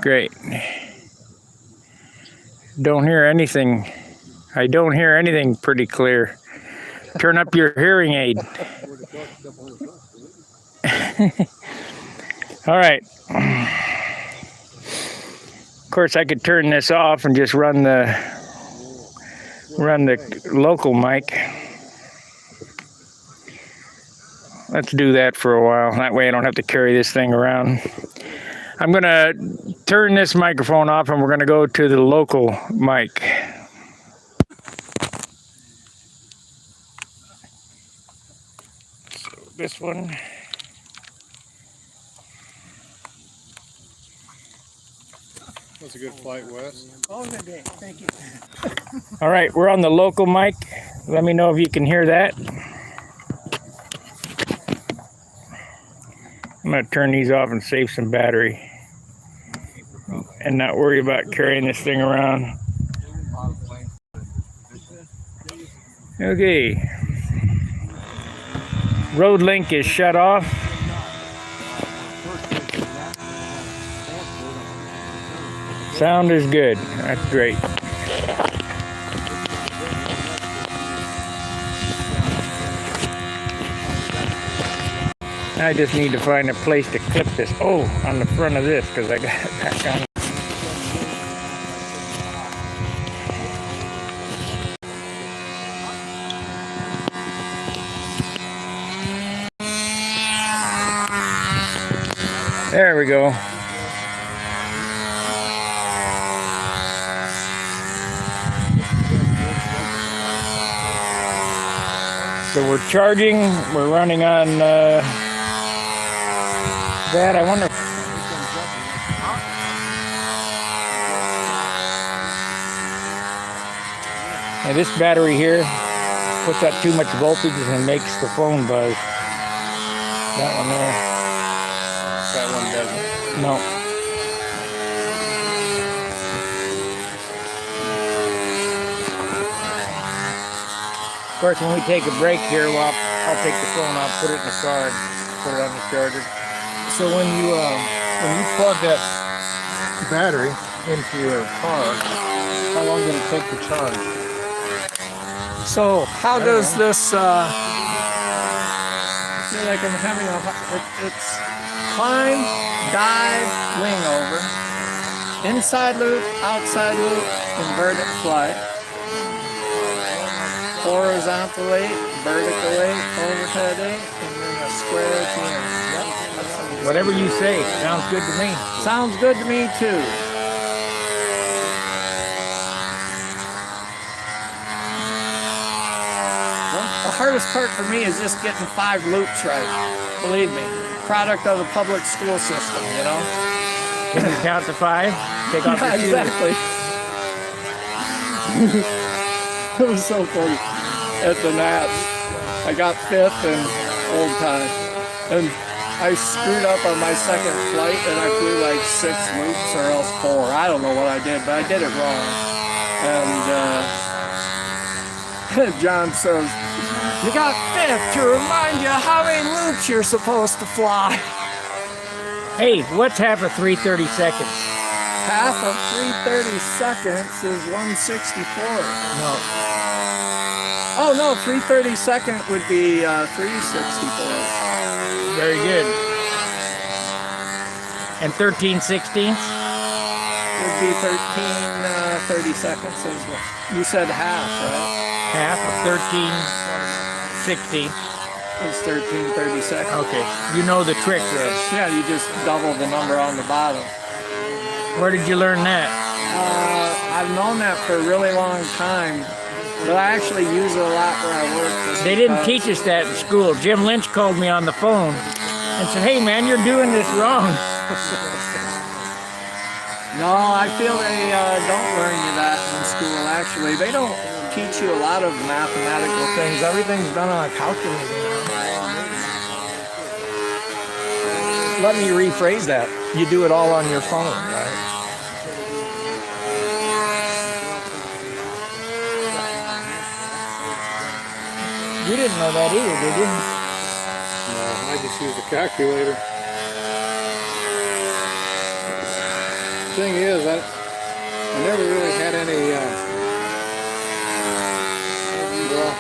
Great. Don't hear anything. I don't hear anything pretty clear. Turn up your hearing aid. All right. Of course, I could turn this off and just run the local mic. Let's do that for a while. That way I don't have to carry this thing around. I'm going to turn this microphone off and we're going to go to the local mic. So this one. That's a good flight, Wes. Oh, good day. Thank you. All right, we're on the local mic. Let me know if you can hear that. I'm going to turn these off and save some battery and not worry about carrying this thing around. Okay. Road link is shut off. Sound is good. That's great. I just need to find a place to clip this. Oh, on the front of this, because I got it back on. There we go. So we're charging, we're running on that. I wonder. Now this battery here puts out too much voltage and makes the phone buzz. That one there. That one doesn't. No. Of course, when we take a break here, well, I'll take the phone out, put it in the car, and put it on the charger. So when you plug that battery into your car, how long did it take to charge? So how does this, I feel like I'm having it's climb, dive, wing over, inside loop, outside loop, inverted flight, horizontal 8, vertical 8, overhead 8, and then a square at the end. Yep. Whatever you say, sounds good to me. Sounds good to me too. The hardest part for me is just getting 5 loops right. Believe me, product of the public school system, you know? Can you count to 5? Take off your shoes. Exactly. It was so funny. At the Nats, I got 5th in old time. And I screwed up on my second flight and I flew like 6 loops or else 4. I don't know what I did, but I did it wrong. And John says, "You got 5th to remind you how many loops you're supposed to fly." Hey, what's half of 330 seconds? Half of 330 seconds is 164. No. Oh no, 330 second would be 364. Very good. And 13 16ths? Would be 30 seconds as well. You said half, right? Half of 13 16. It's 1330 seconds. Okay, you know the trick there. Yeah, you just double the number on the bottom. Where did you learn that? I've known that for a really long time, but I actually use it a lot where I work. They didn't teach us that in school. Jim Lynch called me on the phone and said, "Hey man, you're doing this wrong." No, I feel they don't learn you that in school, actually. They don't teach you a lot of mathematical things. Everything's done on a calculator. Let me rephrase that. You do it all on your phone, right? You didn't know that either, did you? No, I just used a calculator. Thing is, I never really had any, well,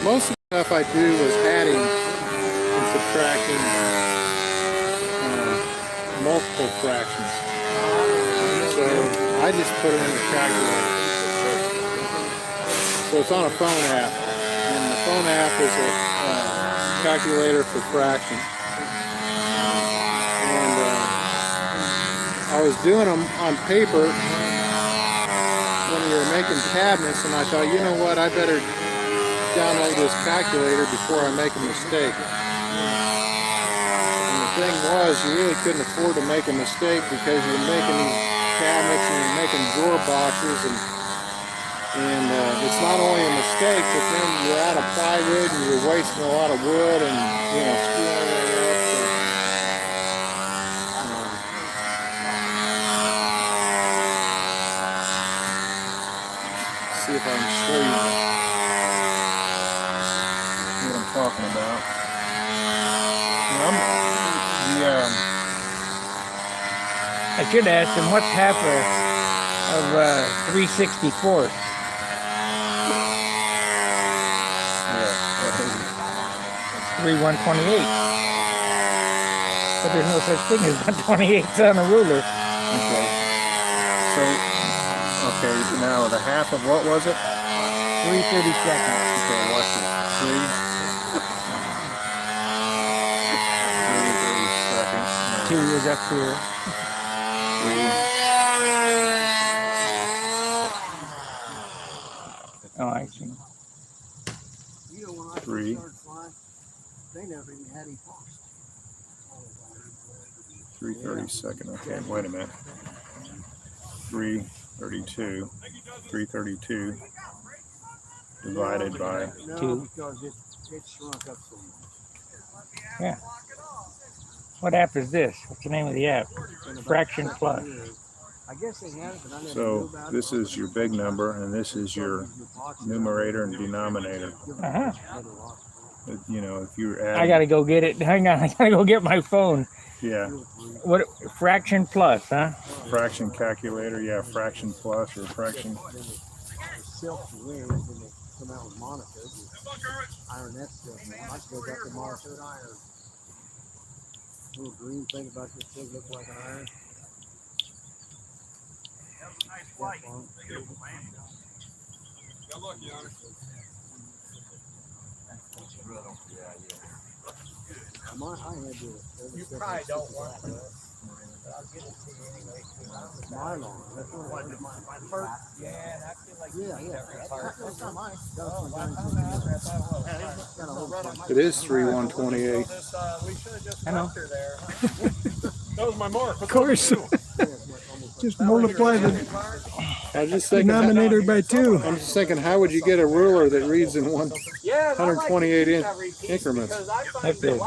most of the stuff I do was adding and subtracting multiple fractions. So I just put it in the calculator. So it's on a phone app, and the phone app is a calculator for fractions. I was doing them on paper when we were making cabinets, and I thought, you know what, I better download this calculator before I make a mistake. And the thing was, you really couldn't afford to make a mistake because you're making these cabinets and you're making drawer boxes, and it's not only a mistake, but then you're out of plywood and you're wasting a lot of wood and, you know, screwing everything up. See if I can show you what I'm talking about. I should ask him what's half of 3/64. Yeah. 3/128. But there's no such thing as 1/28 on a ruler. Okay. So, okay, now the half of what was it? 3/32. Okay, watch this. 3 2 is up here. 3. Oh, I see. 3. They never even had him paused. 3/32. Okay, wait a minute. 3/32. 3/32 divided by 2. Because it shrunk up so much. Yeah. What app is this? What's the name of the app? Fraction Plus. I guess they had it, but I never knew So about this is your big number, and this is your numerator and denominator. Uh-huh. You know, if you're adding, I gotta go get it. Hang on, I gotta go get my phone. yeah, What fraction plus, huh? fraction calculator, yeah, fraction plus or fraction. The silk wings and they come out with monitors. Iron that stuff. I still got the monitored iron. Little green thing about this thing looks like an iron. Got lucky on it. I had to. You probably don't want to, but I'll get it to you anyway. Mylon. That's what it was. My first. Yeah, and I feel like That's not mine. It is 3/128. I know. That was my mark. Of course. Just multiply the I was just thinking, denominator by 2. I'm just thinking, how would you get a ruler that reads in 128 increments? Have to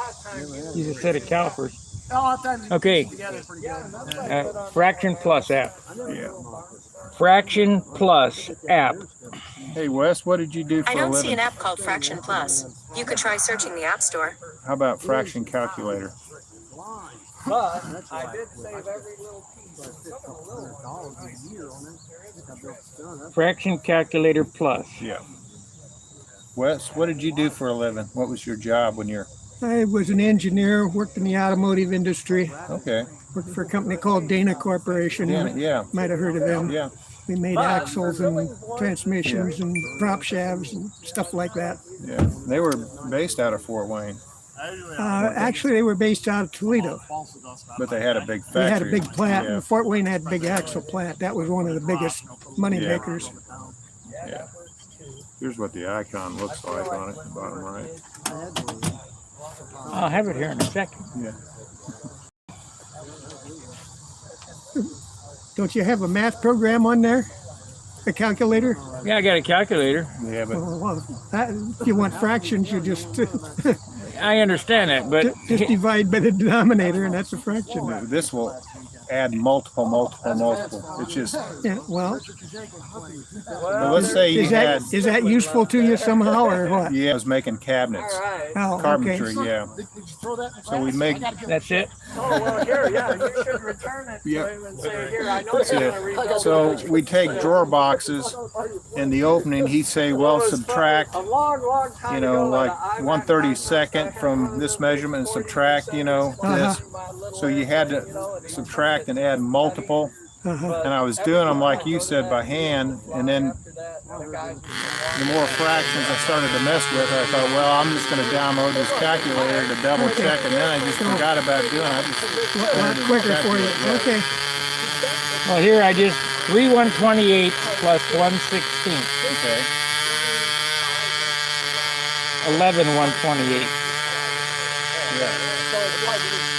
use a set of calipers. Okay. Fraction Plus app. Yeah. Fraction Plus app. Hey Wes, what did you do for I a don't see living? an app called Fraction Plus. You could try searching the App Store. How about fraction calculator? But I did save every little piece. Fraction Calculator Plus. Yeah. Wes, what did you do for a living? What was your job when you're? I was an engineer, worked in the automotive industry. Okay. Worked for a company called Dana Corporation. Yeah. Might have heard of them. Yeah. We made axles and transmissions and prop shafts and stuff like that. Yeah. They were based out of Fort Wayne, Actually, they were based out of Toledo. but they had a big factory. They had a big plant. Yeah. And Fort Wayne had a big axle plant. That was one of the biggest money Yeah. makers. Yeah. Here's what the icon looks like on it, bottom right. I'll have it here in a second. Yeah. Don't you have a math program on there? A calculator? Yeah, I got a calculator. Yeah, but Well, if you want fractions, you just I understand that, but just divide by the denominator, and that's a fraction. this will add multiple. It's just, Yeah. Well, but let's say you had, is that useful to you somehow, or what? yeah, I was making cabinets, Oh, okay. carpentry, yeah. So we make, that's it. Oh, well, here, yeah, you should return it to Yep. him and say, here, I know that's you're it. going to rebuild So it. we take drawer boxes, in the opening, he'd say, well, subtract, A long, long time you know, ago, like I 1/32 from this measurement and subtract, you know, this. So you had to subtract and add multiple. And I was doing them like you said by hand, and then the more fractions I started to mess with, I thought, well, I'm just going to download this calculator to double check, and then I just forgot about doing it. I just A lot quicker for you. Okay. Well, here I just 3/128 plus 1/16. Okay. 11/128. Yeah.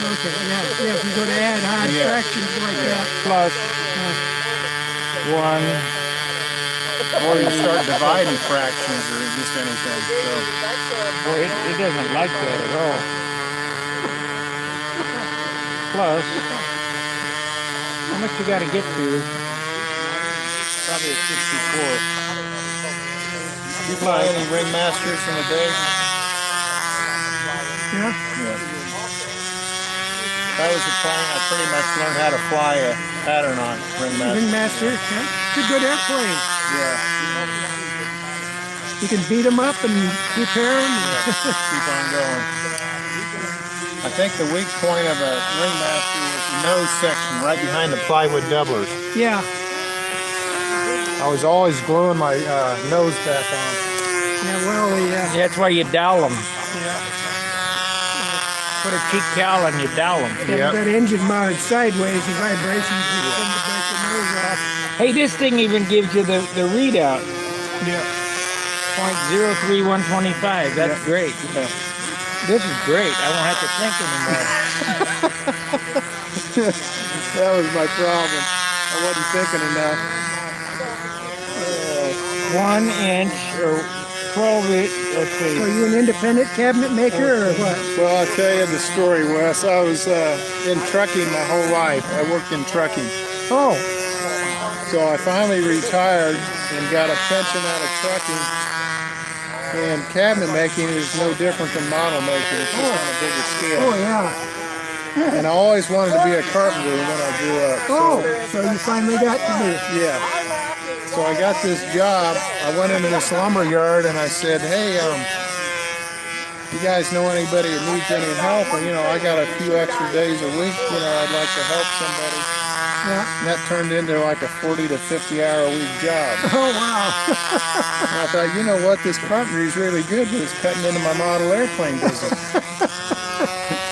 Okay. Yeah. If you go to add odd Yeah. fractions like that. Plus 1. Or you start dividing fractions or just anything. So Boy, it doesn't like that at all. Plus, how much you got to get to? Probably a 64. you buy any ringmasters from the day? Yeah. Yeah. That was the plane I pretty much learned how to fly a pattern on, Ringmaster. Ringmaster, yeah. It's a good airplane. Yeah. You can beat them up and repair them. Keep on going. I think the weak point of a Ringmaster was the nose section right behind the plywood doublers. Yeah. I was always gluing my nose back on. Yeah, well, That's why you dowel them. Put a cheek cowl and you dowel them. that engine mounted sideways, the vibrations will tend to break the nose off. Hey, this thing even gives you the readout. Yeah. 0.03125. That's great. Yeah. This is great. I won't have to think anymore. That was my problem. I wasn't thinking enough. 1 inch or 12 inch. Let's see. Are you an independent cabinet maker or what? Well, I'll tell you the story, Wes. I was in trucking my whole life. I worked in trucking. Oh. So I finally retired and got a pension out of trucking. And cabinet making is no different than model making. It's just on a bigger scale. Oh, yeah. And I always wanted to be a carpenter when I grew up. So you finally got to be. Yeah. So I got this job. I went into this lumber yard and I said, hey, you guys know anybody that needs any help? Or, I got a few extra days a week. I'd like to help somebody. Yeah. And that turned into like a 40 to 50 hour a week job. Oh, wow. And I thought, you know what, this carpentry is really good, but it's cutting into my model airplane business.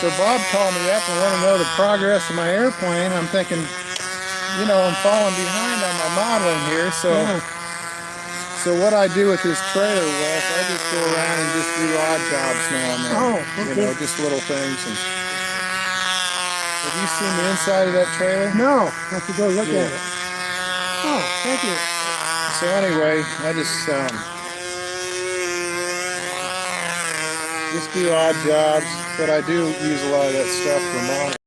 So Bob called me up and wanted to know the progress of my airplane. I'm thinking, I'm falling behind on my modeling here. So what I do with this trailer, Wes, I just go around and just do odd jobs now and then. Oh, okay. Just little things. And have you seen the inside of that trailer? No. I have to go look at it. Oh, thank you. So anyway, I just do odd jobs, but I do use a lot of that stuff for modeling.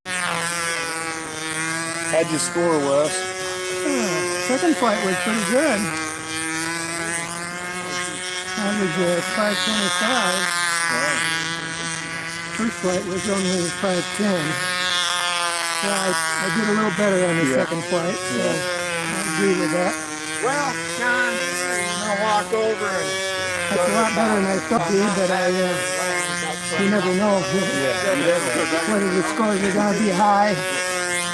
How'd you score, Wes? Second flight was pretty good. Average 525. First flight was only 510. Yeah, I did a little better on the second flight, so I agree with that. Well, John, I'm gonna walk over and. That's a lot better than I thought, but you never know whether the scores are going to be high.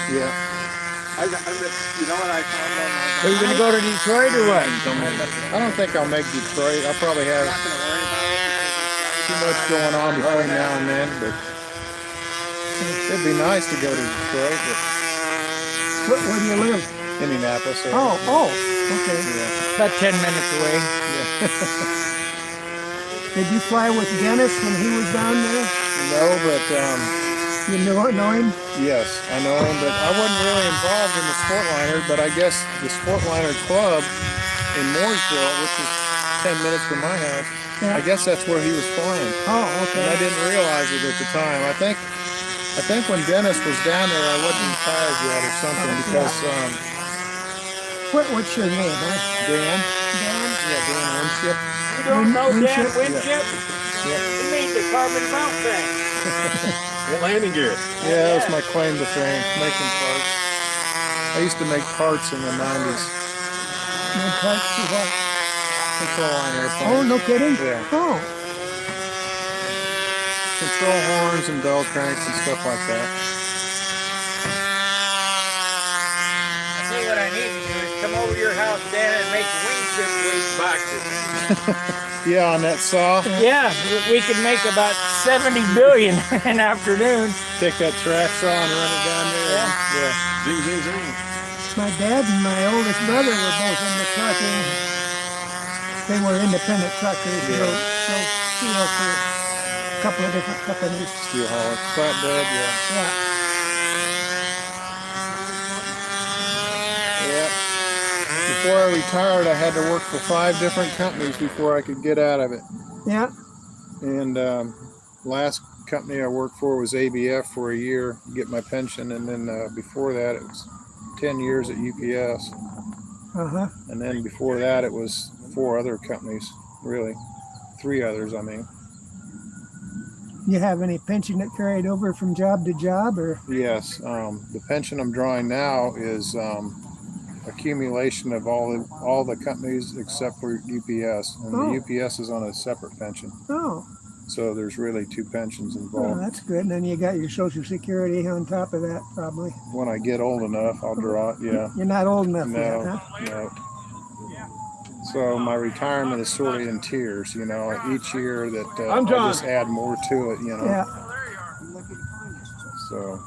Yeah. You know what I found on my. Are you going to go to Detroit or what? I don't think I'll make Detroit. I'll probably have too much going on between now and then, but it'd be nice to go to Detroit. But Where do you live? Indianapolis. Oh, okay. Yeah. About 10 minutes away. Did you fly with Dennis when he was down there? No, but you know him? yes, I know him, but I wasn't really involved in the Sportliner. But I guess the Sportliner Club in Mooresville, which is 10 minutes from my house, I guess that's where he was flying. Oh, okay. And I didn't realize it at the time. I think when Dennis was down there, I wasn't retired yet or something because. What's your name, huh? Dan? Dan? Yeah, Dan Winship. You don't know Dan Winship? Winship? You mean the carbon mount thing? Landing gear. Yeah, that was my claim to fame, making parts. I used to make parts in the 90s. Make parts for what? Control line airplanes. Oh, no kidding? Yeah. Oh. Control horns and bell cranks and stuff like that. I tell you what I need to do is come over to your house, Dan, and make wingtip weight boxes. Yeah, on that saw. Yeah, we could make about 70 billion in an afternoon. Take that track saw and run it down there. Yeah. Zing, zing, zing. My dad and my oldest brother were both in the trucking. They were independent truckers, for a couple of different companies. Steel hauler. Flatbed, yeah. Yeah. Before I retired, I had to work for 5 different companies before I could get out of it. Yeah. And last company I worked for was ABF for a year to get my pension, and then before that it was 10 years at UPS. And then before that it was 4 other companies, really. 3 others, I mean. You have any pension that carried over from job to job, or? Yes, the pension I'm drawing now is accumulation of all the companies except for UPS, and Oh. the UPS is on a separate pension. Oh, So there's really two pensions well, involved. that's good. And then you got your Social Security on top of that, probably. When I get old enough, I'll draw it. Yeah. You're not old enough No, yet, huh? no. So my retirement is sort of in tiers. You know, each year that I just add more to it. You know. Yeah. So.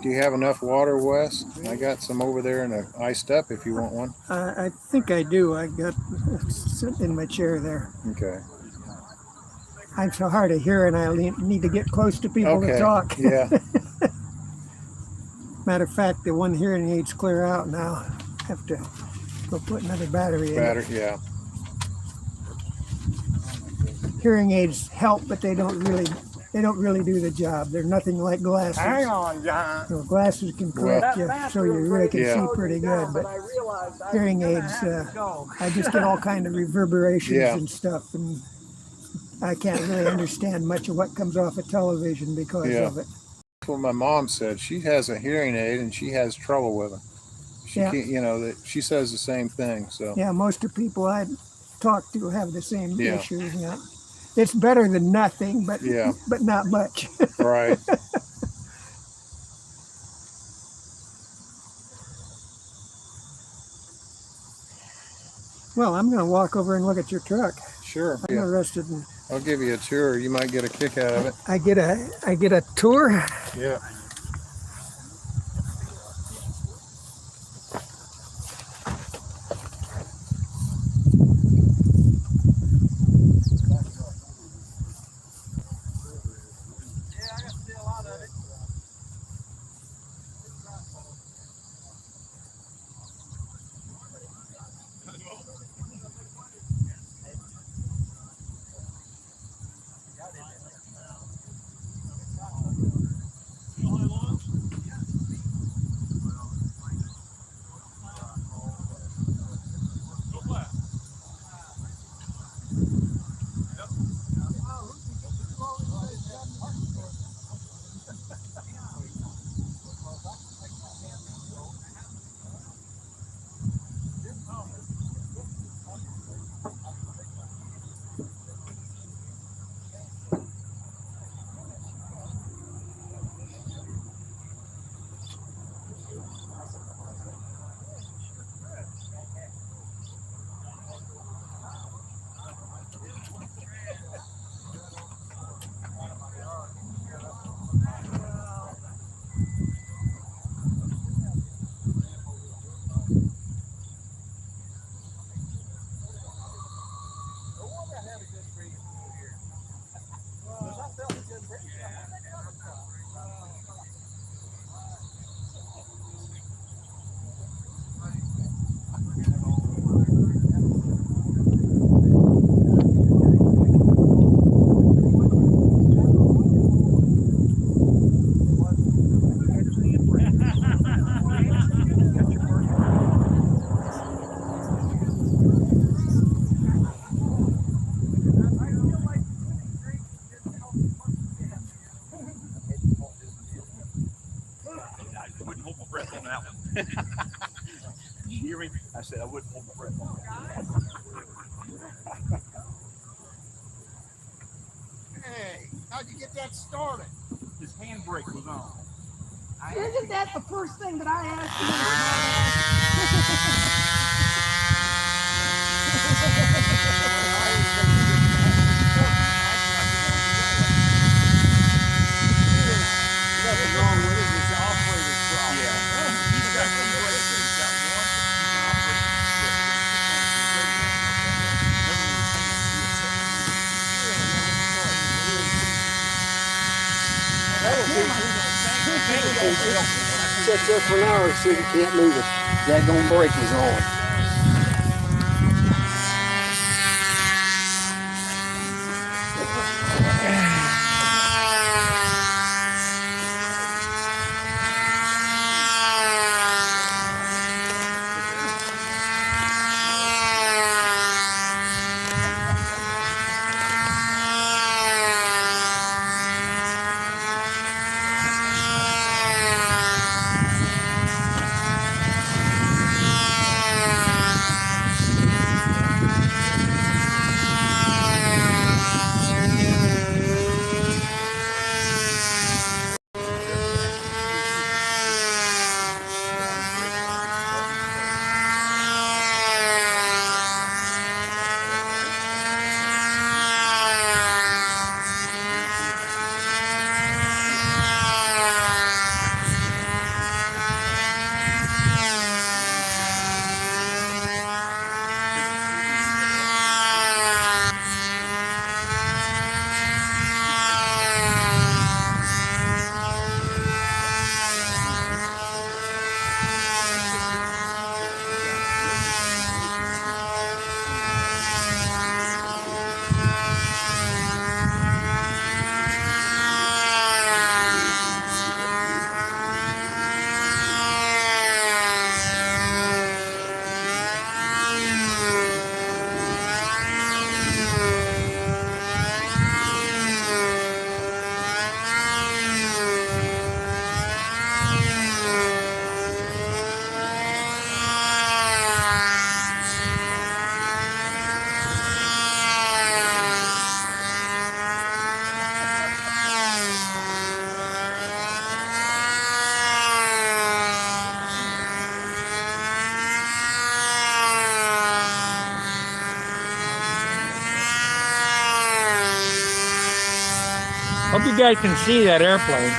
Do you have enough water, Wes? I got some over there in a iced up if you want one. I think I do. I got it's sitting in my chair there. Okay. I'm so hard of hearing. I need to get close to people to Okay. talk. Yeah. Matter of fact, the one hearing aid's clear out now. Have to go put another battery in. Battery. Yeah. Hearing aids help, but they don't really do the job. They're nothing like glasses. Hang on, John. You know, glasses can correct you so you really can see pretty good, but hearing aids, I just get all kind of reverberations and stuff, and I can't really understand much of what comes off of television because of it. That's what my mom said. She has a hearing aid and she has trouble with them. She can't, you know, that she says the same thing. So yeah, most of the people I talk to have the same Yeah. issues. Yeah, it's better than nothing, but but not much. Right. Well, I'm going to walk over and look at your truck. Sure. I'm interested in. I'll give you a tour. You might get a kick out of it. I get a tour. Yeah. Did you hear me? I said I wouldn't hold my breath on that. Hey, how'd you get that started? His handbrake was on. Isn't that the first thing that I asked Nothing wrong with it, it's the operator's problem. Yeah. He's got two brakes. He's got one, he can operate the ship. Sit there for an hour so you can't move it. That gonna brake is on. Hope you guys can see that airplane.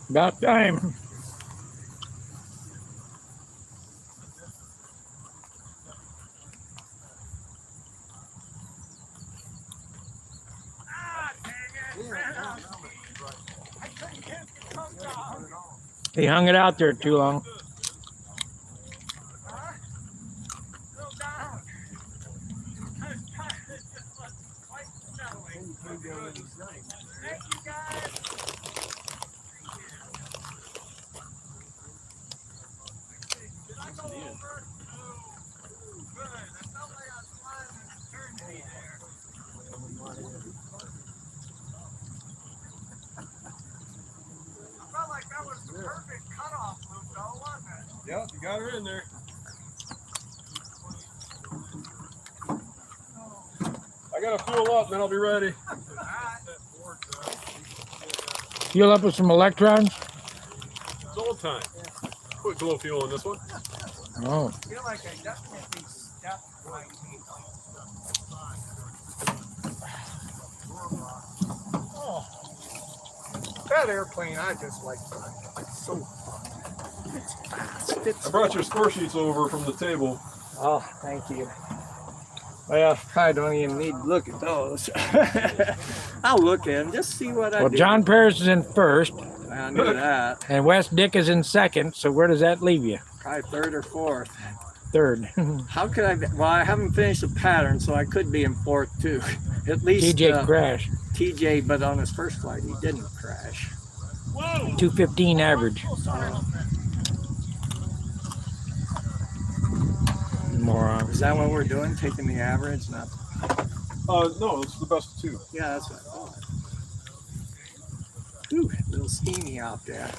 About time. He hung it out there too long. Yeah, you got her in there. I gotta fuel up, then I'll be ready. Fuel up with some electrons? It's old time. Put glow fuel in this one. Oh. I feel like I definitely stepped my feet. Oh, that airplane, I just like it's so fun. It's fast. I brought your score sheets over from the table. Oh, thank you. Well, I don't even need to look at those. I'll look at them, just see what I Well, do. John Paris is in first. I knew that. And Wes Dick is in second. So where does that leave you? Probably third or fourth. Third. How could I be? Well, I haven't finished the pattern, so I could be in fourth too. At least TJ crashed. TJ, but on his first flight, he didn't crash. 215 average. Moron. Is that what we're doing? Taking the average? Not. No, it's the best of two. Yeah, that's what I thought. Ooh, a little steamy out there.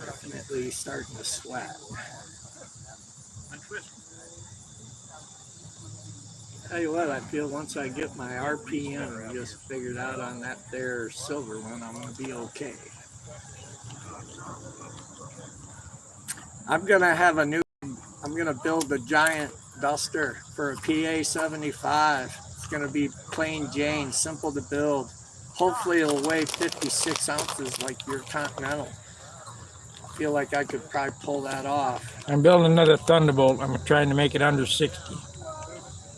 Definitely starting to sweat. Tell you what, I feel once I get my RPM just figured out on that there silver one, I'm gonna be okay. I'm gonna build a giant duster for a PA 75. It's gonna be plain Jane, simple to build. Hopefully it'll weigh 56 ounces like your Continental. I feel like I could probably pull that off. I'm building another Thunderbolt. I'm trying to make it under 60.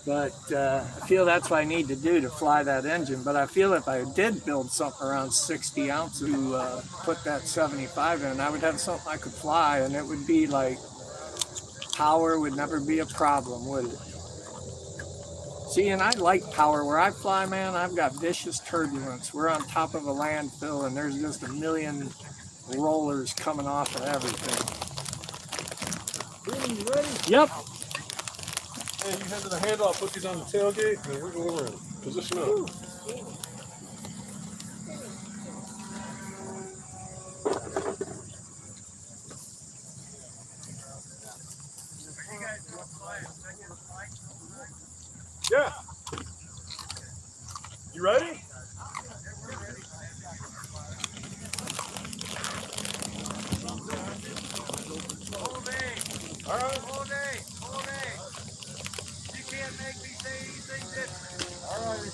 But I feel that's what I need to do to fly that engine. But I feel if I did build something around 60 ounces to put that 75 in, I would have something I could fly, and it would be like power would never be a problem, would it? See, and I like power. Where I fly, man, I've got vicious turbulence. We're on top of a landfill, and there's just a million rollers coming off of everything. You ready? Yep. And you head to the handle, I'll put these on the tailgate, and we're going to position up. Yeah. You ready? All right. All day. You can't make me say anything different. All righty.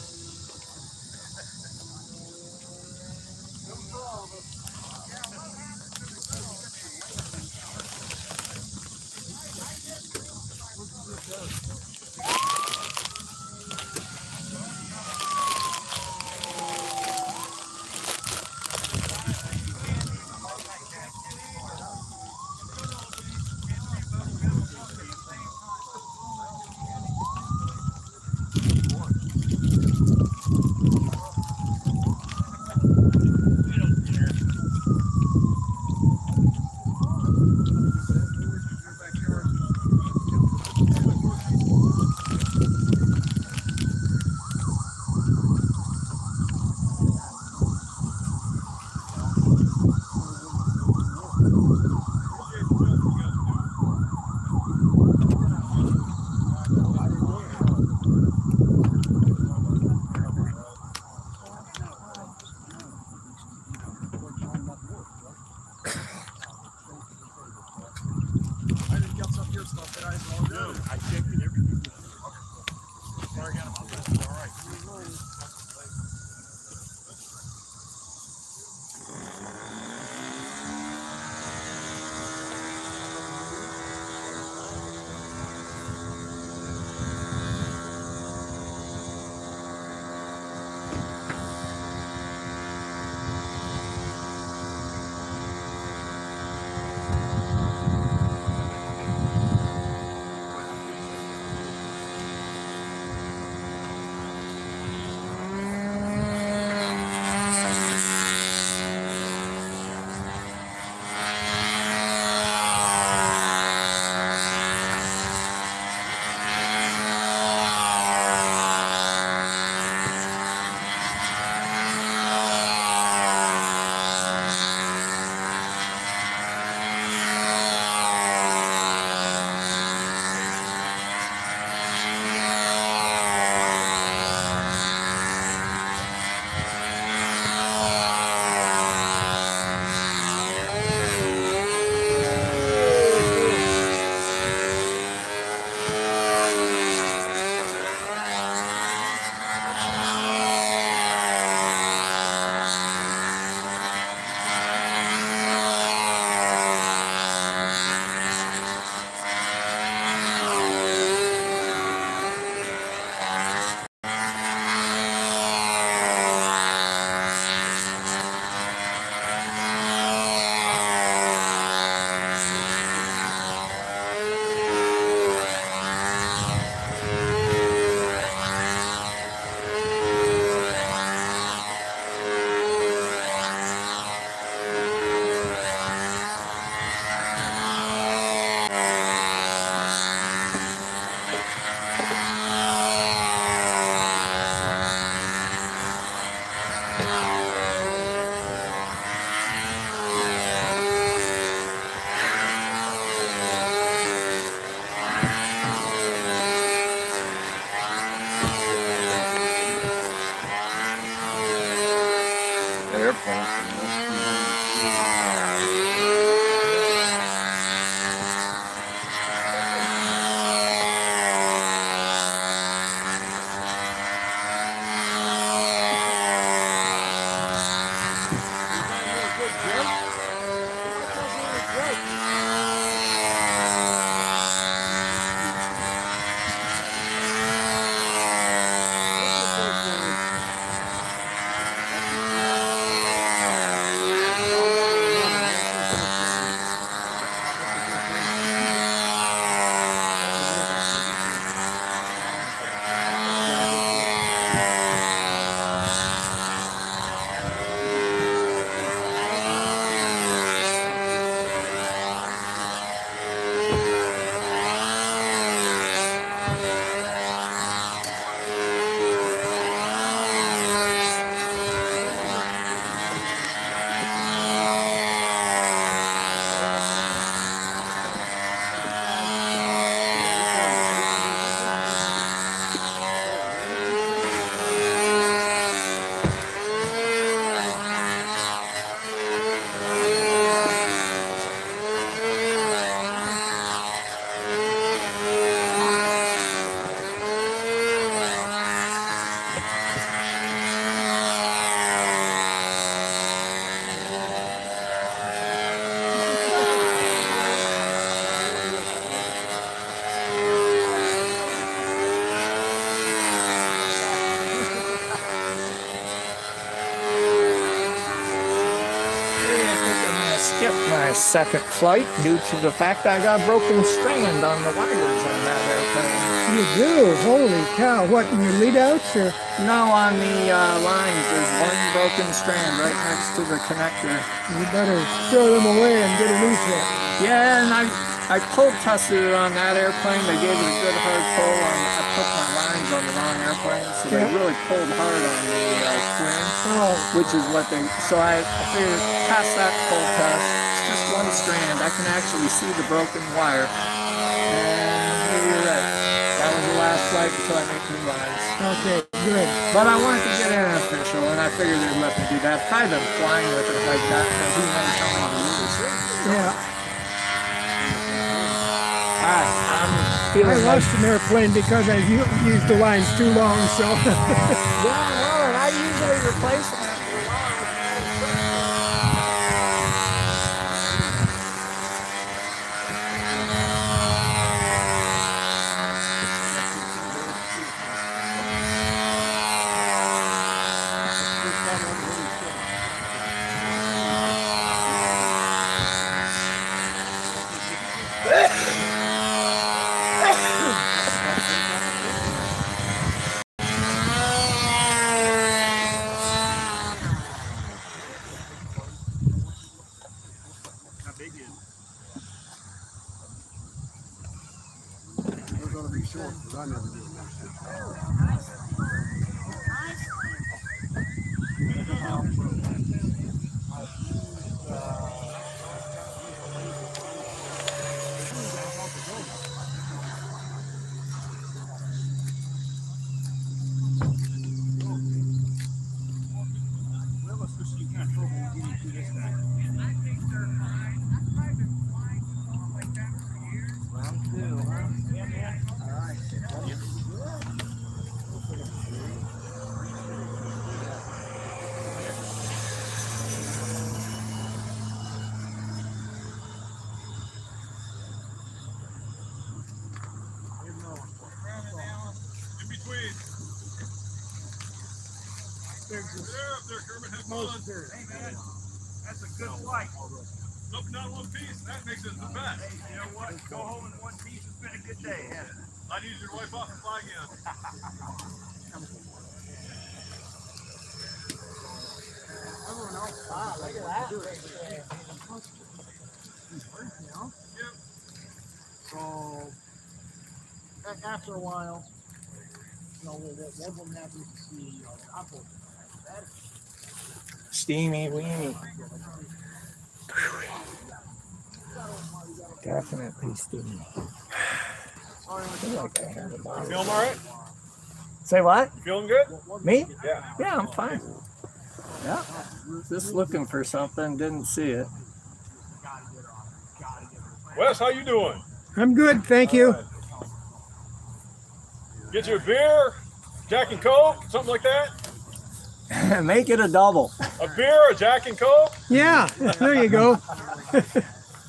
Skip my second flight due to the fact I got a broken strand on the wires on that airplane. You do? Holy cow. What, in your lead outs or? No, on the lines, there's one broken strand right next to the connector. You better throw them away and get a new set. Yeah, and I pull tested it on that airplane. They gave it a good hard pull. I put my lines on the wrong airplane, so they really pulled hard on the twin, which is what they. So I figured past that pull test, it's just one strand. I can actually see the broken wire, and maybe that was the last flight until I make new lines. Okay, good. But I wanted to get in official, and I figured they'd let me do that. I've been flying with it like that for who knows how many years. Yeah. I lost an airplane because I used the lines too long, so. Yeah, well, and I usually replace them after a while. That's a good flight. Nope, not one piece. That makes it the best. Hey, you know what? Go home in one piece. It's been a good day, hasn't it? I need you to wipe off and fly again. Everyone else, wow, look at that. Yep. So, after a while, we'll have to see opposite. Steamy weenie. Definitely steamy. Feeling all right? Say what? Feeling good? Me? Yeah. Yeah, I'm fine. Yeah. Just looking for something, didn't see it. Wes, how you doing? I'm good, thank you. Get you a beer, Jack and Coke, something like that? Make it a double. A beer, a Jack and Coke? Yeah, there you go.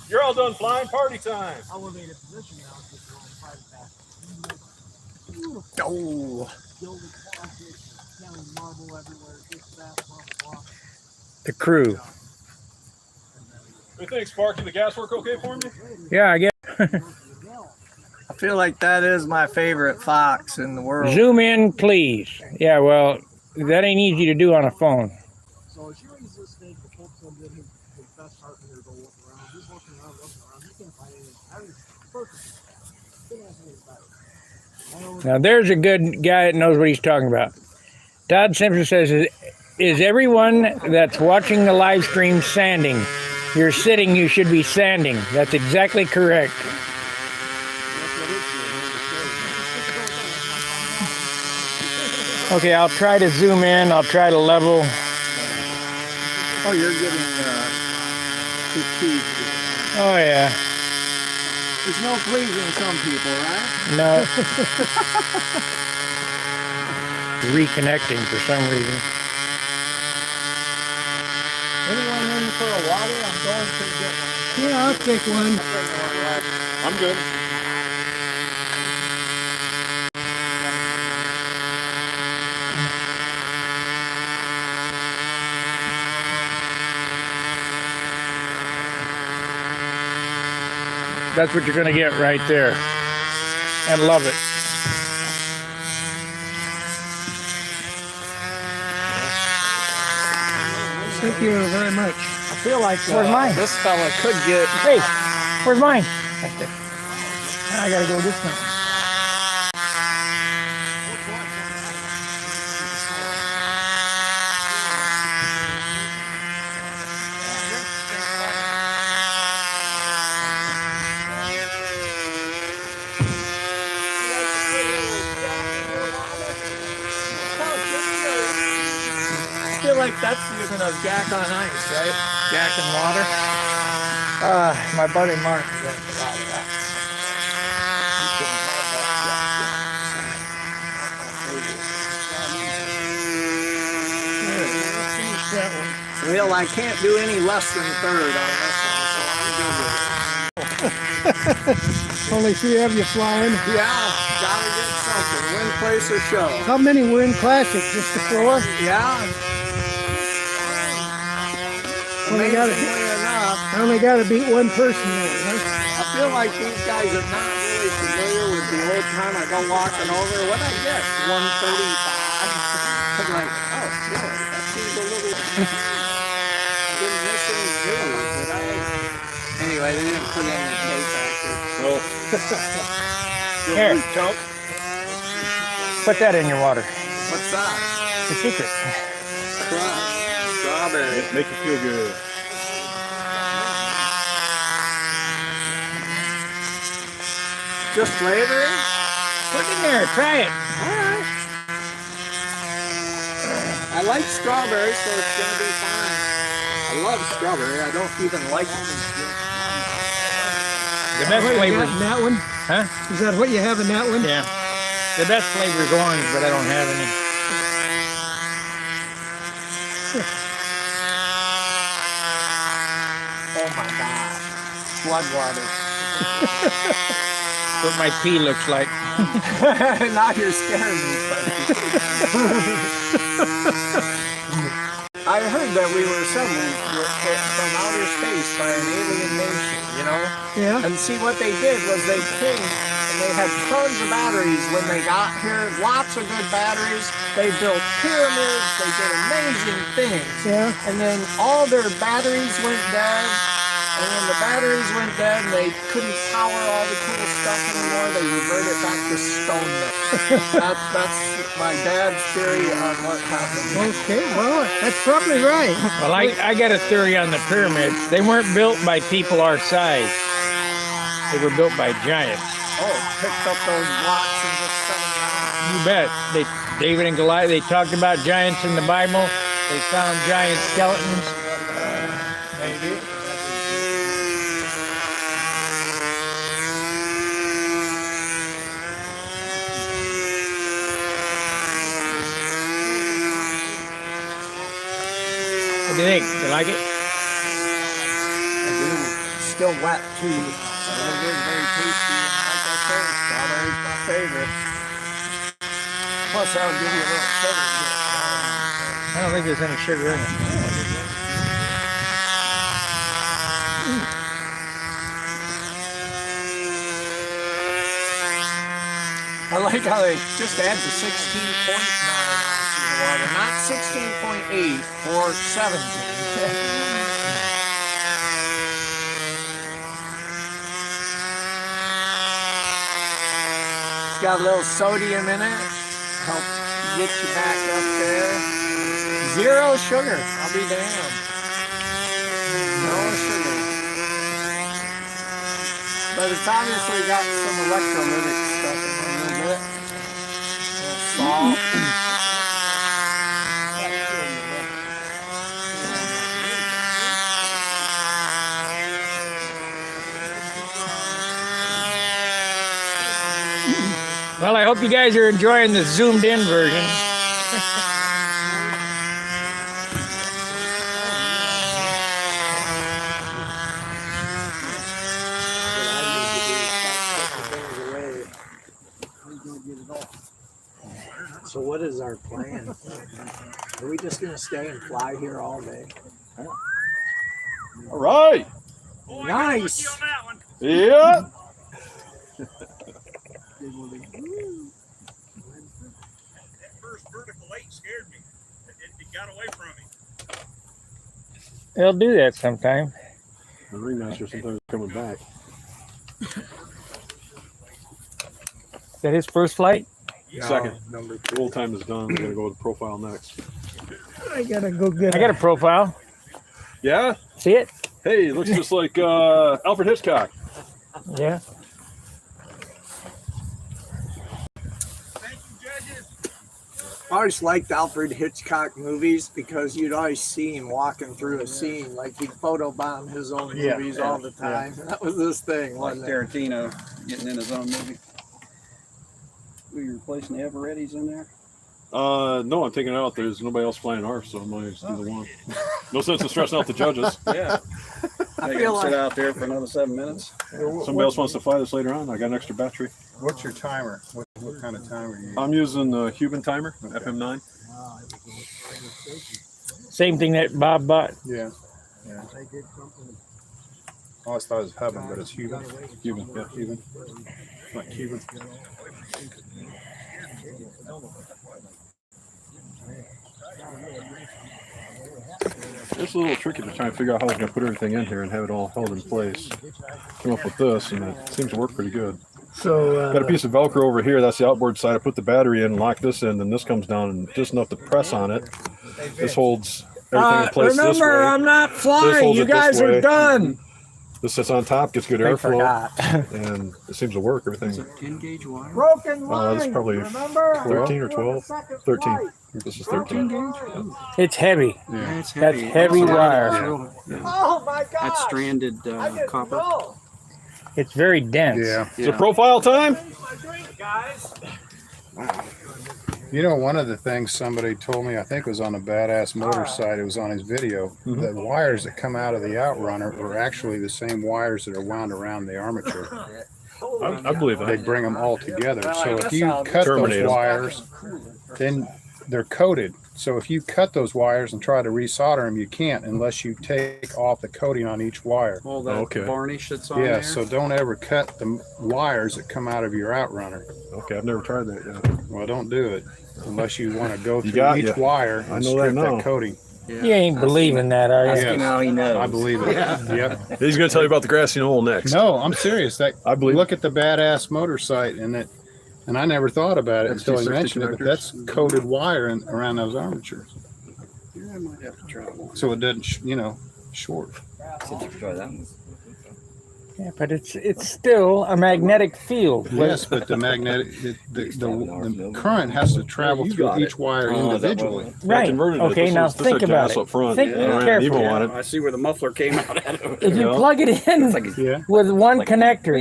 You're all done flying, party time. Elevated position now because you're on private back. Oh. Gilded closet, counting marble everywhere, this, that, blah, blah, blah. The crew. What do you think, Sparky? The gas work okay for me? Yeah, I guess. I feel like that is my favorite fox in the world. Zoom in, please. Yeah, well, that ain't easy to do on a phone. So as she raises this snake, the Pope comes in, his best carpenter go look around. He's looking around. He can't find anything. Everything's perfect. Couldn't ask anything better. Now, there's a good guy that knows what he's talking about. Todd Simpson says, is everyone that's watching the live stream sanding? You're sitting, you should be sanding. That's exactly correct. Okay, I'll try to zoom in. I'll try to level. Oh, you're getting fatigued. Oh, yeah. There's no pleasing some people, right? No. Reconnecting for some reason. Anyone in for a water? I'm going to get one. Yeah, I'll take one. I'm good. That's what you're going to get right there. And love it. Thank you very much. I feel like Where's mine? this fella could get. Hey, where's mine? I got to go this way. I feel like that's using a Jack on ice, right? Jack and water. My buddy Mark does a lot of that. He couldn't have that Jack. Well, I can't do any less than third on this one, so I'm good with it. Only three of you flying. Yeah, gotta get something. Win, place, or show. How many were in Classic? Just the 4? Yeah. Amazingly enough. I only got to beat one person there, huh? I feel like these guys are not really familiar with the old time I go walking over. What I get? 135. I'm like, oh, boy, that seems a little. Didn't miss any zeros, did I? Anyway, they didn't put in the case actually. Here, put that in your water. What's that? The secret. Strawberry. Make you feel good. Just flavoring? Put it in there. Try it. Alright. I like strawberry, so it's gonna be fine. I love strawberry. I don't even like it. The best flavor in that one? Huh? Is that what you have in that one? Yeah. The best flavor is orange, but I don't have any. Oh my God. Flood water. What my pee looks like. Now you're scaring me, buddy. I heard that we were summoned from outer space by an alien nation, you know? Yeah. And see, what they did was they came and they had tons of batteries when they got here, lots of good batteries. They built pyramids, they did amazing things. Yeah. And then all their batteries went dead. And when the batteries went dead and they couldn't power all the cool stuff anymore, they reverted back to stone milk. That's my dad's theory on what happened. Okay, well, that's probably right. Well, I got a theory on the pyramids. They weren't built by people our size. They were built by giants. Oh, picked up those blocks and just set them down. You bet. David and Goliath, they talked about giants in the Bible. They found giant skeletons. Maybe. What do you think? You like it? I do. Still wet too. It is very tasty. And like I said, strawberry's my favorite. Plus, that'll give you a little sugar. I don't think there's any sugar in it. I like how they just add the 16.9 ounces of water, not 16.8 or 17. It's got a little sodium in it, help get you back up there. 0 sugar, I'll be damned. No sugar. But it's obviously got some electrolytic stuff in it a little bit. A little salt. Well, I hope you guys are enjoying the zoomed in version. So what is our plan? Are we just gonna stay and fly here all day? All right. Nice. Yeah. That first vertical 8 scared me. It got away from me. They'll do that sometime. The ringmaster sometimes coming back. Is that his first flight? Second. Number 2. Roll time is done. We're gonna go to profile next. I gotta go get. I got a profile. Yeah. See it? Hey, it looks just like Alfred Hitchcock. Yeah. I always liked Alfred Hitchcock movies because you'd always see him walking through a scene, like he'd photobomb his own movies all the time. That was this thing, Like wasn't it? Tarantino getting in his own movie. Were you replacing the Everettis in there? No, I'm taking it out. There's nobody else flying ours, so I might just do the one. No sense in stressing out the judges. Yeah. I They feel can sit like out there for another 7 minutes. Somebody else wants to fly this later on. I got an extra battery. What's your timer? What kind of timer are you using? I'm using the Cuban timer, FM9. Same thing that Bob bought. Yeah. Yeah. I always thought it was Hubbin, but it's Cuban. Cuban, yeah. Cuban. Not Cuban. It's a little tricky to try and figure out how we're going to put everything in here and have it all held in place. Come up with this, and it seems to work pretty good. So Got a piece of Velcro over here. That's the outboard side. I put the battery in, lock this in, and this comes down, and just enough to press on it. This holds everything in place this way. remember, I'm not This flying. holds You it this guys are way. done. This sits on top, gets good airflow, forgot. and it seems to work. Everything. 10 gauge wire. Broken line. This is probably remember? 13 or 12? 13. This is 13. It's heavy. Yeah, it's That's heavy. heavy It's wire. Oh my God. That's stranded copper. It's very dense. Yeah. Is it profile time? You know, one of the things somebody told me, I think it was on the Badass Motor site, it was on his video, the wires that come out of the Outrunner are actually the same wires that are wound around the armature. I believe They that. bring them all together. Well, I So guess if you I'll cut terminate those 'em. wires, then they're coated. So if you cut those wires and try to resolder them, you can't unless you take off the coating on each wire. All that Okay. varnish that's on Yeah, there. so don't ever cut the wires that come out of your Outrunner. Okay, I've never tried that yet. Well, don't do it unless you want to go through got each ya. wire I and know that strip now. that coating. You ain't believing that, are you? Ask him how he knows. I believe it. Yep. He's going to tell you about the grassy knoll next. No, I'm serious. That I believe. look at the Badass Motor site, and I never thought about it That's until he 260 mentioned it. But that's coated wire around those armatures, Yeah, I might have to try one. so it doesn't, short. See if you try that one. Yeah, but it's still a magnetic field. Yes, but the the current has to travel through each wire individually. Right. Okay, now think about it. Think carefully. I see where the muffler came out at. If you plug it in with one connector,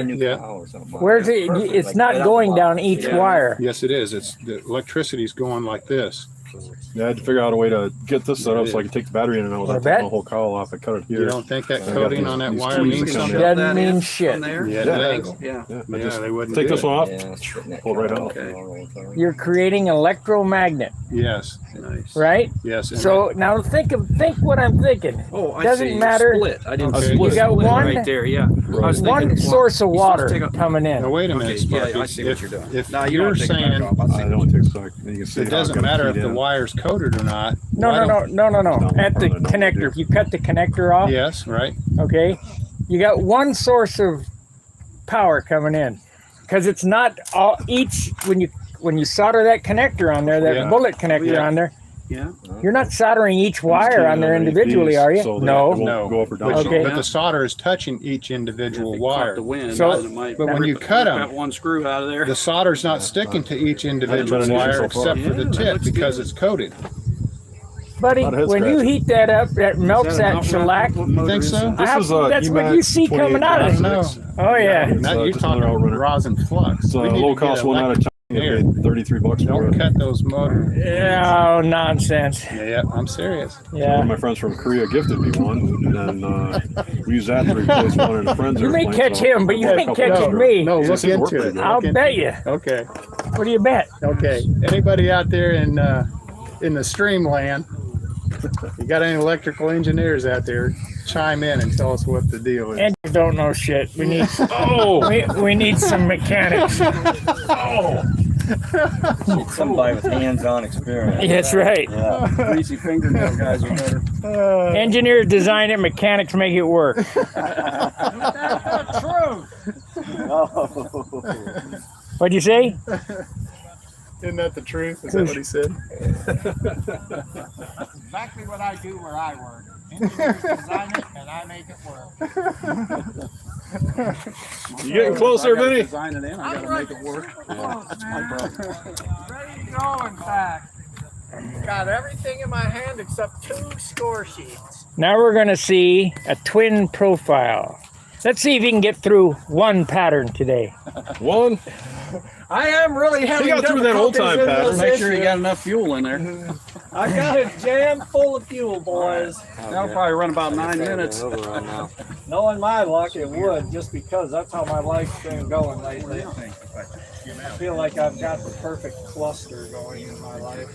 where's it? It's not going down each wire. Yes, it is. It's the electricity is going like this. Yeah, I had to figure out a way to get this set up so I could take the battery in and out without taking the whole cowl off. I cut it here. You don't think that coating on that wire means something? Doesn't mean shit. Yeah, they wouldn't take do this it. one off, pull it right out. You're creating an electromagnet. Yes. Nice. Right? Yes. and So now think what I'm thinking. Oh, I Doesn't see. matter. Split. I didn't Okay. split. You got Split one right there. Yeah. I was one thinking, source of you're supposed water to take a- coming in. Now wait a minute, Okay, yeah, Sparky. I see what you're doing. If No, you you're don't take the saying back off. I see. I don't take a sec. You can see it how doesn't I've got matter if feed the in. wire's coated or not. No. At the connector, if you cut the connector off, Yes, right. okay, you got one source of power coming in, because it's not all each when you solder that connector on there, that bullet connector on there. Yeah. You're not soldering each wire on there underneath individually, these are you? so that No. it won't go up or down. Okay. But the solder is touching each individual wire. The wind, So- then it might but when rip you it- cut rip 'em, that one screw out of there. The solder's not sticking to each individual I've been wire so except far. for the Yeah, that tip looks because good. it's coated. Buddy, Not a head when you scratcher. heat that up, that melts that shellac. You think so? This is a That's what EMAC you see coming out I of don't it. know. Oh yeah. Now you're just talking another outrunner. rosin flux. It's a We need to low get cost one out of China. Here. I paid $33 for Don't it. cut those motors. Yeah, oh, nonsense. Yeah, I'm serious. One Yeah. of my friends from Korea gifted me one, and then we used that to replace one of the friends. You may airplanes, catch so him, but you I bought a ain't couple catching extra. me. No, Yeah, look it seemed to work into pretty it. good. I'll Look into bet you. it. Okay. What do you bet? Okay. Anybody out there in the streamland, you got any electrical engineers out there, chime in and tell us what the deal is. And you don't know shit. We need we need some mechanics. Oh, Somebody with hands-on experience. that's right. Yeah. Greasy fingernail guys are better. Engineers design it, mechanics make it work. What'd you say? Isn't that the truth? Is that what he said? Exactly what I do where I work. Engineers design it and I make it work. You getting closer, Vinny? Design it in. I gotta make it work. That's my problem. Ready to go, in fact. Got everything in my hand except 2 score sheets. Now we're gonna see a twin profile. Let's see if you can get through one pattern today. One. I am really having got through that old time difficulties in pattern. this Make sure you got enough fuel in there. I got it jammed full of fuel, boys. That'll probably run about 9 minutes. Knowing my luck, it would, just because that's how my life's been going lately. I feel like I've got the perfect cluster going in my life.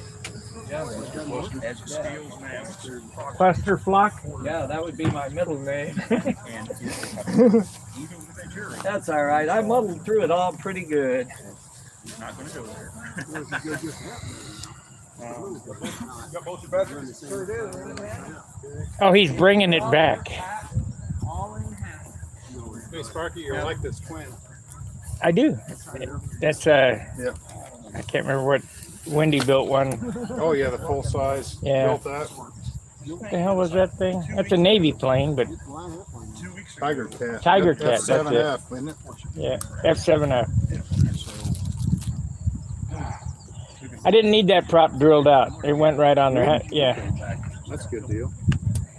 Cluster flock. Yeah, that would be my middle name. That's all right. I muddled through it all pretty good. Not going to go there. Got both your batteries? Sure do. Oh, he's bringing it back. Hey, Sparky, you're like this twin. I do. That's I can't remember what Wendy built one. Oh yeah, the full size. Yeah. Built that. What the hell was that thing? That's a Navy plane, but Tiger Cat. Tiger Cat, that's it. F7F, isn't it? yeah, F7F. I didn't need that prop drilled out. It went right on there. Yeah. That's a good deal.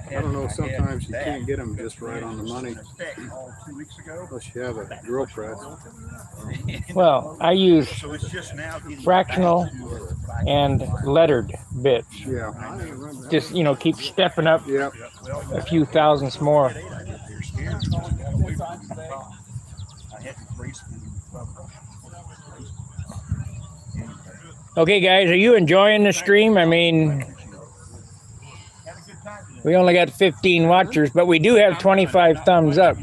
I don't know, sometimes you can't get them just right on the money. Unless you have a drill press. Well, I use So it's just now. fractional and lettered bits. Yeah. Just, keep stepping up Yep. a few thousandths more. Okay, guys, are you enjoying the stream? I mean, we only got 15 watchers, but we do have 25 thumbs up.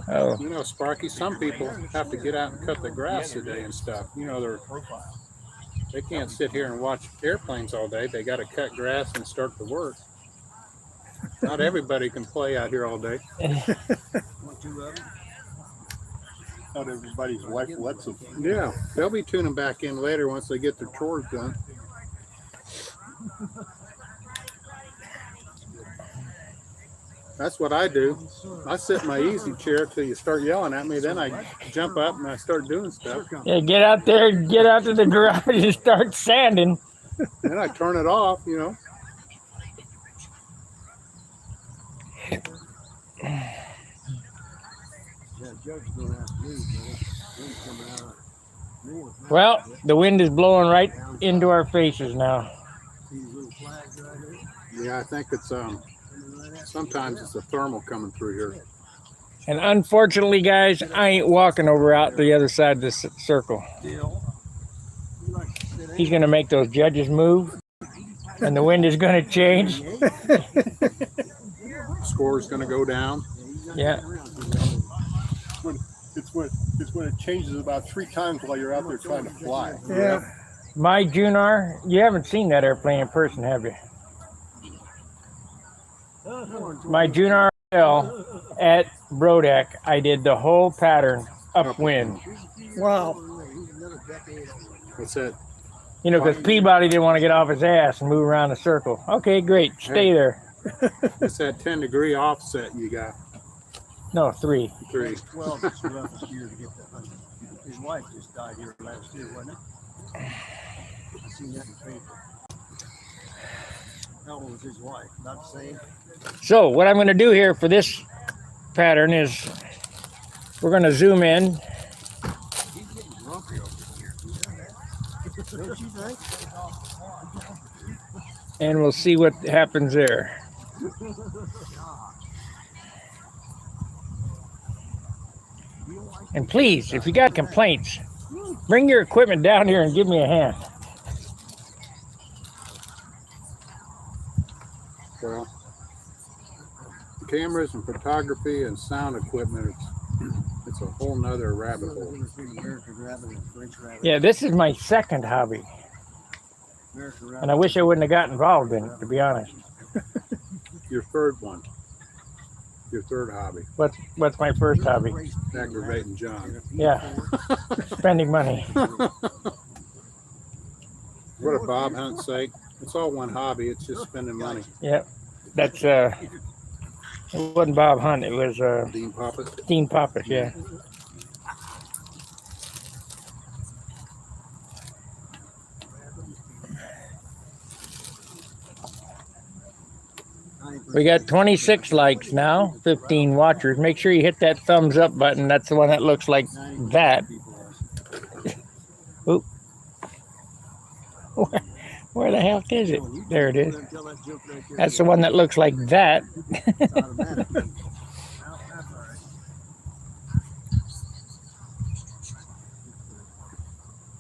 Oh, You know, Sparky, some people have to get out and cut the grass today and stuff. They can't sit here and watch airplanes all day. They got to cut grass and start to work. Not everybody can play out here all day. Not everybody's wife lets them. Yeah, they'll be tuning back in later once they get their chores done. That's what I do. I sit in my easy chair till you start yelling at me. Then I jump up and I start doing stuff. Yeah, get out there, get out to the garage and start sanding. Then I turn it off, you know. Well, the wind is blowing right into our faces now. Yeah, I think it's sometimes it's a thermal coming through here. And unfortunately, guys, I ain't walking over out the other side of this circle. He's going to make those judges move, and the wind is going to change. Score's going to go down. Yeah. It's when it changes about 3 times while you're out there trying to fly. Yeah. My Junar, you haven't seen that airplane in person, have you? My Junar at Brodak, I did the whole pattern upwind. Wow. What's that? You know, because Peabody didn't want to get off his ass and move around the circle. Okay, great. Stay there. It's that 10-degree offset you got. No, 3. 3. 12 is the roughest year to get that hunting. His wife just died here last year, wasn't it? I seen that in the paper. How old was his wife? Not the same? So what I'm going to do here for this pattern is we're going to zoom in. He's getting grumpy over here. Don't you think? And we'll see what happens there. And please, if you got complaints, bring your equipment down here and give me a hand. Well, cameras and photography and sound equipment, it's a whole nother rabbit hole. Yeah, this is my second hobby. And I wish I wouldn't have got involved in it, to be honest. Your third one. Your third hobby. What's my first hobby? Aggravating John. Yeah. Spending money. What did Bob Hunt say? It's all one hobby. It's just spending money. Yep. That's it wasn't Bob Hunt, it was Dean Poppet. Dean Poppet, yeah. We got 26 likes now, 15 watchers. Make sure you hit that thumbs up button. That's the one that looks like that. Oop. Where the hell is it? There it is. That's the one that looks like that.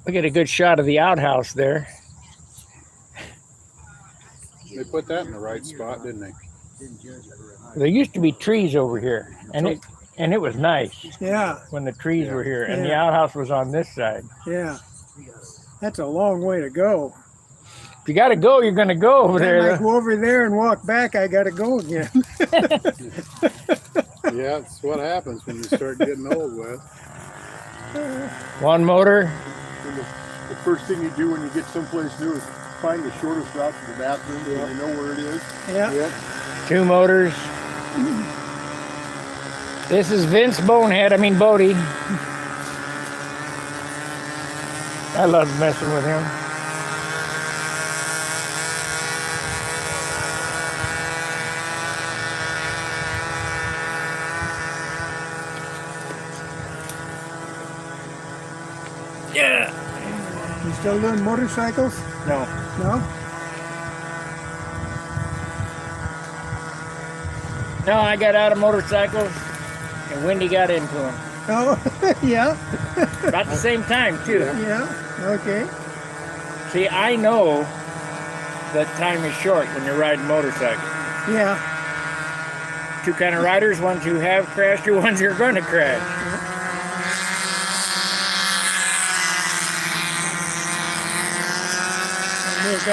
We get a good shot of the outhouse there. They put that in the right spot, didn't they? There used to be trees over here, and it was nice. Yeah. When the trees were here, and the Yeah. outhouse was on this side. Yeah. That's a long way to go. If you got to go, you're going to go over there. I go over there and walk back, I got to go again. Yeah, that's what happens when you start getting old, Wes. One motor. The first thing you do when you get someplace new is find the shortest route to the bathroom so you know where it is. Yeah. 2 motors. This is Vince Bodie. I love messing with him. Yeah. You still doing motorcycles? No. No? No, I got out of motorcycles and Wendy got into them. Oh, yeah. About the same time, too. Yeah, okay. See, I know that time is short when you're riding motorcycles. Yeah. 2 kind of riders, ones who have crashed or ones who are going to crash. You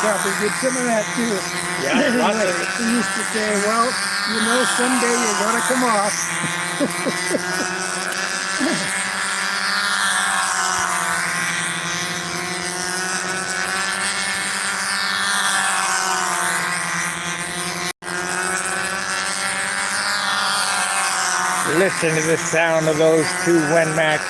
probably did some of that too. Yeah, lots of it. He used to say, well, you know, someday you're going to come off. Listen to the sound of those two Wenmacs.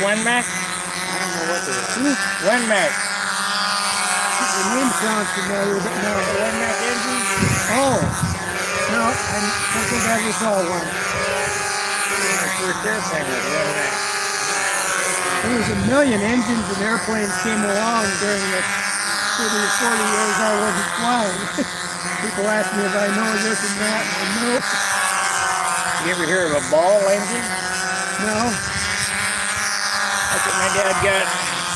Wenmac? I don't know what they are. Wenmac. The name sounds familiar, but no. Wenmac engine? Oh, no, I don't think I ever saw one. First airplane was Wenmac. There was a million engines and airplanes came along during the 30 or 40 years I wasn't flying. People ask me if I know this and that, and I know. You ever hear of a ball engine? No. That's what my dad got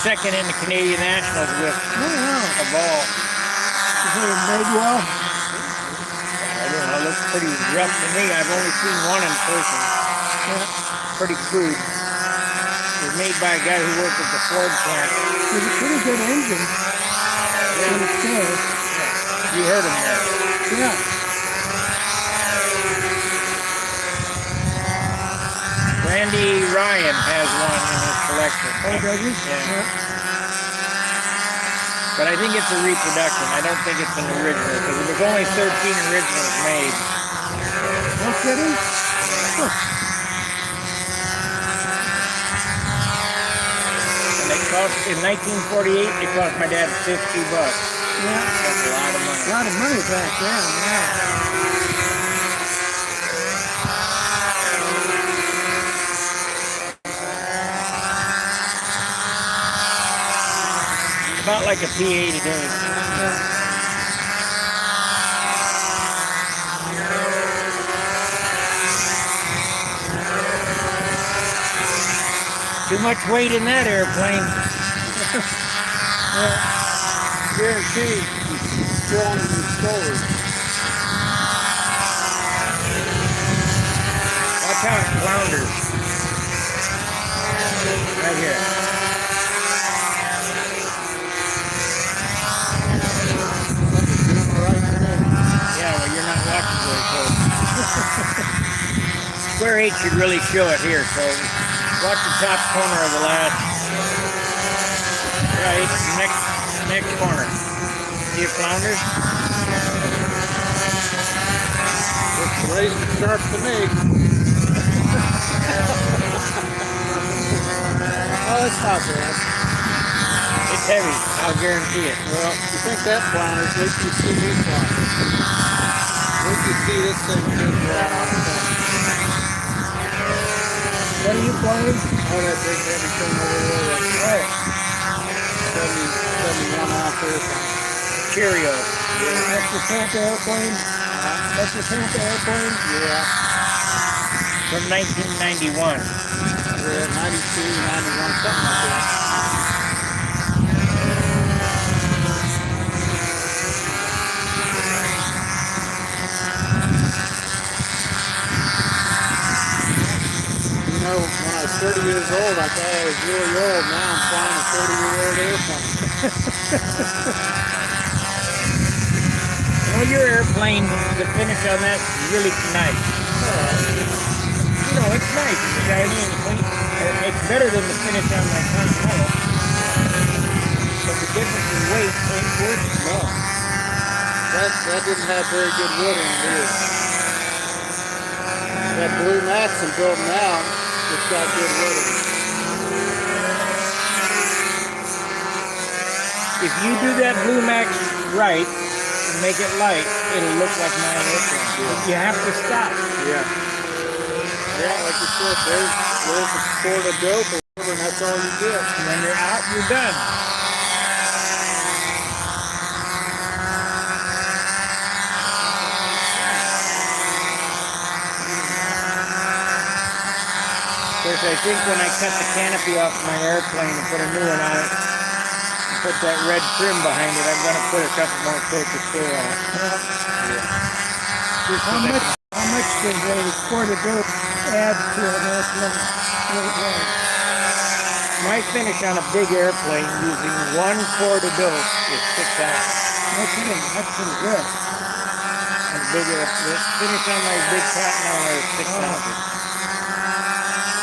second in the Canadian Nationals with. Oh, wow. A ball. You heard of Magwell? I don't know, it looks pretty rough to me. I've only seen one in person. Yeah. Pretty crude. It was made by a guy who worked at the Ford plant. It was a pretty good engine. You heard him there. Yeah. Randy Ryan has one in his collection. Oh, does he? Yeah. But I think it's a reproduction. I don't think it's an original because there was only 13 originals made. No kidding? Huh. And they cost, in 1948, they cost my dad $50. Yeah. That's a lot of money. A lot of money back then, yeah. About like a PA today. Too much weight in that airplane. Guaranteed. Strong in the shoulders. Watch out, it flounders. Right here. Yeah, well, you're not watching very close. Square 8 should really show it here, so watch the top corner of the last. Right, next corner. See it flounders? Looks razor sharp to me. Oh, it's not bad. It's heavy, I'll guarantee it. Well, you think that flounders, wait till you see me flounders. Wait till you see this thing move right on the thing. What are you flying? Oh, that big heavy thing over there. Oh. 71 ounce airplane. Cheerio. That's the Tampa airplane? That's the Tampa airplane? Yeah. From 1991. Yeah, 92, 91, something like that. You know, when I was 30 years old, I thought I was really old. Now I'm flying a 30-year-old airplane. Well, your airplane, the finish on that is really nice. You know, it's nice. It's shiny and clean. It's better than the finish on my Continental. But the difference in weight ain't worth it. No. That didn't have very good wood in it either. That blue Max I'm building now, it's got good wood in it. If you do that Blue Max right and make it light, it'll look like my airplane. Yeah. You have to stop. Yeah. Yeah, like you said, there's a quart of dope or whatever, and that's all you get. And when you're out, you're done. Of course, I think when I cut the canopy off my airplane and put a new one on it, and put that red trim behind it, I'm going to put a couple more coats of steel on it. How much does a quart of dope add to an airplane? My finish on a big airplane using 1 quart of dope is 6 ounces. No kidding, that's pretty good. And the finish on my big Continental is 6 ounces.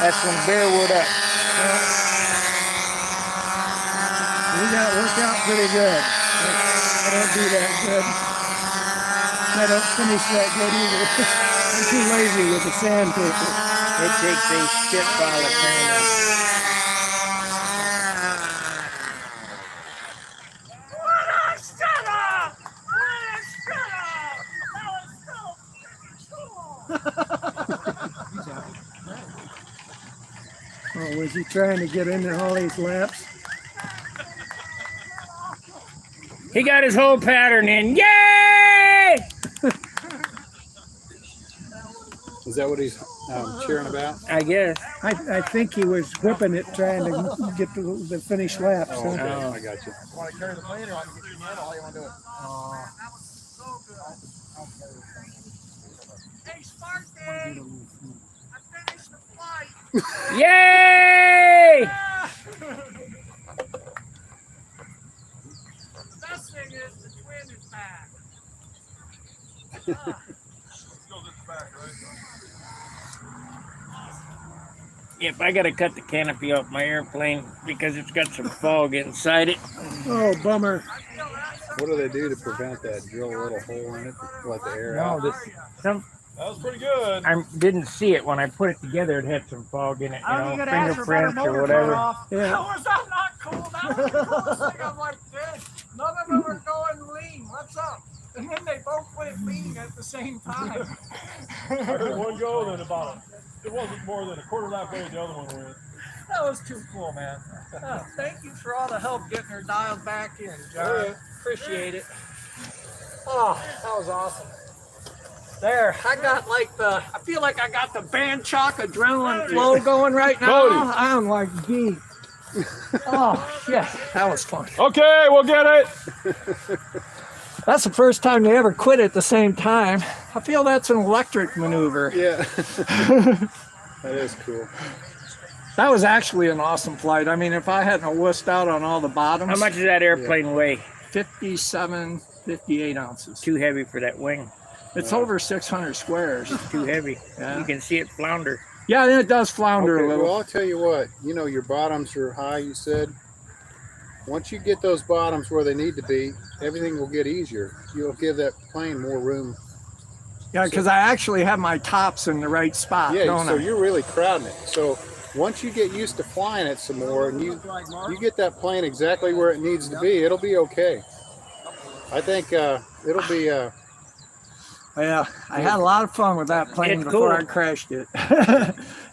That's some bare wood up. We got it worked out pretty good. I don't do that good. I don't finish that good either. I'm too lazy with the sandpaper. It takes a shit pile of sand. Oh, was he trying to get in all these laps? He got his whole pattern in. Yay! Is that what he's cheering about? I guess. I think he was whipping it, trying to get the finish laps. Oh, okay. I got you. Want to carry the plane or I can get you in? How you want to do it? Hey, Sparky! I finished the flight. Yay! The best thing is the twin is back. Yep, I gotta cut the canopy off my airplane because it's got some fog inside it. Oh, bummer. What do they do to prevent that? Drill a little hole in it to let the air out? That was pretty good. I didn't see it when I put it together. It had some fog in it, fingerprints or whatever. Yeah. How was that not cool? That was the coolest thing. I'm like, dude, none of them are going lean. What's up? And then they both went lean at the same time. I heard one go, then about it wasn't more than a quarter lap way the other one went. That was too cool, man. Oh, thank you for all the help getting her dialed back in, John. Oh, yeah. Appreciate it. Oh, that was awesome. There, I feel like I got the band chalk adrenaline flow going right now. Cody. I'm like geek. Oh, shit, that was fun. Okay, we'll get it. That's the first time they ever quit at the same time. I feel that's an electric maneuver. Yeah. That is cool. That was actually an awesome flight. I mean, if I hadn't wussed out on all the bottoms. How much does that airplane weigh? 57, 58 ounces. Too heavy for that wing. It's over 600 squares. Too heavy. Yeah. You can see it flounder. Yeah, it does flounder Okay, a little. well, I'll tell you what. You know, your bottoms are high, you said. Once you get those bottoms where they need to be, everything will get easier. You'll give that plane more room. Yeah, because I actually have my tops in the right spot, Yeah, don't so I? you're really crowding it. So once you get used to flying it some more and you get that plane exactly where it needs to be, it'll be okay. I think it'll be... Yeah, I had a lot of fun with that plane It's before cool. I crashed it.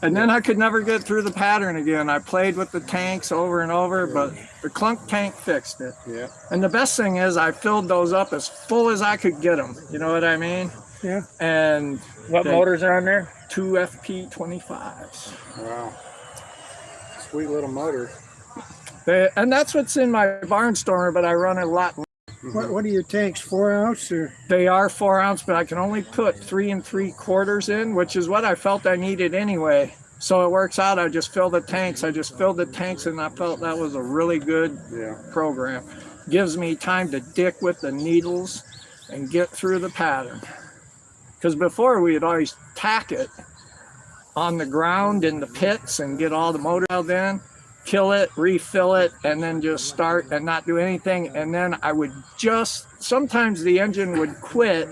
And then I could never get through the pattern again. I played with the tanks over and over, but the clunk tank fixed it. Yeah. And the best thing is I filled those up as full as I could get them. You know what I mean? Yeah. And What motors are on there? 2 FP25s. Wow. Sweet little motor. And that's what's in my Barnstormer, but I run a lot. What are your tanks, 4 ounce or? They are 4 ounce, but I can only put 3 3/4 in, which is what I felt I needed anyway. So it works out. I just fill the tanks. I just filled the tanks, and I felt that was a really good program. Gives me time to dick with the needles and get through the pattern. Because before we would always tack it on the ground in the pits and get all the motor out in, kill it, refill it, and then just start and not do anything. And then I would sometimes the engine would quit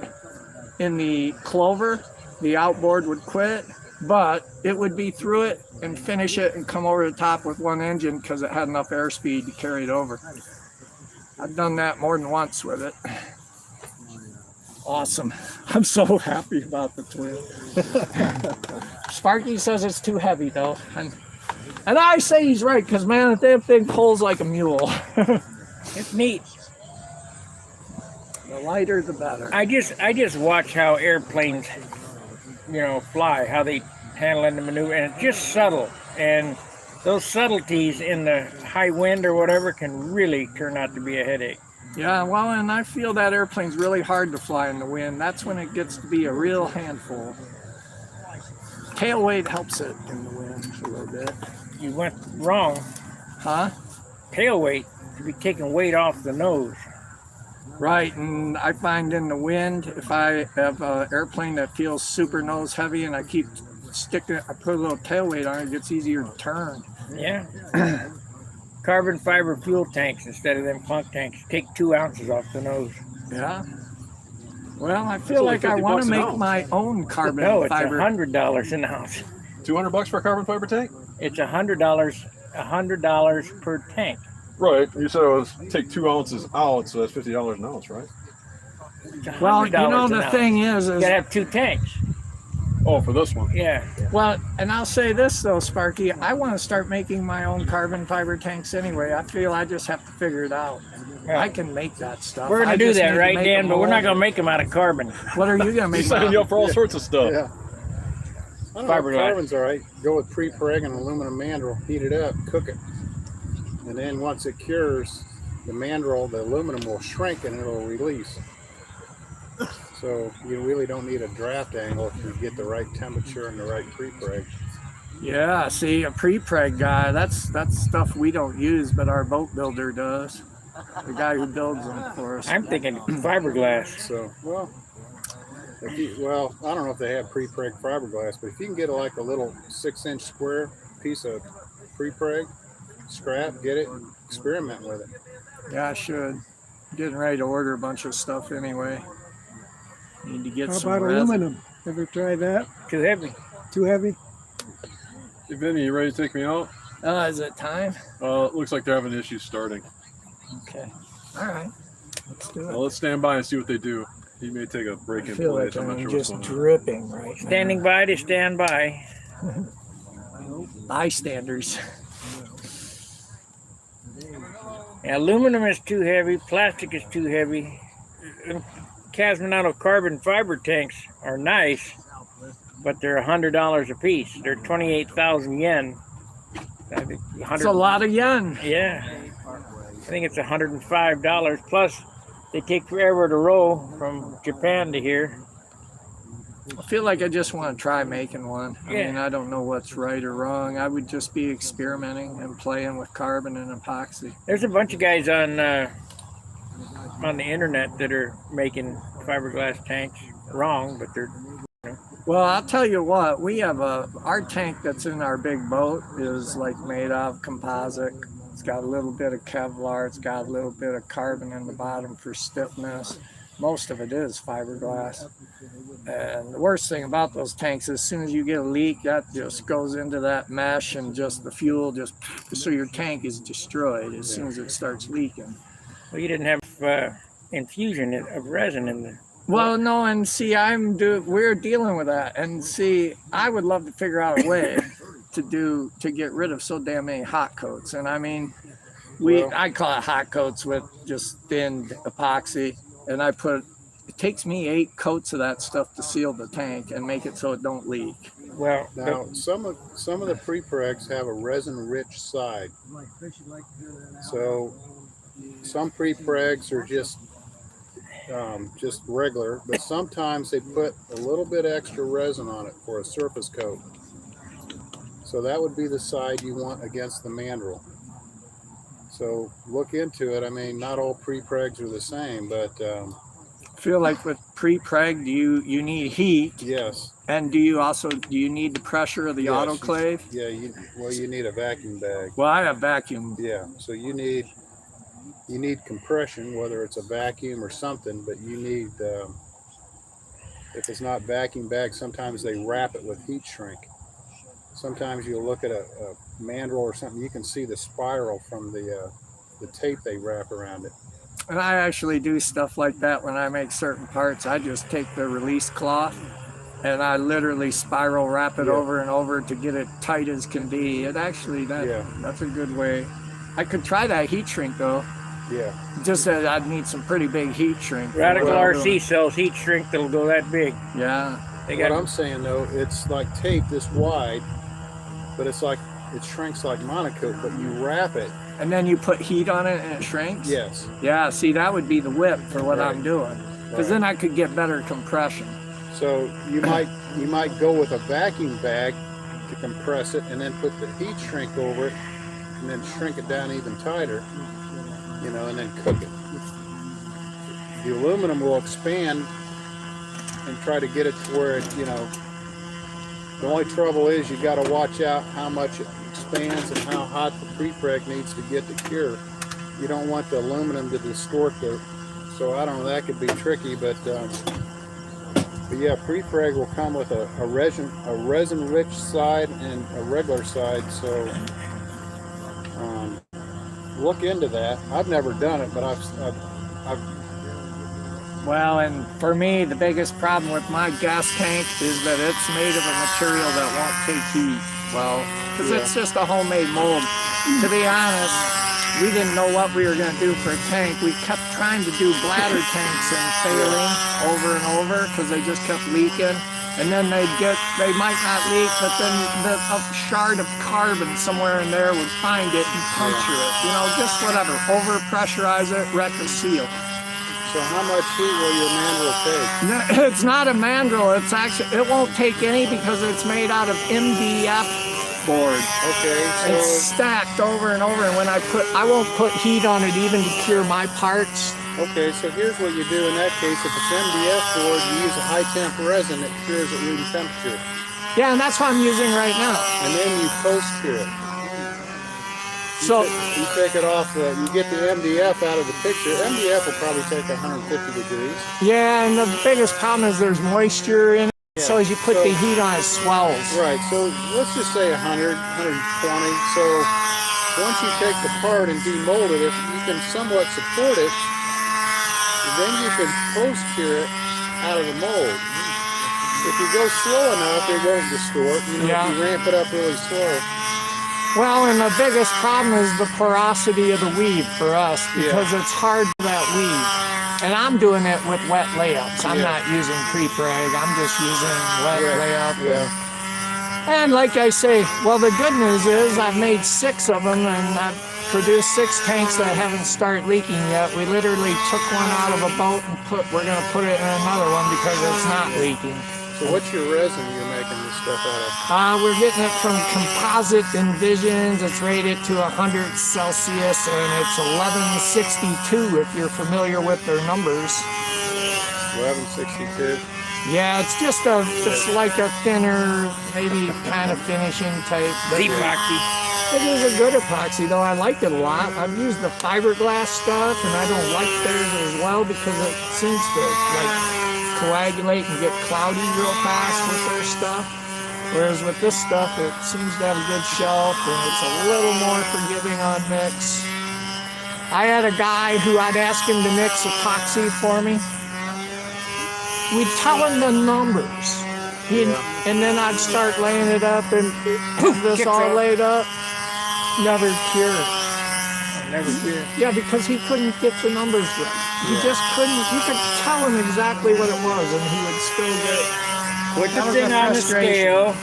in the clover, the outboard would quit, but it would be through it and finish it and come over the top with one engine because it had enough airspeed to carry it over. I've done that more than once with it. Awesome. I'm so happy about the twin. Sparky says it's too heavy though. And I say he's right, because man, that damn thing pulls like a mule. It's neat. The lighter, the better. I just watch how airplanes, fly, how they handle in the maneuver, and it's just subtle. And those subtleties in the high wind or whatever can really turn out to be a headache. Yeah, well, and I feel that airplane's really hard to fly in the wind. That's when it gets to be a real handful. Tail weight helps it in the wind a little bit. You went wrong. Huh? Tail weight to be taking weight off the nose. Right, and I find in the wind, if I have an airplane that feels super nose heavy and I keep stick it, I put a little tail weight on it, it gets easier to turn. Yeah. Carbon fiber fuel tanks instead of them punk tanks. Take 2 ounces off the nose. Yeah. Well, I feel like I want to make my own carbon No, it's fiber. $100 an ounce. $200 for a carbon fiber tank? It's $100 per tank. Right. You said it was take 2 ounces out, so that's $50 an ounce, right? Well, you know, the thing is you gotta have 2 tanks. Oh, for this one? Yeah. Well, and I'll say this though, Sparky, I want to start making my own carbon fiber tanks anyway. I feel I just have to figure it out. Yeah. I can make that stuff. We're gonna I do just that, need to right, make Dan? them But we're not all. gonna make them out of carbon. What are you gonna make? He's signing you up for all sorts of stuff. Yeah. I don't know, Fiberglass. carbon's all right. Go with pre-preg and aluminum mandrel, heat it up, cook it. And then once it cures, the mandrel, the aluminum will shrink and it'll release. So you really don't need a draft angle if you get the right temperature and the right pre-preg. Yeah, see, a pre-preg guy, that's stuff we don't use, but our boat builder does. The guy who builds them for us. I'm thinking fiberglass. So, well, I don't know if they have pre-preg fiberglass, but if you can get like a little 6-inch square piece of pre-preg scrap, get it, experiment with it. Yeah, I should. Getting ready to order a bunch of stuff anyway. Need to get How some about resin. aluminum? Ever try that? Too heavy. Too heavy? Hey, Vinny, you ready to take me out? Is it time? It looks like they're having issues starting. Okay. All right. Let's do it. Well, let's stand by and see what they do. He may take a break I in feel place. like I'm not I'm sure what's just going on. dripping right now. Standing by to stand by. Bystanders. Yeah, aluminum is too heavy. Plastic is too heavy. Casmanado carbon fiber tanks are nice, but they're $100 a piece. They're 28,000 yen. I think It's a lot of yen. Yeah, I think it's $105. Plus, they take forever to roll from Japan to here. I feel like I just want to try making one. I Yeah. mean, I don't know what's right or wrong. I would just be experimenting and playing with carbon and epoxy. There's a bunch of guys on the internet that are making fiberglass tanks wrong, but they're Well, I'll tell you what, we have our tank that's in our big boat is like made out of composite. It's got a little bit of Kevlar, it's got a little bit of carbon in the bottom for stiffness. Most of it is fiberglass. And the worst thing about those tanks, as soon as you get a leak, that just goes into that mesh and just the fuel so your tank is destroyed as soon as it starts leaking. well, you didn't have infusion of resin in the. Well, no, and see, we're dealing with that, and see, I would love to figure out a way to get rid of so damn many hot coats, and I mean, I call it hot coats with just thin epoxy, and it takes me 8 coats of that stuff to seal the tank and make it so it don't leak. Well, now some of the pre-pregs have a resin-rich side, so some pre-pregs are just regular, but sometimes they put a little bit extra resin on it for a surface coat. So that would be the side you want against the mandrel. So look into it. I mean, not all pre-pregs are the same, but I feel like with pre-preg, you need heat. Yes. And do you need the pressure of the autoclave? Yeah, you need a vacuum bag. Well, I have vacuum. Yeah, so you need compression, whether it's a vacuum or something, but you need, if it's not vacuum bag, sometimes they wrap it with heat shrink. Sometimes you'll look at a mandrel or something, you can see the spiral from the tape they wrap around it. And I actually do stuff like that when I make certain parts. I just take the release cloth and I literally spiral wrap it over and over to get it tight as can be. That's a good way. I could try that heat shrink though. Yeah. Just that I'd need some pretty big heat shrink. Radical RC sells heat shrink that'll go that big. Yeah. What I'm saying though, it's like tape this wide, but it's like it shrinks like monocoat, but you wrap it. And then you put heat on it and it shrinks? Yes. Yeah, see, that would be the whip for what I'm doing. Because then I could get better compression. So you might go with a vacuum bag to compress it and then put the heat shrink over it and then shrink it down even tighter, and then cook it. The aluminum will expand and try to get it to where it, The only trouble is you got to watch out how much it expands and how hot the pre-preg needs to get to cure. You don't want the aluminum to distort the, so I don't know, that could be tricky, but yeah, pre-preg will come with a resin-rich side and a regular side, so look into that. I've never done it, but I've Well, and for me, the biggest problem with my gas tank is that it's made of a material that won't take heat. Well, because it's just a homemade mold. To be honest, we didn't know what we were going to do for a tank. We kept trying to do bladder tanks and failing over and over because they just kept leaking. And then they might not leak, but then a shard of carbon somewhere in there would find it and puncture it. You know, just whatever. Over-pressurize it, wreck the seal. So how much heat will your mandrel take? No, it's not a mandrel. It's actually, it won't take any because it's made out of MDF board. Okay, so it's stacked over and over, and when I won't put heat on it even to cure my parts. Okay, so here's what you do in that case. If it's MDF board, you use a high temp resin that cures at room temperature. Yeah, and that's what I'm using right now. And then you post cure it. So you take it off, you get the MDF out of the picture. MDF will probably take 150 degrees. Yeah, and the biggest problem is there's moisture in it. Yeah. So as you put the heat on, it swells. Right, so let's just say 100, 120. So once you take the part and demold it, if you can somewhat support it, then you can post cure it out of the mold. If you go slow enough, it won't distort. You know, if you ramp it up really slow. Well, and the biggest problem is the porosity of the weave for us because it's hard for that weave. And I'm doing it with wet layups. I'm not using pre-preg. I'm just using wet layup. And like I say, well, the good news is I've made 6 of them and I've produced 6 tanks that haven't started leaking yet. We literally took one out of a boat and we're going to put it in another one because it's not leaking. So what's your resin you're making this stuff out of? We're getting it from Composite Envisions. It's rated to 100 Celsius and it's 1162 if you're familiar with their numbers. 1162. Yeah, it's just it's like a thinner, maybe kind of finishing type. Epoxy. It is a good epoxy though. I like it a lot. I've used the fiberglass stuff and I don't like theirs as well because it seems to like coagulate and get cloudy real fast with their stuff. Whereas with this stuff, it seems to have a good shelf and it's a little more forgiving on mix. I had a guy who I'd ask him to mix epoxy for me. We'd tell him the numbers. And then I'd start laying it up and this all laid up. Never cured. Never cured. Yeah, because he couldn't get the numbers right. He just couldn't. You could tell him exactly what it was, and he would still get it. Put the thing on the scale.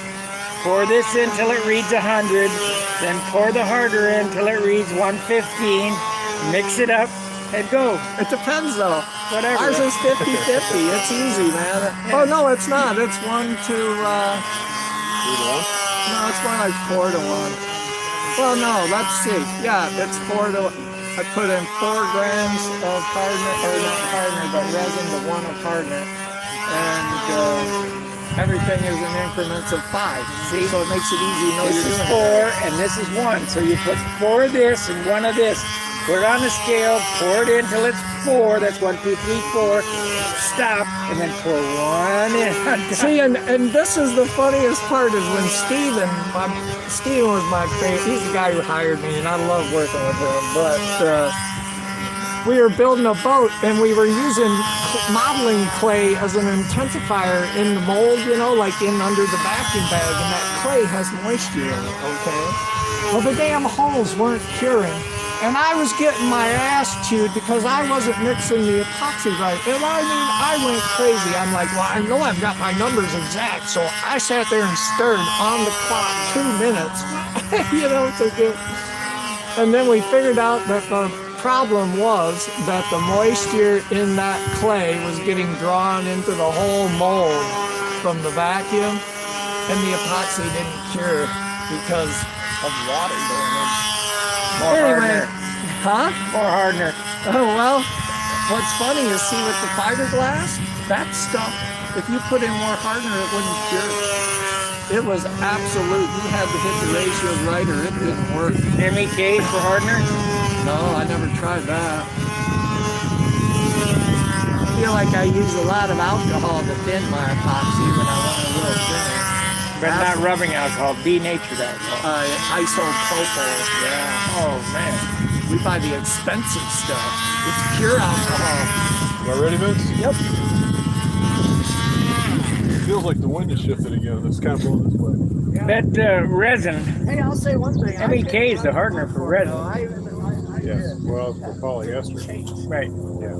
Pour this in till it reads 100. Then pour the harder in till it reads 115. Mix it up and go. It depends, though. Whatever. Ours is 50-50. It's easy, man. Oh no, it's not. It's 1 to. No, it's more like 4 to 1. Well, no, let's see. Yeah, it's 4 to... I put in 4 grams of hardener, or not hardener, but resin to 1 of hardener. And everything is in increments of 5. See? So it makes it easy to know this you're is doing 4 and this is 1. So you put 4 of this and 1 of this. Put it on the scale, pour it in till it's 4. That's 1, 2, 3, 4. Stop, and then pour 1 in. See, and this is the funniest part is when Steven was my favorite. He's the guy who hired me, and I love working with him. But we were building a boat, and we were using modeling clay as an intensifier in the mold, you know, like in under the vacuum bag, and that clay has moisture in it, okay? Well, the damn holes weren't curing. And I was getting my ass chewed because I wasn't mixing the epoxy right. And I mean, I went crazy. I'm like, well, I know I've got my numbers exact. So I sat there and stirred on the clock 2 minutes, you know, to get. And then we figured out that the problem was that the moisture in that clay was getting drawn into the whole mold from the vacuum. And the epoxy didn't cure because of water damage. More hardener. Huh? More hardener. Oh, well, what's funny is, see, with the fiberglass, that stuff, if you put in more hardener, it wouldn't cure. It was absolute. You had to hit the ratios right or it didn't work. MEKs for hardener? No, I never tried that. I feel like I use a lot of alcohol to thin my epoxy when I want a little thinner. But not rubbing alcohol, denatured alcohol. Isopropyl, yeah. Oh, man. We buy the expensive stuff. It's pure alcohol. Am I ready, Vince? Yep. It feels like the wind is shifting again. It's kind of blowing this way. That resin, Hey, I'll say one thing. MEK is the hardener for resin. Yes, well, for polyester. Right. Yeah.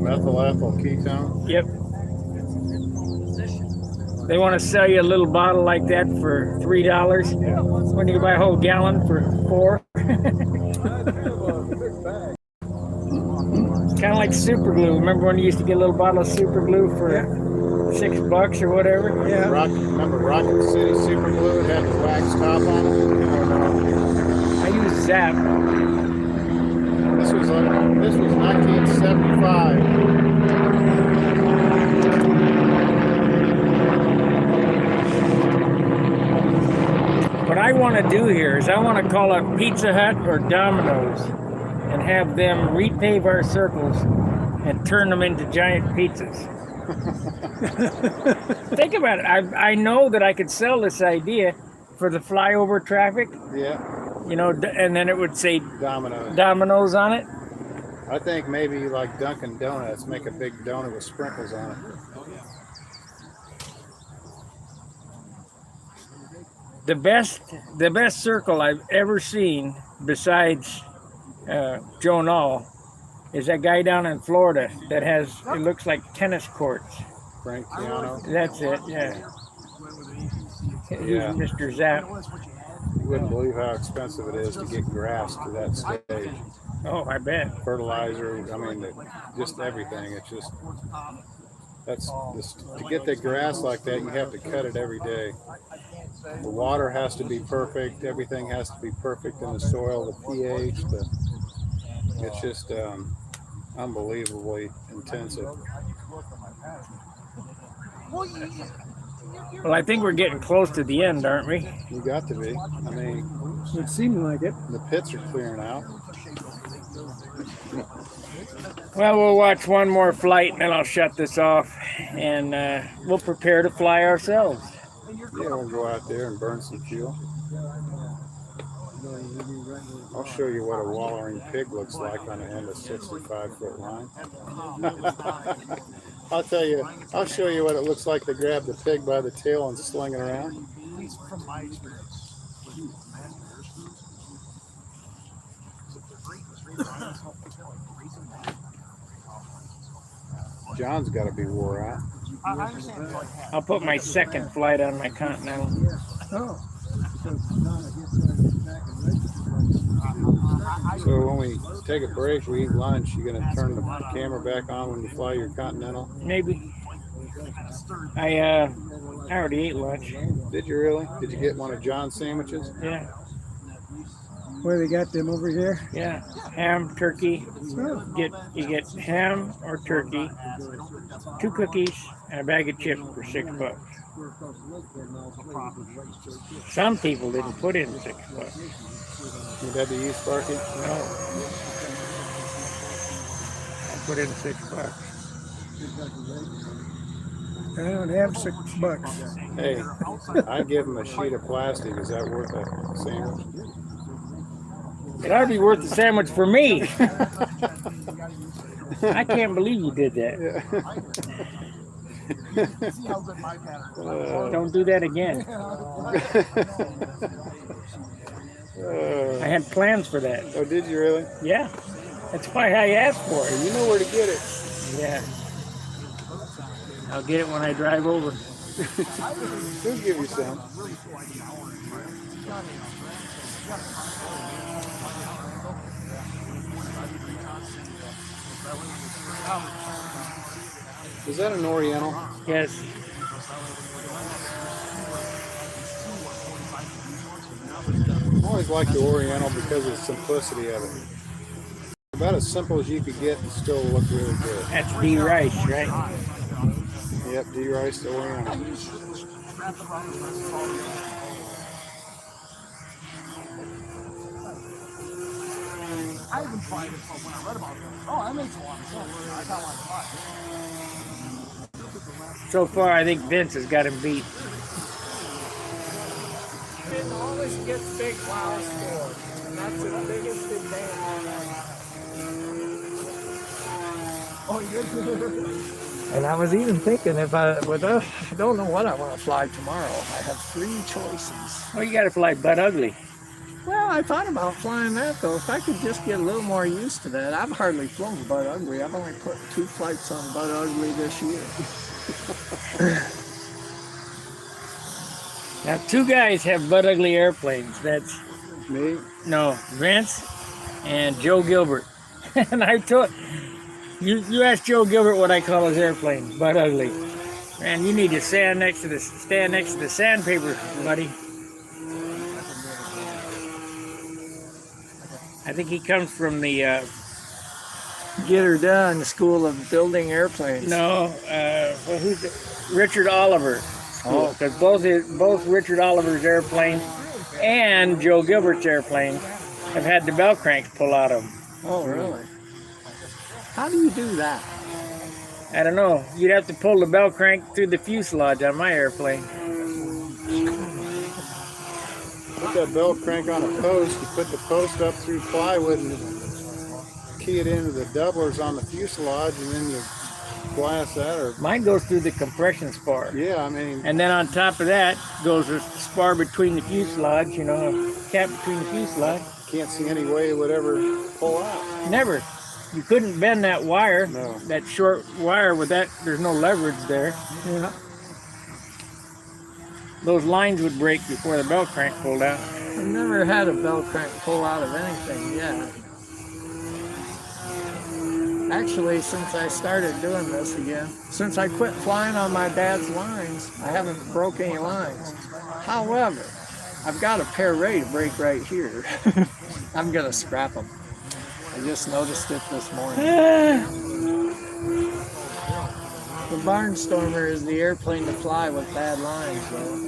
Methyl ethyl ketone. Yep. They want to sell you a little bottle like that for $3 when you can buy a whole gallon for $4. It's kind of like super glue. Remember when you used to get a little bottle of super glue for $6 or whatever? Yeah. Remember Rocket City super glue? It had the wax top on it. I use Zap. This was 1975. What I want to do here is I want to call up Pizza Hut or Domino's and have them repave our circles and turn them into giant pizzas. Think about it. I know that I could sell this idea for the flyover traffic. Yeah. You know, and then it would say Domino's on it. I think maybe like Dunkin' Donuts, make a big donut with sprinkles on it. The best circle I've ever seen besides Joe Knoll is that guy down in Florida that has, it looks like tennis courts. Frank Piano. That's it, yeah. Yeah. He's Mr. Zap. You wouldn't believe how expensive it is to get grass to that stage. Oh, I bet. Fertilizer, I mean, just everything. It's just, to get the grass like that, you have to cut it every day. The water has to be perfect. Everything has to be perfect in the soil, the pH. It's just unbelievably intensive. Well, I think we're getting close to the end, aren't we? You got to be. I mean, It seemed like it. the pits are clearing out. Well, we'll watch one more flight and then I'll shut this off and we'll prepare to fly ourselves. Yeah, we'll go out there and burn some fuel. I'll show you what a wallering pig looks like on the end of 65-foot line. I'll show you what it looks like to grab the pig by the tail and sling it around. From my experience. John's got to be wore out. I'll put my second flight on my Continental. Oh. So when we take a break, we eat lunch, you're going to turn the camera back on when you fly your Continental? Maybe. I already ate lunch. Did you really? Did you get one of John's sandwiches? Yeah. Where they got them over here? Yeah. Ham, turkey. You get ham or turkey, 2 cookies, and a bag of chips for $6. Some people didn't put in $6. You had to use Sparky? No. I put in $6. I don't have $6. Hey, I'd give him a sheet of plastic. Is that worth a sandwich? It ought to be worth the sandwich for me. I can't believe you did that. Don't do that again. I had plans for that. Oh, did you really? Yeah. That's why I asked for it. You know where to get it. Yeah. I'll get it when I drive over. He'll give you some. Is that an Oriental? Yes. I always like the Oriental because of the simplicity of it. About as simple as you could get and still look really good. That's D-Rice, right? Yep, D-Rice the Oriental. wrapped around the rest of all the I even tried it when I read about it. Oh, that makes a lot of sense. I got one to So far, I think Vince has got him beat. It always gets big flower score, and that's the biggest advantage. Oh, you're And I was even thinking if I don't know what I want to fly tomorrow. I have 3 choices. Well, you got to fly Butt Ugly. Well, I thought about flying that though. If I could just get a little more used to that. I've hardly flown Butt Ugly. I've only put 2 flights on Butt Ugly this year. Now, 2 guys have Butt Ugly airplanes. That's me. No, Vince and Joe Gilbert. And I told you asked Joe Gilbert what I call his airplane, Butt Ugly. Man, you need to stand next to the sandpaper, buddy. I think he comes from the Get Her Done School of Building Airplanes. well, who's Richard Oliver. Oh, because both Richard Oliver's airplane and Joe Gilbert's airplane have had the bell cranks pull out of them. Oh, really? How do you do that? I don't know. You'd have to pull the bell crank through the fuselage on my airplane. Put that bell crank on a post. You put the post up through plywood and key it into the doublers on the fuselage, and then you glass that. Or mine goes through the compression spar. Yeah, I mean. And then on top of that goes a spar between the fuselage. You know, a cap between the fuselage. Can't see any way it would ever pull out. Never. You couldn't bend that wire. No. That short wire with that. There's no leverage there. Yeah. Those lines would break before the bell crank pulled out. I've never had a bell crank pull out of anything yet. Actually, since I started doing this again, since I quit flying on my dad's lines, I haven't broke any lines. However, I've got a pair ready to break right here. I'm gonna scrap them. I just noticed it this morning. The Barnstormer is the airplane to fly with bad lines, though.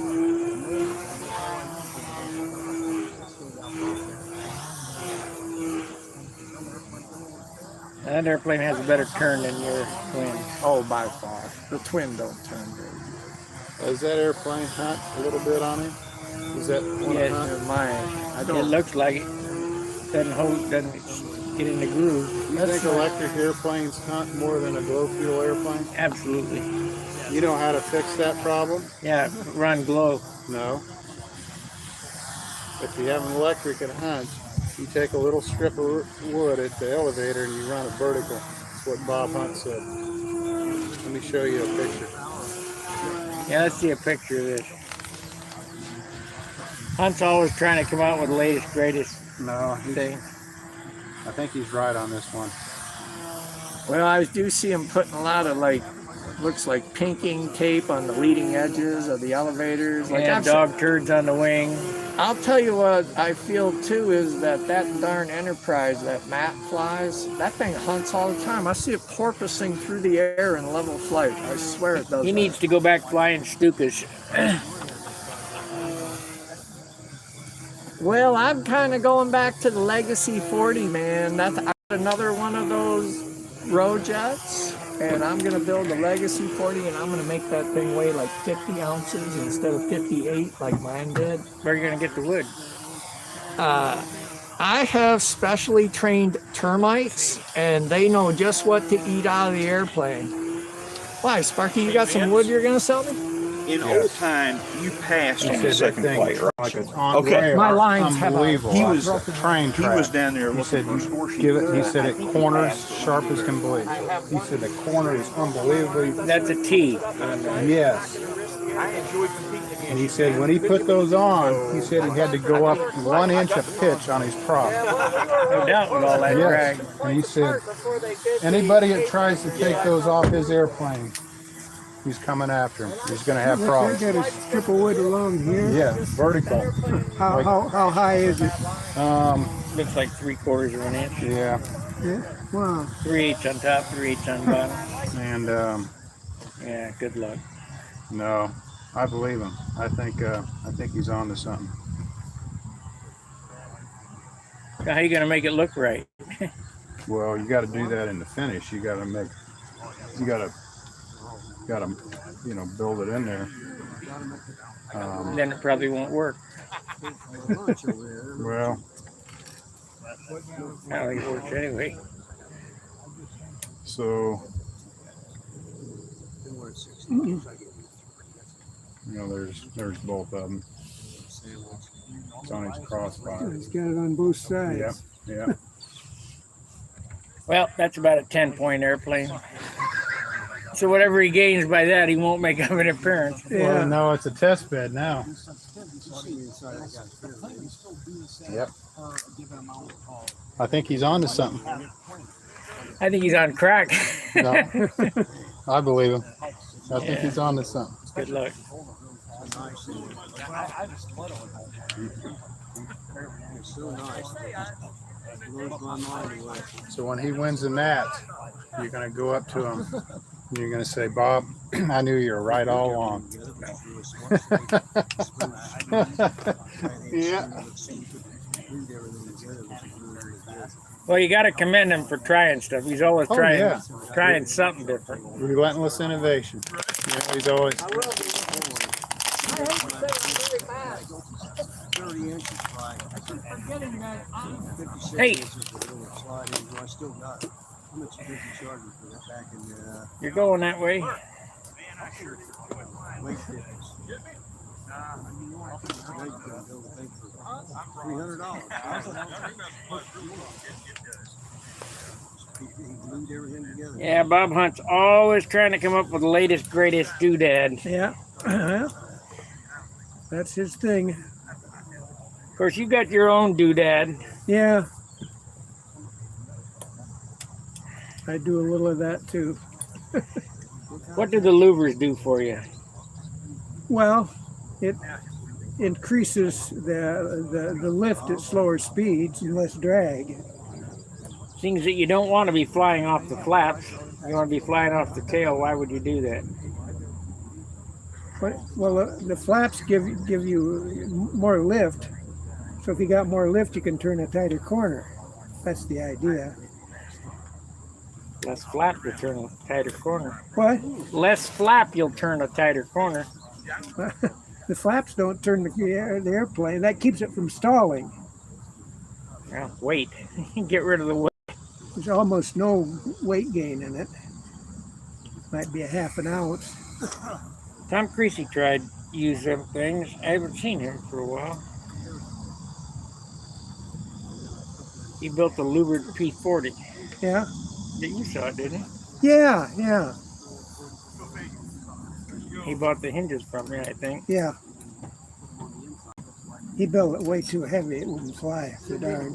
That airplane has a better turn than your twin. Oh, by far. The twin don't turn good. Does that airplane hunt a little bit on him? Is that one Yes, hunt? mine. I don't. It looks like it. Doesn't get in the groove. Do you think electric airplanes hunt more than a glow fuel airplane? Absolutely. You know how to fix that problem? Yeah, run glow. No. If you have an electric that hunts, you take a little strip of wood at the elevator and you run it vertical. That's what Bob Hunt said. Let me show you a picture. Yeah, let's see a picture of this. Hunt's always trying to come out with the latest, greatest No, thing. I think he's right on this one. Well, I do see him putting a lot of looks like pinking tape on the leading edges of the elevators. Like Yeah, dog turds on the wing. I'll tell you what I feel too is that darn Enterprise that Matt flies, that thing hunts all the time. I see it porpoising through the air in level flight. I swear it does. He needs to go back flying Stukas. Well, I'm kind of going back to the Legacy 40, man. That's another one of those road jets. And I'm going to build a Legacy 40, and I'm going to make that thing weigh like 50 ounces instead of 58 like mine did. Where are you going to get the wood? I have specially trained termites, and they know just what to eat out of the airplane. Why, Sparky, you got some wood you're going to sell me? In old time, you passed on the second flight, right? Like it's on Okay. rail. My lines have Unbelievable. He was train he track. was down there He looking said, for his horse. give it. He said it corners sharp as can be. He said the corner is unbelievably. That's a T. Yes. And he said when he put those on, he said he had to go up 1 inch of pitch on his prop. No doubt with all that drag. Yes. And he said anybody that tries to take those off his airplane, he's coming after him. He's going to have problems. I got a strip of wood along here. Yeah, vertical. How high is it? Looks like 3/4 of an inch. Yeah. Yeah. Wow. 3/8 on top, 3/8 on bottom. And Yeah, good luck. no. I believe him. I think he's on to something. How are you going to make it look right? Well, you got to do that in the finish. You got to build it in there. Then it probably won't work. Well, I don't think it works anyway. so there's both of them. It's on his crossbar. He's got it on both sides. Yep. Yeah. Well, that's about a 10-point airplane. So whatever he gains by that, he won't make up an appearance. Well, no, it's a test bed now. Yep. I think he's on to something. I think he's on crack. No, I believe him. I think he's on to something. Good luck. So when he wins the Nat, you're going to go up to him. And you're going to say, Bob, I knew you were right all along. Yeah. Well, you got to commend him for trying stuff. He's always trying something different. Relentless innovation. Yeah, he's always. Hey, you're going that way. Yeah, Bob Hunt's always trying to come up with the latest, greatest doodad. Yeah, that's his thing. Of course, you got your own doodad. Yeah, I do a little of that too. What do the louvers do for you? Well, it increases the lift at slower speeds and less drag. Things that you don't want to be flying off the flaps. You want to be flying off the tail. Why would you do that? Well, the flaps give you more lift. So if you got more lift, you can turn a tighter corner. That's the idea. Less flap, you'll turn a tighter corner. What? Less flap, you'll turn a tighter corner. The flaps don't turn the airplane. That keeps it from stalling. Well, weight. Get rid of the weight. There's almost no weight gain in it. Might be a half an ounce. Tom Creasy tried to use them things. I haven't seen him for a while. He built the louvered P40. Yeah. You saw it, didn't Yeah, yeah. he? He bought the hinges from me, I think. Yeah. He built it way too heavy. It wouldn't fly. So darn.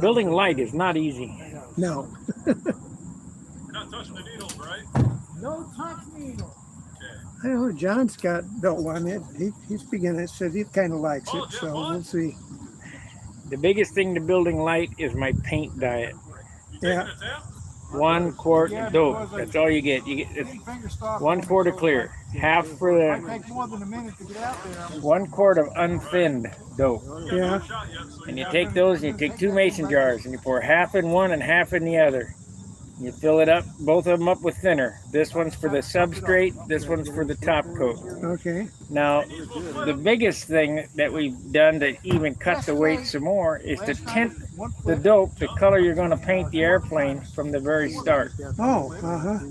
Building light is not easy. No. You're not touching the needles, right? No touch needle. I don't know. John Scott built one. He's beginning. Says he kind of likes it. So we'll see. The biggest thing to building light is my paint diet. Yeah. 1 quart of dope. That's all you get. You get 1 quart of clear. Half for the. Takes more than a minute to get out there. 1 quart of unthinned dope. Yeah. And you take those and you take 2 mason jars and you pour half in one and half in the other. You fill it up, both of them up with thinner. This one's for the substrate, this one's for the top coat. Okay. Now, the biggest thing that we've done to even cut the weight some more is to tint the dope the color you're going to paint the airplane from the very start. Oh,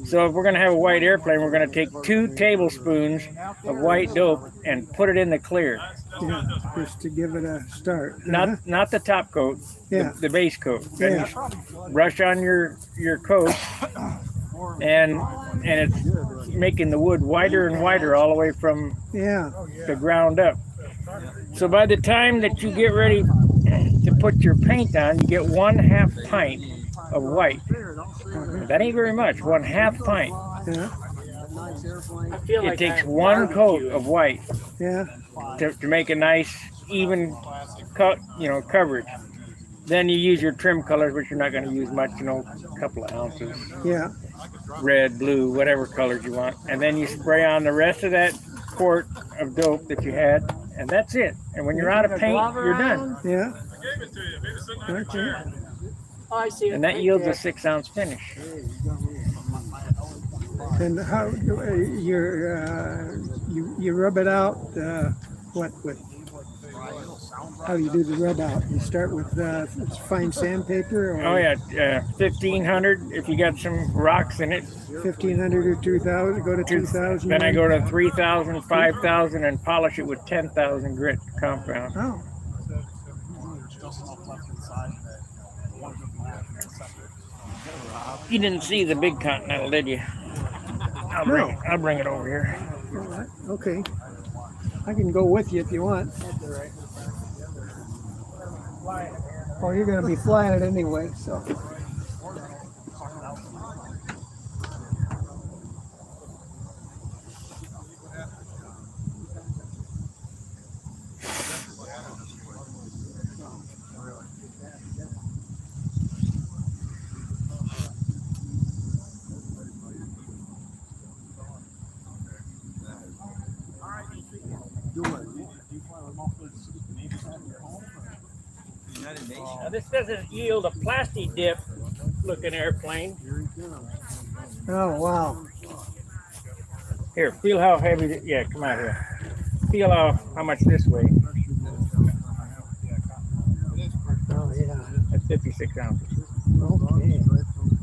So if we're going to have a white airplane, we're going to take 2 tablespoons of white dope and put it in the clear. Yeah, just to give it a start. Not the top coat, Yeah. the base coat. Then Yeah. you brush on your coat, and it's making the wood whiter and whiter all the way from the ground up. So by the time that you get ready to put your paint on, you get 1/2 pint of white. That ain't very much. 1/2 pint. Yeah. It takes 1 coat of white. Yeah. To make a nice even coverage. Then you use your trim colors, which you're not going to use much, you know, a couple of ounces. Yeah. Red, blue, whatever colors you want. And then you spray on the rest of that quart of dope that you had, and that's it. And when you're out of paint, you're done. Yeah. Okay. Oh, I see it. And that right yields there. a 6-ounce finish. And how you rub it out? What with? How do you do the rub out? You start with fine sandpaper, or Oh yeah, 1500 if you got some rocks in it. 1500 or 2000. Go to 2000. Then I go to 3000, 5000, and polish it with 10,000 grit compound. Oh. You didn't see the big Continental, did you? I'll bring it over here. All right. Okay. I can go with you if you want. Oh, you're going to be flying it anyway, so. Now this doesn't yield a plastic dip looking airplane. Oh, wow. Here, feel how heavy, yeah, come out here. Feel how much this weighs. Oh, yeah. That's 56 ounces. Okay.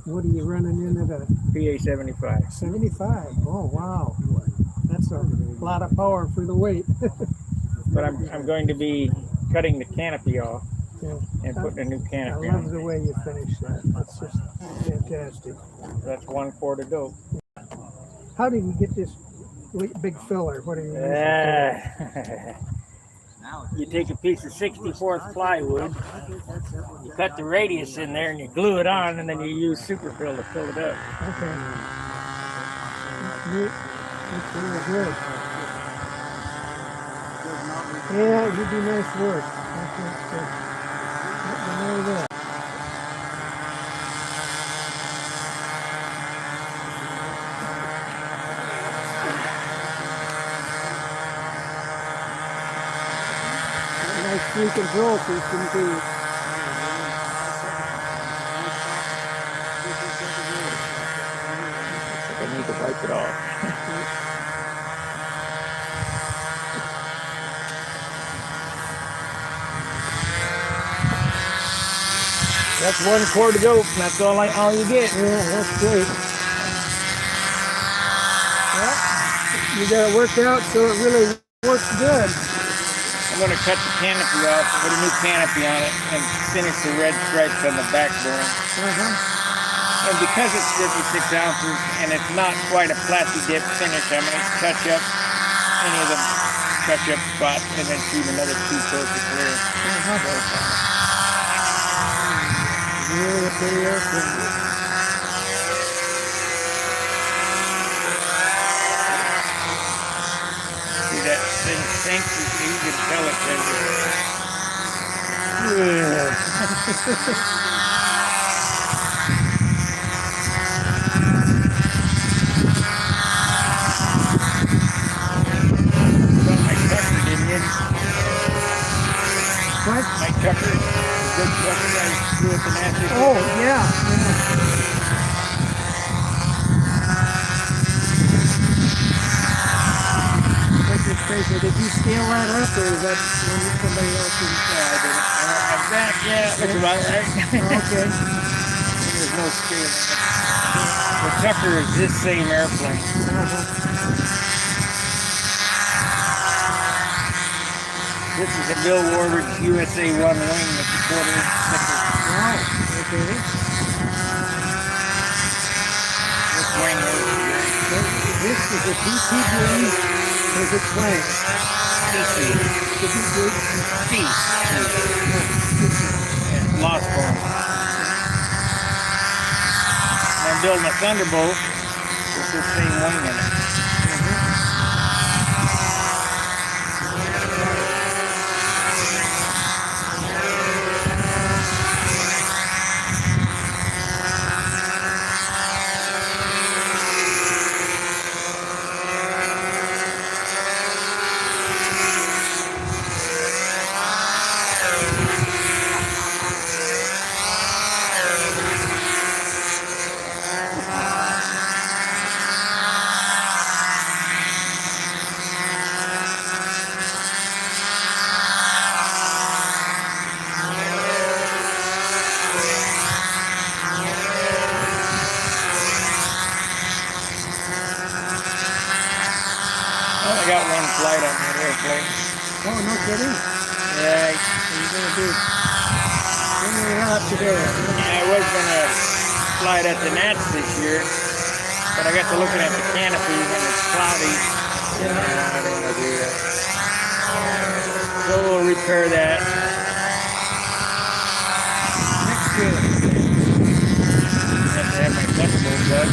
What are you running in at a PA 75. 75? Oh, wow. That's a lot of power for the weight. But I'm going to be cutting the canopy off Yeah. and putting a new I canopy love on. the way you finish that. That's just fantastic. That's 1 quart of dope. How did you get this big filler? What are you using? You take a piece of 64th plywood, you cut the radius in there, and you glue it on, and then you use superfill to fill it up. Okay. That's neat. That's really good. Yeah, you do nice work. I know that. Nice free control system too. I need to wipe it off. That's 1 quart of dope, and that's all you get. Yeah, that's great. Well, you got it worked out so it really works good. I'm going to cut the canopy off, put a new canopy on it, and finish the red stripes on the backbone. And because it's 56 ounces and it's not quite a plastic dip finish, I'm going to touch up any of the touch-up spots and then shoot another 2 coats of clear. Really pretty airplane. See that thing sinks, you can tell it My Tucker, didn't you? What? My Tucker, the big Tucker I threw at the master. Oh, yeah. Did you scale that up, or is that somebody else's? I did it. That, yeah, looks about right. Okay. There's no scale. The Tucker is this same airplane. This is a Bill Warwick USA 1 wing with the 1/4 sticker. Wow. Okay. This wing This is a PT wing. Is it blank? Lost form. I'm building a Thunderbolt with this same wing in it. flight on that airplane. Oh, no kidding. Yeah, what are you gonna do? When you're out today. I was gonna fly it at the Nats this year, but I got to looking at the canopies and it's cloudy. Yeah, I don't want to do that. So we'll repair that. Next year. I have to have my flexible bud.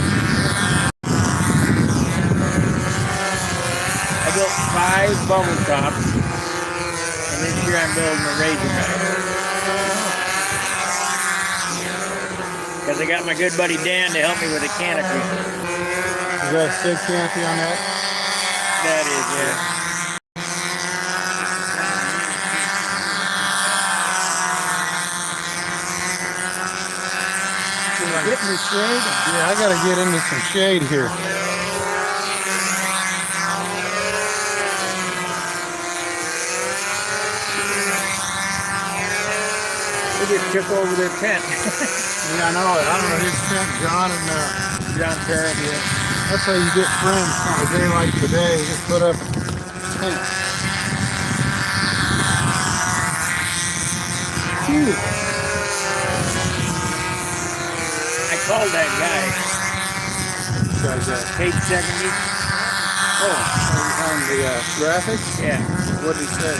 I built 5 bubble tops, and this year I'm building a Razorback. Because I got my good buddy Dan to help me with the canopy. Is that a stick canopy on that? That is, yeah. Get me shade. Yeah, I gotta get into some shade here. They just took over their tent. Yeah, I know it. I don't know who's sent John and John Parrott, yeah. that's how you get friends on a day like today. You just put up a tent. Phew. I called that guy. Guy's Page 70. on the graphics. Yeah. What did he say?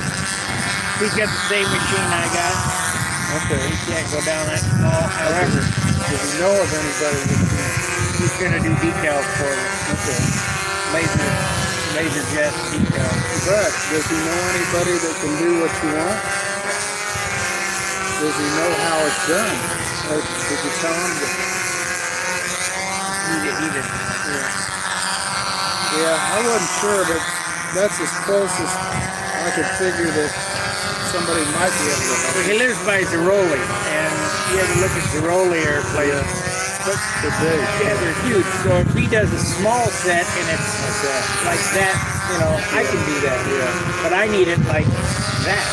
He's got the same machine I got. Okay. He can't go down that small. However, Does he know of anybody that he's going to do decals for me. Okay. Laser jet decals. But does he know anybody that can do what you want? Does he know how it's done? Or did you tell him that? He did. Yeah, I wasn't sure, but that's as close as I could figure that somebody might be able to help. Well, he lives by Zeroli, and you ever look at Zeroli airplanes? The day. Yeah, they're huge. So if he does a small set and it's like that, you know, I can do that. Yeah. But I need it like that.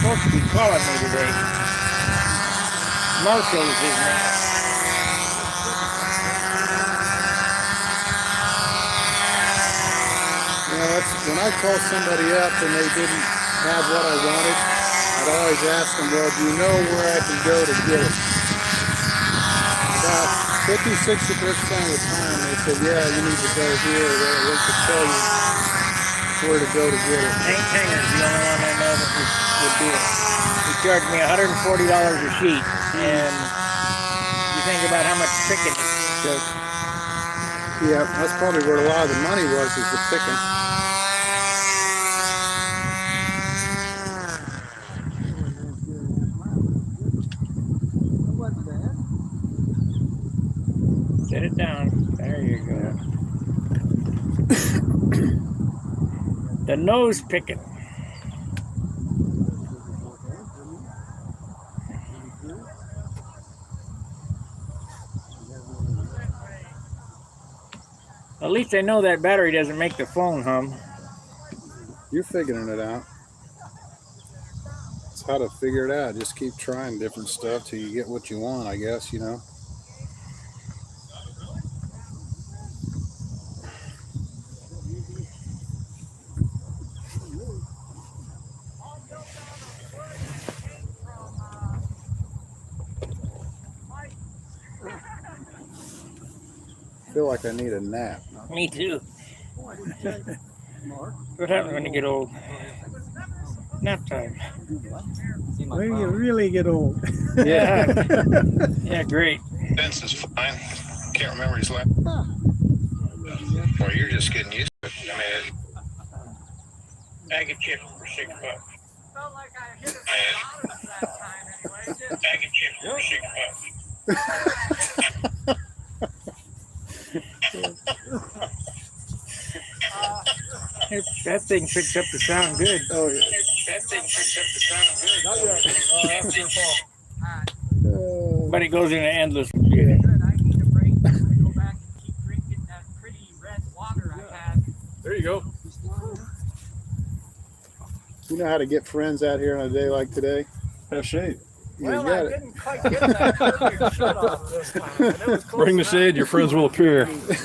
Supposed to be calling me today. Marshall is his name. You know, that's when I call somebody up and they didn't have what I wanted, I'd always ask them, well, do you know where I can go to get it? About 50-60% of the time they said, yeah, you need to go here or there. They could tell you where to go to get it. Hank Tanger's the only one I know that would do it. He charged me $140 a sheet, and you think about how much picking it took. Yeah, that's probably where a lot of the money was, is the picking. Set it down. There you go. The nose picking. At least I know that battery doesn't make the phone hum. You're figuring it out. It's how to figure it out. Just keep trying different stuff till you get what you want, I guess, you know. I feel like I need a nap. Me too. What happens when you get old? Nap time. When you really get old. Yeah. Yeah, great. Vince is fine. Can't remember his last. Well, you're just getting used to it. I mean, Bag of chips for $6. Felt like I hit it that time anyway. Bag of chips for $6. That thing picks up the sound good. Oh, yeah. That thing picks up the sound good. Not yet. That's your fault. But it goes into endless. Good. I need a break. I'm gonna go back and keep drinking that pretty red water I had. you go. You know how to get friends out here on a day like today? Have shade. Well, I didn't quite get that perfect shut off this time. But it was close Bring the enough. shade, your friends will appear. Drink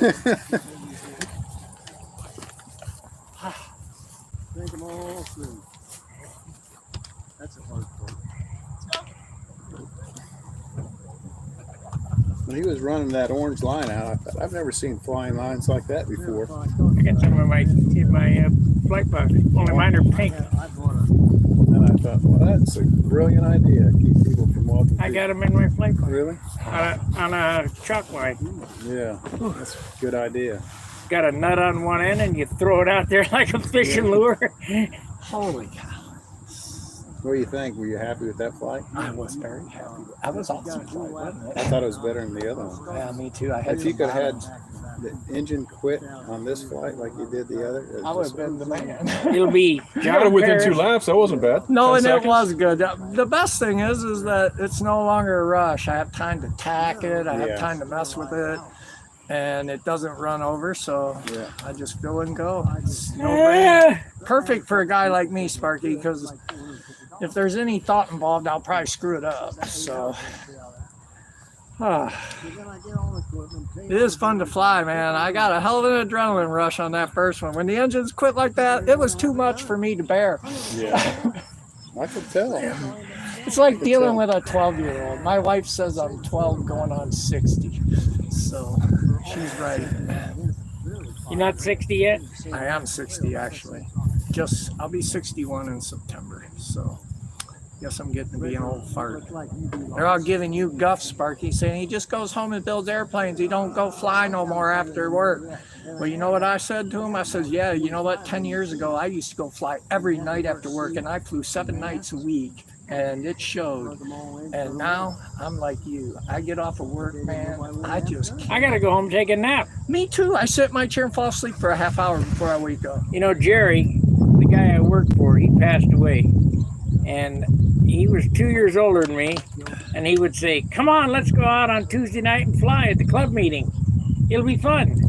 them all through. That's a hard part. When he was running that orange line out, I thought, I've never seen flying lines like that before. I got some in my flight pocket. Only mine are pink. And I thought, well, that's a brilliant idea. Keep people from walking. I got them in my flight pocket. Really? On a chalk line. Yeah, that's a good idea. Got a nut on one end and you throw it out there like a fishing lure. Holy cow. What do you think? Were you happy with that flight? I was very happy. I was awesome flight, wasn't it? I thought it was better than the other one. Yeah, me too. If you could have had the engine quit on this flight like you did the other, I would have been the man. It'll be You got it within 2 laps. That wasn't bad. No, 10 and seconds. it was good. The best thing is that it's no longer a rush. I have time to tack it. I have time to mess with it. And it doesn't run over, so I just fill and go. It's no-brainer. Perfect for a guy like me, Sparky, because if there's any thought involved, I'll probably screw it up. So, it is fun to fly, man. I got a hell of an adrenaline rush on that first one. When the engines quit like that, it was too much for me to bear. Yeah, I could tell. It's like dealing with a 12-year-old. My wife says I'm 12 going on 60. So, she's right. You're not 60 yet? I am 60, actually. I'll be 61 in September. So, guess I'm getting to be an old fart. They're all giving you guff, Sparky, saying he just goes home and builds airplanes. He don't go fly no more after work. Well, you know what I said to him? I said, yeah, you know what? 10 years ago, I used to go fly every night after work, and I flew 7 nights a week. And it showed. And now I'm like you. I get off of work, man. I gotta go home and take a nap. Me too. I sit in my chair and fall asleep for a half hour before I wake up. You know, Jerry, the guy I worked for, he passed away. And he was 2 years older than me. And he would say, come on, let's go out on Tuesday night and fly at the club meeting. It'll be fun.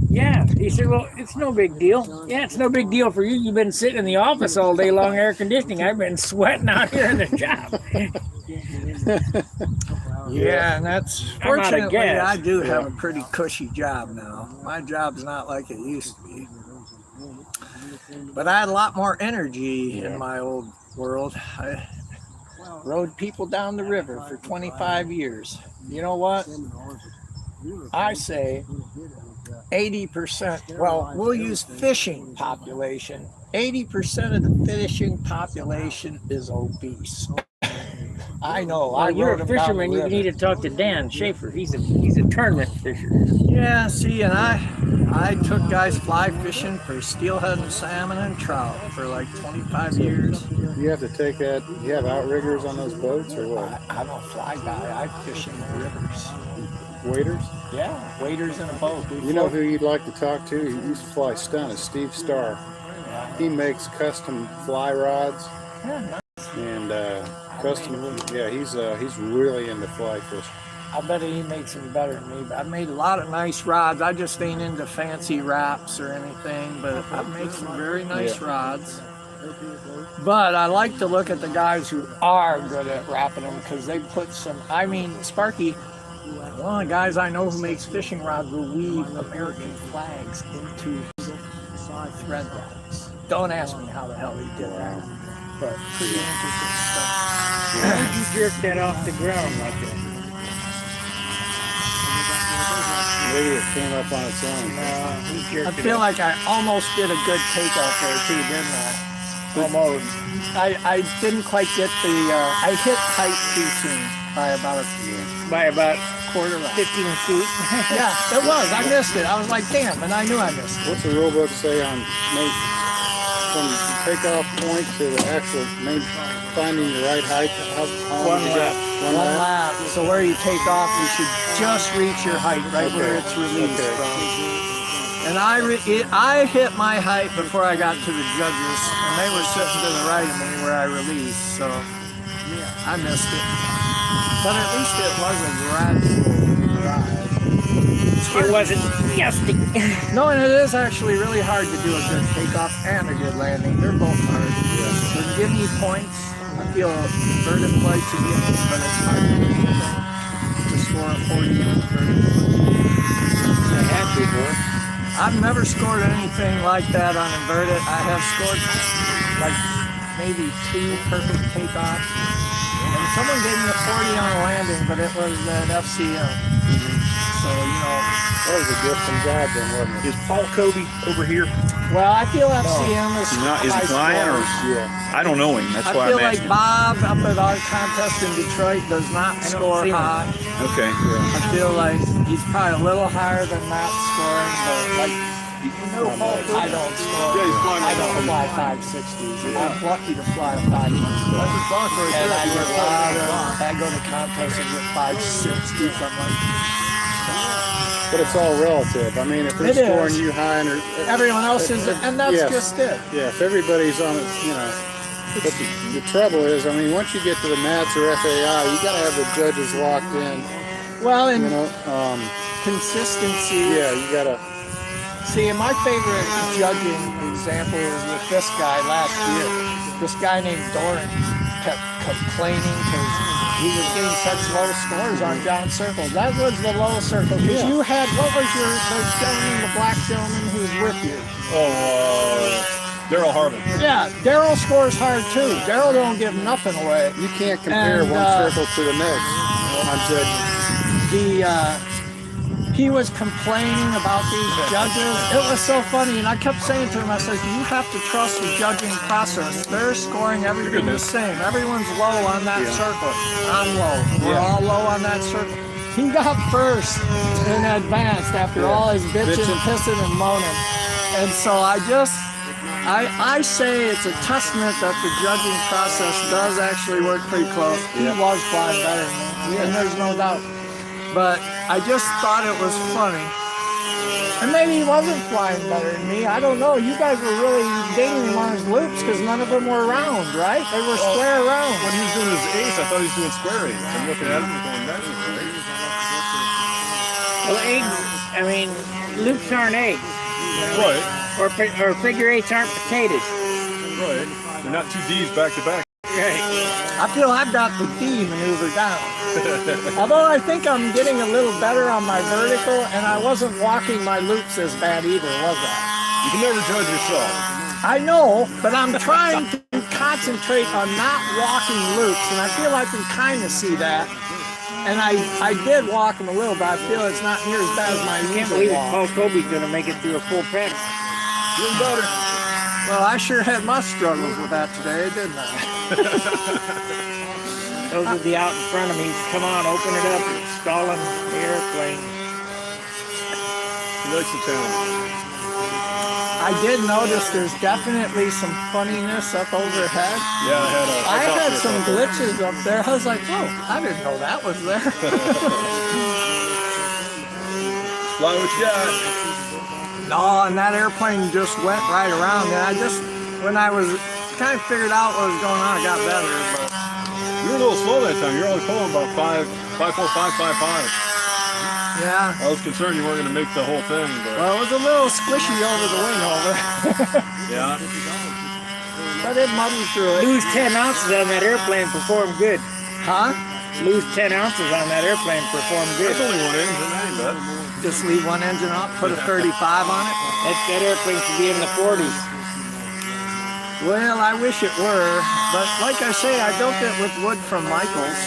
Yeah. He said, well, it's no big deal. Yeah, it's no big deal for you. You've been sitting in the office all day long, air conditioning. I've been sweating out here in the job. Yeah, and that's fortunately I do have a pretty cushy job now. My job's not like it used to be. But I had a lot more energy in my old world. I rode people down the river for 25 years. You know what? I say 80%, well, we'll use fishing population. 80% of the fishing population is obese. I know. Well, you're a fisherman. You need to talk to Dan Schaefer. He's a tournament fisher. Yeah, see, and I took guys fly fishing for steelhead and salmon and trout for like 25 years. You have to take that. You have outriggers on those boats or what? I'm a fly guy. I fish in the rivers. Waiters? Yeah, waiters in a boat. You know who you'd like to talk to? He used to fly Stunt, is Steve Starr. He makes custom fly rods. Yeah, nice. And custom, yeah, he's really into fly fishing. I bet he makes them better than me. But I've made a lot of nice rods. I just ain't into fancy wraps or anything, but I've made some very nice rods. But I like to look at the guys who are good at wrapping them because they put some, I mean, Sparky, one of the guys I know who makes fishing rods will weave American flags into thread rods. Don't ask me how the hell he did that, but pretty interesting stuff. How did you jerk that off the ground like that? Maybe it came up on its own. I feel like I almost did a good takeoff there too, didn't I? Almost. I didn't quite get the, I hit height too soon by about quarter lap. 15 feet. Yeah, it was. I missed it. I was like, damn, and I knew I missed it. What's the rule book say on from the takeoff point to the actual finding the right height? One lap. So where you take off, you should just reach your height right where it's released from. And I hit my height before I got to the judges, and they were sitting to the right of me where I released, so I missed it. But at least it was a gradual ride. It's It wasn't nasty. No, and it is actually really hard to do a good takeoff and a good landing. They're both hard. So give me points. I feel inverted flights are given, but it's hard to do anything to score a 40 in inverted. I had before. I've never scored anything like that on inverted. I have scored like maybe 2 perfect takeoffs. And someone gave me a 40 on a landing, but it was an FCM. So, you know. That was a gift from God then, wasn't it? Is Paul Kobe over here? Well, I feel FCM is Not, is he high flying or? scores. Yeah. I don't know him. That's I why feel I'm like asking. Bob up at our contest in Detroit does not score high. Okay. I feel like he's probably a little higher than that scoring, but like I don't score. Yeah, he's flying I don't fly 560s. I'm lucky to fly a 500. And I go to contests and get 560s. I'm like, But it's all relative. I mean, if they're It is. scoring you high and everyone else is, and that's Yes. just it. yeah, if everybody's on it, you know. But the trouble is, I mean, once you get to the Nats or FAI, you got to have the judges locked in. Well, and You know, consistency. yeah, you got to. See, my favorite judging example is with this guy last year. This guy named Doran kept complaining because he was getting such low scores on John Circle. That was the low circle. Because you had, what was your, the gentleman, the black gentleman who's with you? Daryl Harvin. Yeah, Daryl scores hard too. Daryl don't give nothing away. You can't compare And, one circle to the next on judging. He was complaining about these judges. It was so funny, and I kept saying to him, I said, you have to trust the judging process. They're scoring everything the same. Everyone's low on that circle. I'm low. We're all low on that circle. He got first in advanced after all his bitching, pissing, and moaning. And so I say it's a testament that the judging process does actually work pretty close. He was flying better than me, and there's no doubt. But I just thought it was funny. And maybe he wasn't flying better than me. I don't know. You guys were really dinging him on his loops because none of them were round, right? They were square round. When he was doing his ace, I thought he was doing square ace. I'm looking at him and going, that's great. Well, eggs, I mean, loops aren't eggs. Right. Or figure eights aren't potatoes. Right. They're not two D's back to back. Right. I feel I've got the D maneuver down. Although I think I'm getting a little better on my vertical, and I wasn't walking my loops as bad either, was I? You can never judge yourself. I know, but I'm trying to concentrate on not walking loops, and I feel I can kind of see that. And I did walk them a little, but I feel it's not near as bad as my I can't usual believe walk. Paul Kobe's going to make it through a full practice. Doing better. Well, I sure had my struggles with that today, didn't I? Those would be out in front of me. Come on, open it up. It's stalling the airplane. He likes the challenge. I did notice there's definitely some funniness up overhead. Yeah, I had some glitches up there. I was like, oh, I didn't know that was there. Fly what you got. No, and that airplane just went right around. And when I was kind of figured out what was going on, I got better. But You were a little slow that time. You were only pulling about 5.4555. yeah. I was concerned you weren't going to make the whole thing, but Well, it was a little squishy over the wing over. yeah. But it muddled through it. Lose 10 ounces on that airplane, perform good. Huh? Lose 10 ounces on that airplane, perform good. That's only one engine, that ain't bad. Just leave one engine up, put a 35 on it. That airplane should be in the 40s. Well, I wish it were, but like I say, I built it with wood from Michaels.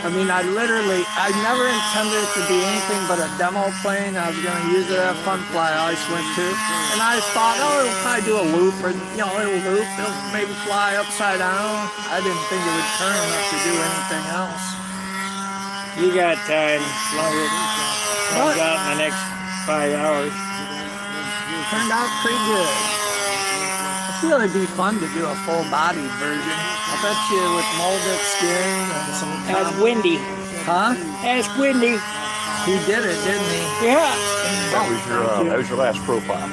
I mean, I never intended it to be anything but a demo plane. I was going to use it at a fun fly I always went to. And I thought, oh, it'll probably do a loop, or, it'll loop. It'll maybe fly upside down. I didn't think it would turn enough to do anything else. You got time. As long as it comes out in the next 5 hours. Turned out pretty good. I feel it'd be fun to do a full-bodied version. I bet you with molded skin and some... Ask Wendy. Huh? Ask Wendy. He did it, didn't he? Yeah. That was your last profile.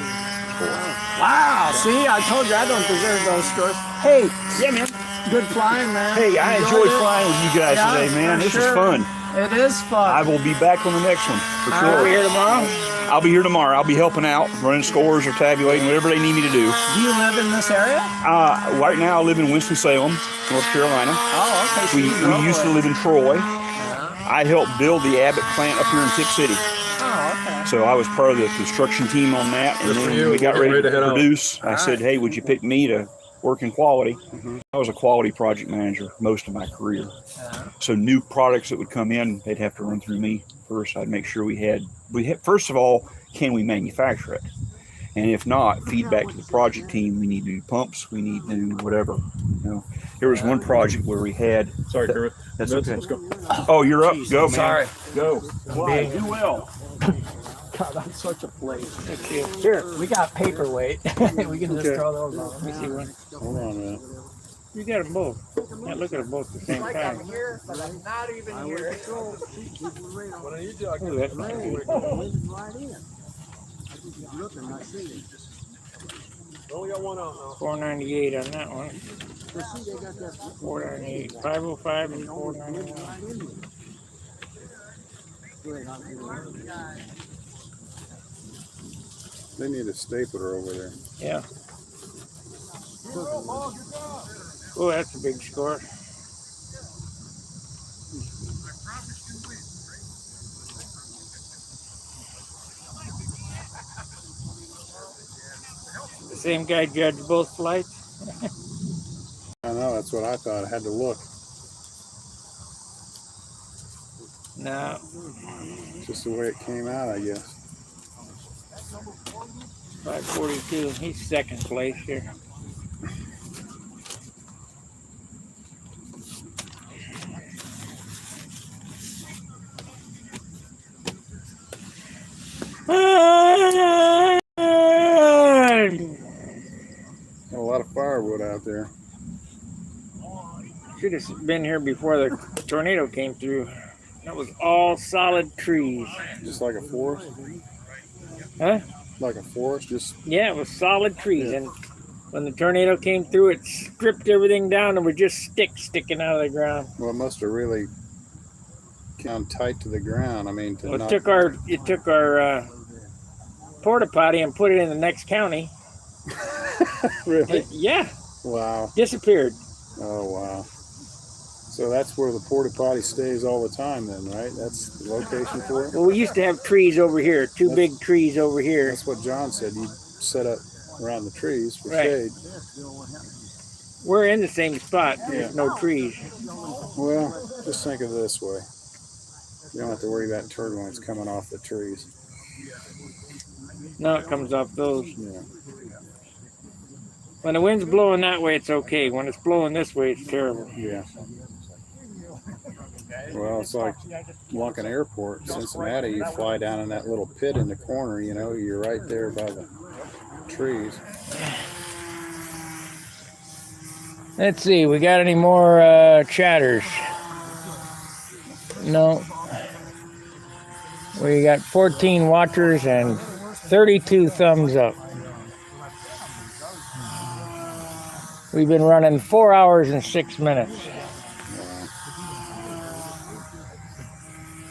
Wow, see, I told you I don't deserve those scores. Hey, yeah, man. Good flying, man. Hey, I enjoyed flying with you guys today, man. This was fun. It is fun. I will be back on the next one for sure. I'll be here tomorrow. I'll be here tomorrow. I'll be helping out, running scores or tabulating, whatever they need me to do. Do you live in this area? Right now I live in Winston-Salem, North Carolina. Oh, okay. So We used to live in Troy. I helped build the Abbott plant up here in Tip City. Oh, okay. So I was part of the construction team on that, and then when we got ready to produce, I said, hey, would you pick me to work in quality? I was a quality project manager most of my career. So new products that would come in, they'd have to run through me first. I'd make sure we had first of all, can we manufacture it? And if not, feedback to the project team. We need new pumps. We need new whatever. You know, there was one project where we had. Sorry, Kurt. That's okay. Let's go. Oh, you're up. Jeez, Go, man. sorry. Go. Why? Do well. God, I'm such a plate. Thank you. Here, we got paperweight. We can just throw those on. Let me see one. Hold on a minute. You got them both. Yeah, look at them both at the same time. here, but I'm not even here. Oh, that's not good. Only got one out now. 498 on that one. 498, 505 and 491. They need a stapler over there. Yeah. Oh, that's a big score. The same guy judged both flights? I know, that's what I thought. I had to look. No. Just the way it came out, I guess. 542. He's second place here. A lot of firewood out there. Should have been here before the tornado came through. That was all solid trees. Just like a forest? Huh? Like a forest? Just Yeah, it was solid trees. And when the tornado came through, it stripped everything down and were just sticks sticking out of the ground. well, it must have really come tight to the ground. I mean, to Well, not, it took our porta potty and put it in the next county. really? Yeah, Wow. disappeared. Oh, wow. So that's where the porta potty stays all the time then, right? That's the location for it? Well, we used to have trees over here, two That's- big trees over here. That's what John said. You set up around the trees for Right. shade. We're in the same spot. Yeah. There's no trees. Well, just think of it this way. You don't have to worry about turbulence coming off the trees. Now it comes off those. Yeah. When the wind's blowing that way, it's okay. When it's blowing this way, it's terrible. Yeah. Well, it's like Lunken Airport, Cincinnati. You fly down in that little pit in the corner, you know, you're right there by the trees. Let's see, we got any more chatters? No. We got 14 watchers and 32 thumbs up. We've been running 4 hours and 6 minutes.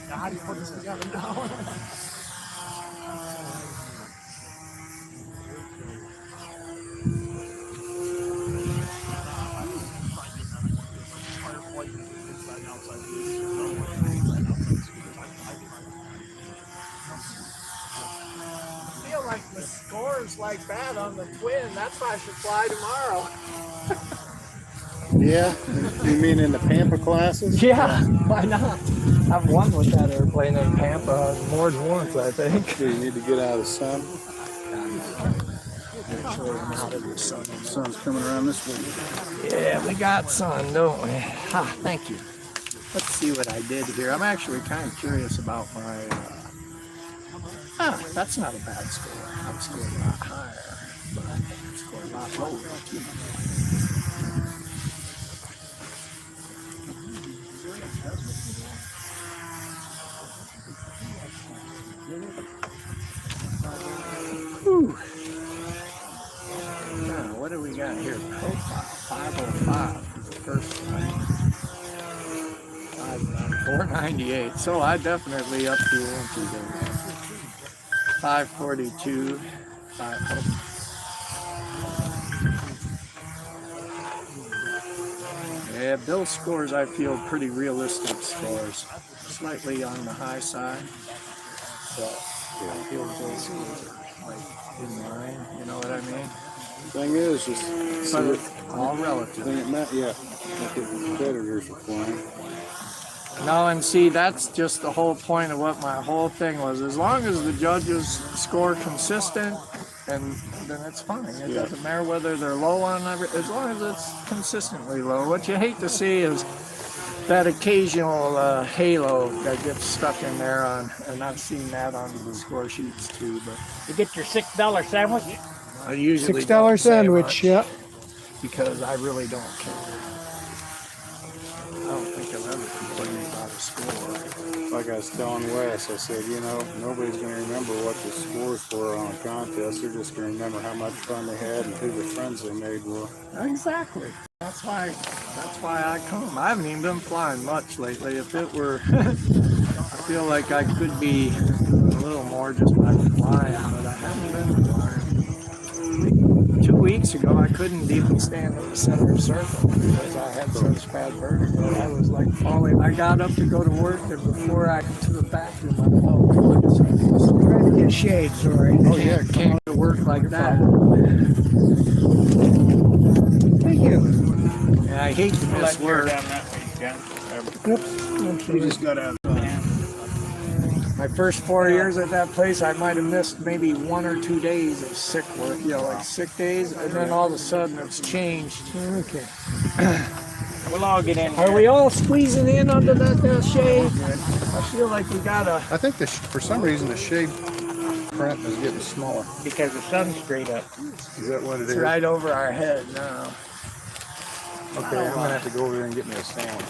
How do you put this together now? I feel like the score's like that on the twin. That's why I should fly tomorrow. Yeah? You mean in the Pampa classes? Yeah, why not? I've won with that airplane in Pampa more than once, I think. Do you need to get out of the sun? The Sun's coming around this way. Yeah, we got sun, don't we? Ha, thank you. Let's see what I did here. I'm actually kind of curious about my... that's not a bad score. I'm scoring a lot higher, but I'm scoring a lot lower. Whew. Now, what do we got here? Profile 505 is the first one. 595. 498. So I definitely upped the ante there. 542. Yeah, Bill's scores I feel pretty realistic scores. Slightly on the high side. But I feel Bill's scores are like in line, you know what I mean? Thing is, just But it's all relative. Yeah, the competitors are flying. No, and see, that's just the whole point of what my whole thing was. As long as the judges score consistent, and then it's fine. It doesn't matter whether they're low on every, as long as it's consistently low. What you hate to see is that occasional halo that gets stuck in there on, and I've seen that on the score sheets too. But You get your $6 sandwich? I usually $6 don't say sandwich, much yeah. because I really don't care. I don't think I've ever complained about a score. Like I was telling Wes, I said, you know, nobody's going to remember what the scores were on a contest. They're just going to remember how much fun they had and who the friends they made were. Exactly. That's why I come. I haven't even been flying much lately. If it were, I feel like I could be doing a little more just by flying, but I haven't been flying. 2 weeks ago, I couldn't even stand in the center circle because I had such bad vertigo. I was like falling. I got up to go to work, and before I went to the bathroom, I fell. Trying to get shade, sorry. Oh yeah, can't go to work like that. Thank you. Yeah, I hate to miss work. Oops. You just got out. My first 4 years at that place, I might have missed maybe 1 or 2 days of sick work, you know, like sick days, and then all of a sudden it's changed. Okay. We'll all get in. Are we all squeezing in under that shade? I feel like we gotta. I think for some reason the shade print is getting smaller. Because the sun's straight up. Is that what it It's is? right over our head now. Okay, I'm gonna have to go over there and get me a sandwich.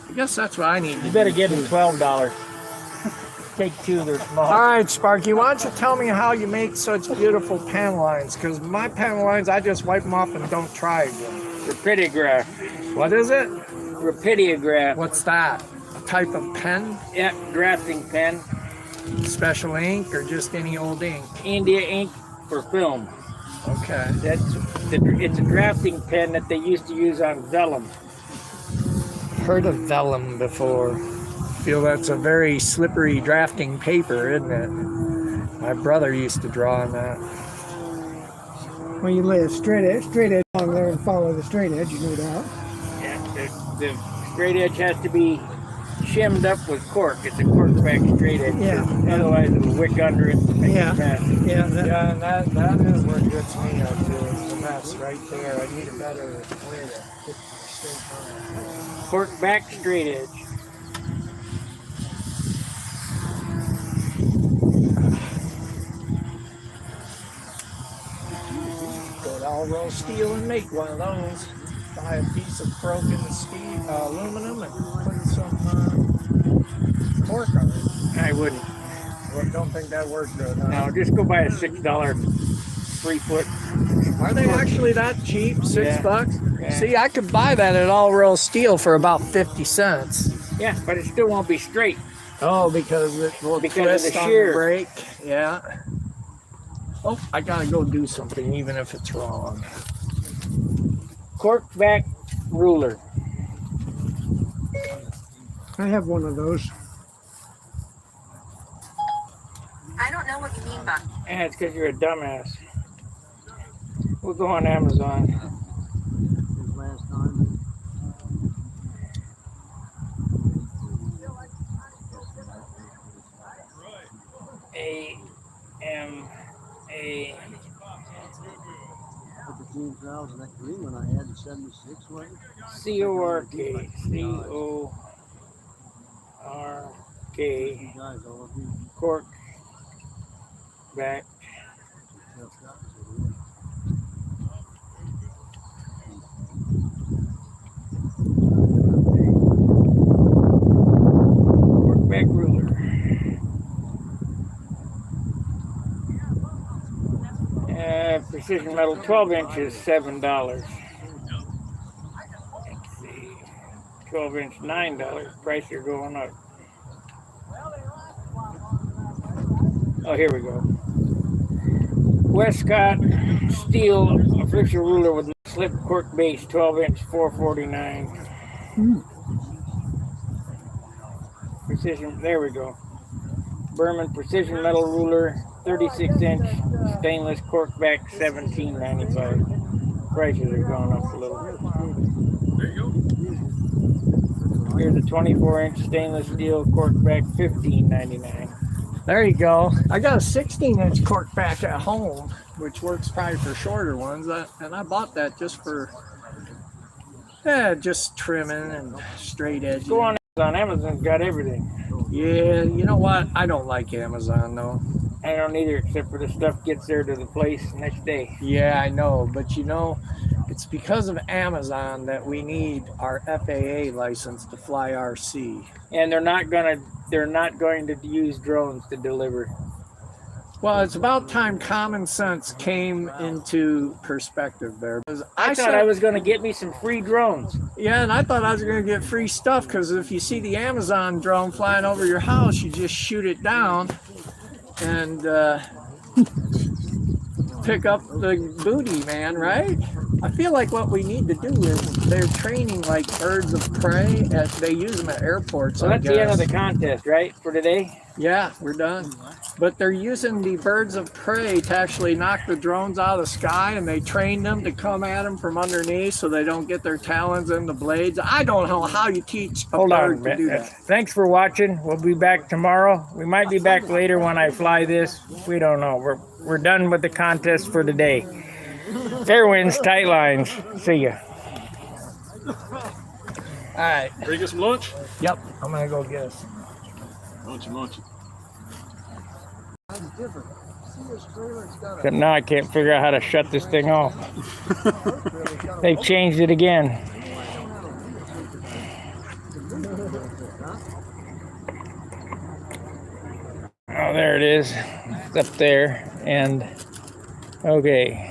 I guess that's what I need. You better give him $12. Take 2, they're small. All right, Sparky, why don't you tell me how you make such beautiful panel lines? Because my panel lines, I just wipe them off and don't try again. Rapidograph. What is it? Rapidograph. What's that? A type of pen? Yeah, drafting pen. Special ink or just any old ink? India ink for film. Okay. It's a drafting pen that they used to use on vellum. Heard of vellum before. Feel that's a very slippery drafting paper, isn't it? My brother used to draw on that. Well, you lay a straight edge along there and follow the straight edge, no doubt. Yeah, the straight edge has to be shimmed up with cork. It's a cork back straight edge. Yeah. Otherwise it'll wick under it and make Yeah. it fast. Yeah, And that is what gets me up to is the mess right there. I need a better way to get straight line. Cork back straight edge. Go to all roll steel and make one of those. Buy a piece of broken steel, aluminum and put some cork on it. I wouldn't. Well, don't think that works good. Huh? No, just go buy a $6 3-foot. Are they actually that cheap? $6? Yeah. See, I could buy that at all roll steel for about 50 cents. Yeah, but it still won't be straight. Oh, because it will Because of twist the on shear. the brake. Yeah. Oh, I gotta go do something, even if it's wrong. Cork back ruler. I have one of those. I don't know what you mean by. Yeah, it's because you're a dumbass. We'll go on Amazon. A-M-A. That green one I had in 76 way. C-O-R-K. C-O-R-K. Cork back. Cork back ruler. Precision metal 12 inches, $7. Let's see. 12-inch, $9. Prices are going up. Oh, here we go. Westcott steel official ruler with slip cork base, 12-inch, $4.49. Precision, there we go. Berman precision metal ruler, 36-inch stainless cork back, $17.95. Prices are going up a little bit. Here's a 24-inch stainless steel cork back, $15.99. There you go. I got a 16-inch cork back at home, which works probably for shorter ones. And I bought that just for, just trimming and straight edging. Go on Amazon. Amazon's got everything. Yeah, you know what? I don't like Amazon though. I don't either, except for the stuff gets there to the place next day. Yeah, I know, but you know, it's because of Amazon that we need our FAA license to fly RC. And they're not going to use drones to deliver. Well, it's about time common sense came into perspective there. I thought I was going to get me some free drones. Yeah, and I thought I was going to get free stuff because if you see the Amazon drone flying over your house, you just shoot it down and pick up the booty, man, right? I feel like what we need to do is they're training like birds of prey. They use them at airports. So that's the end of the contest, right, for today? Yeah, we're done. But they're using the birds of prey to actually knock the drones out of the sky, and they train them to come at them from underneath so they don't get their talons in the blades. I don't know how you teach a bird to do that. Thanks for watching. We'll be back tomorrow. We might be back later when I fly this. We don't know. We're done with the contest for today. Fair winds, tight lines. See ya. All right. Ready to get some lunch? Yep. I'm going to go get us. Munchy. Except now I can't figure out how to shut this thing off. They've changed it again. Oh, there it is. It's up there. And okay.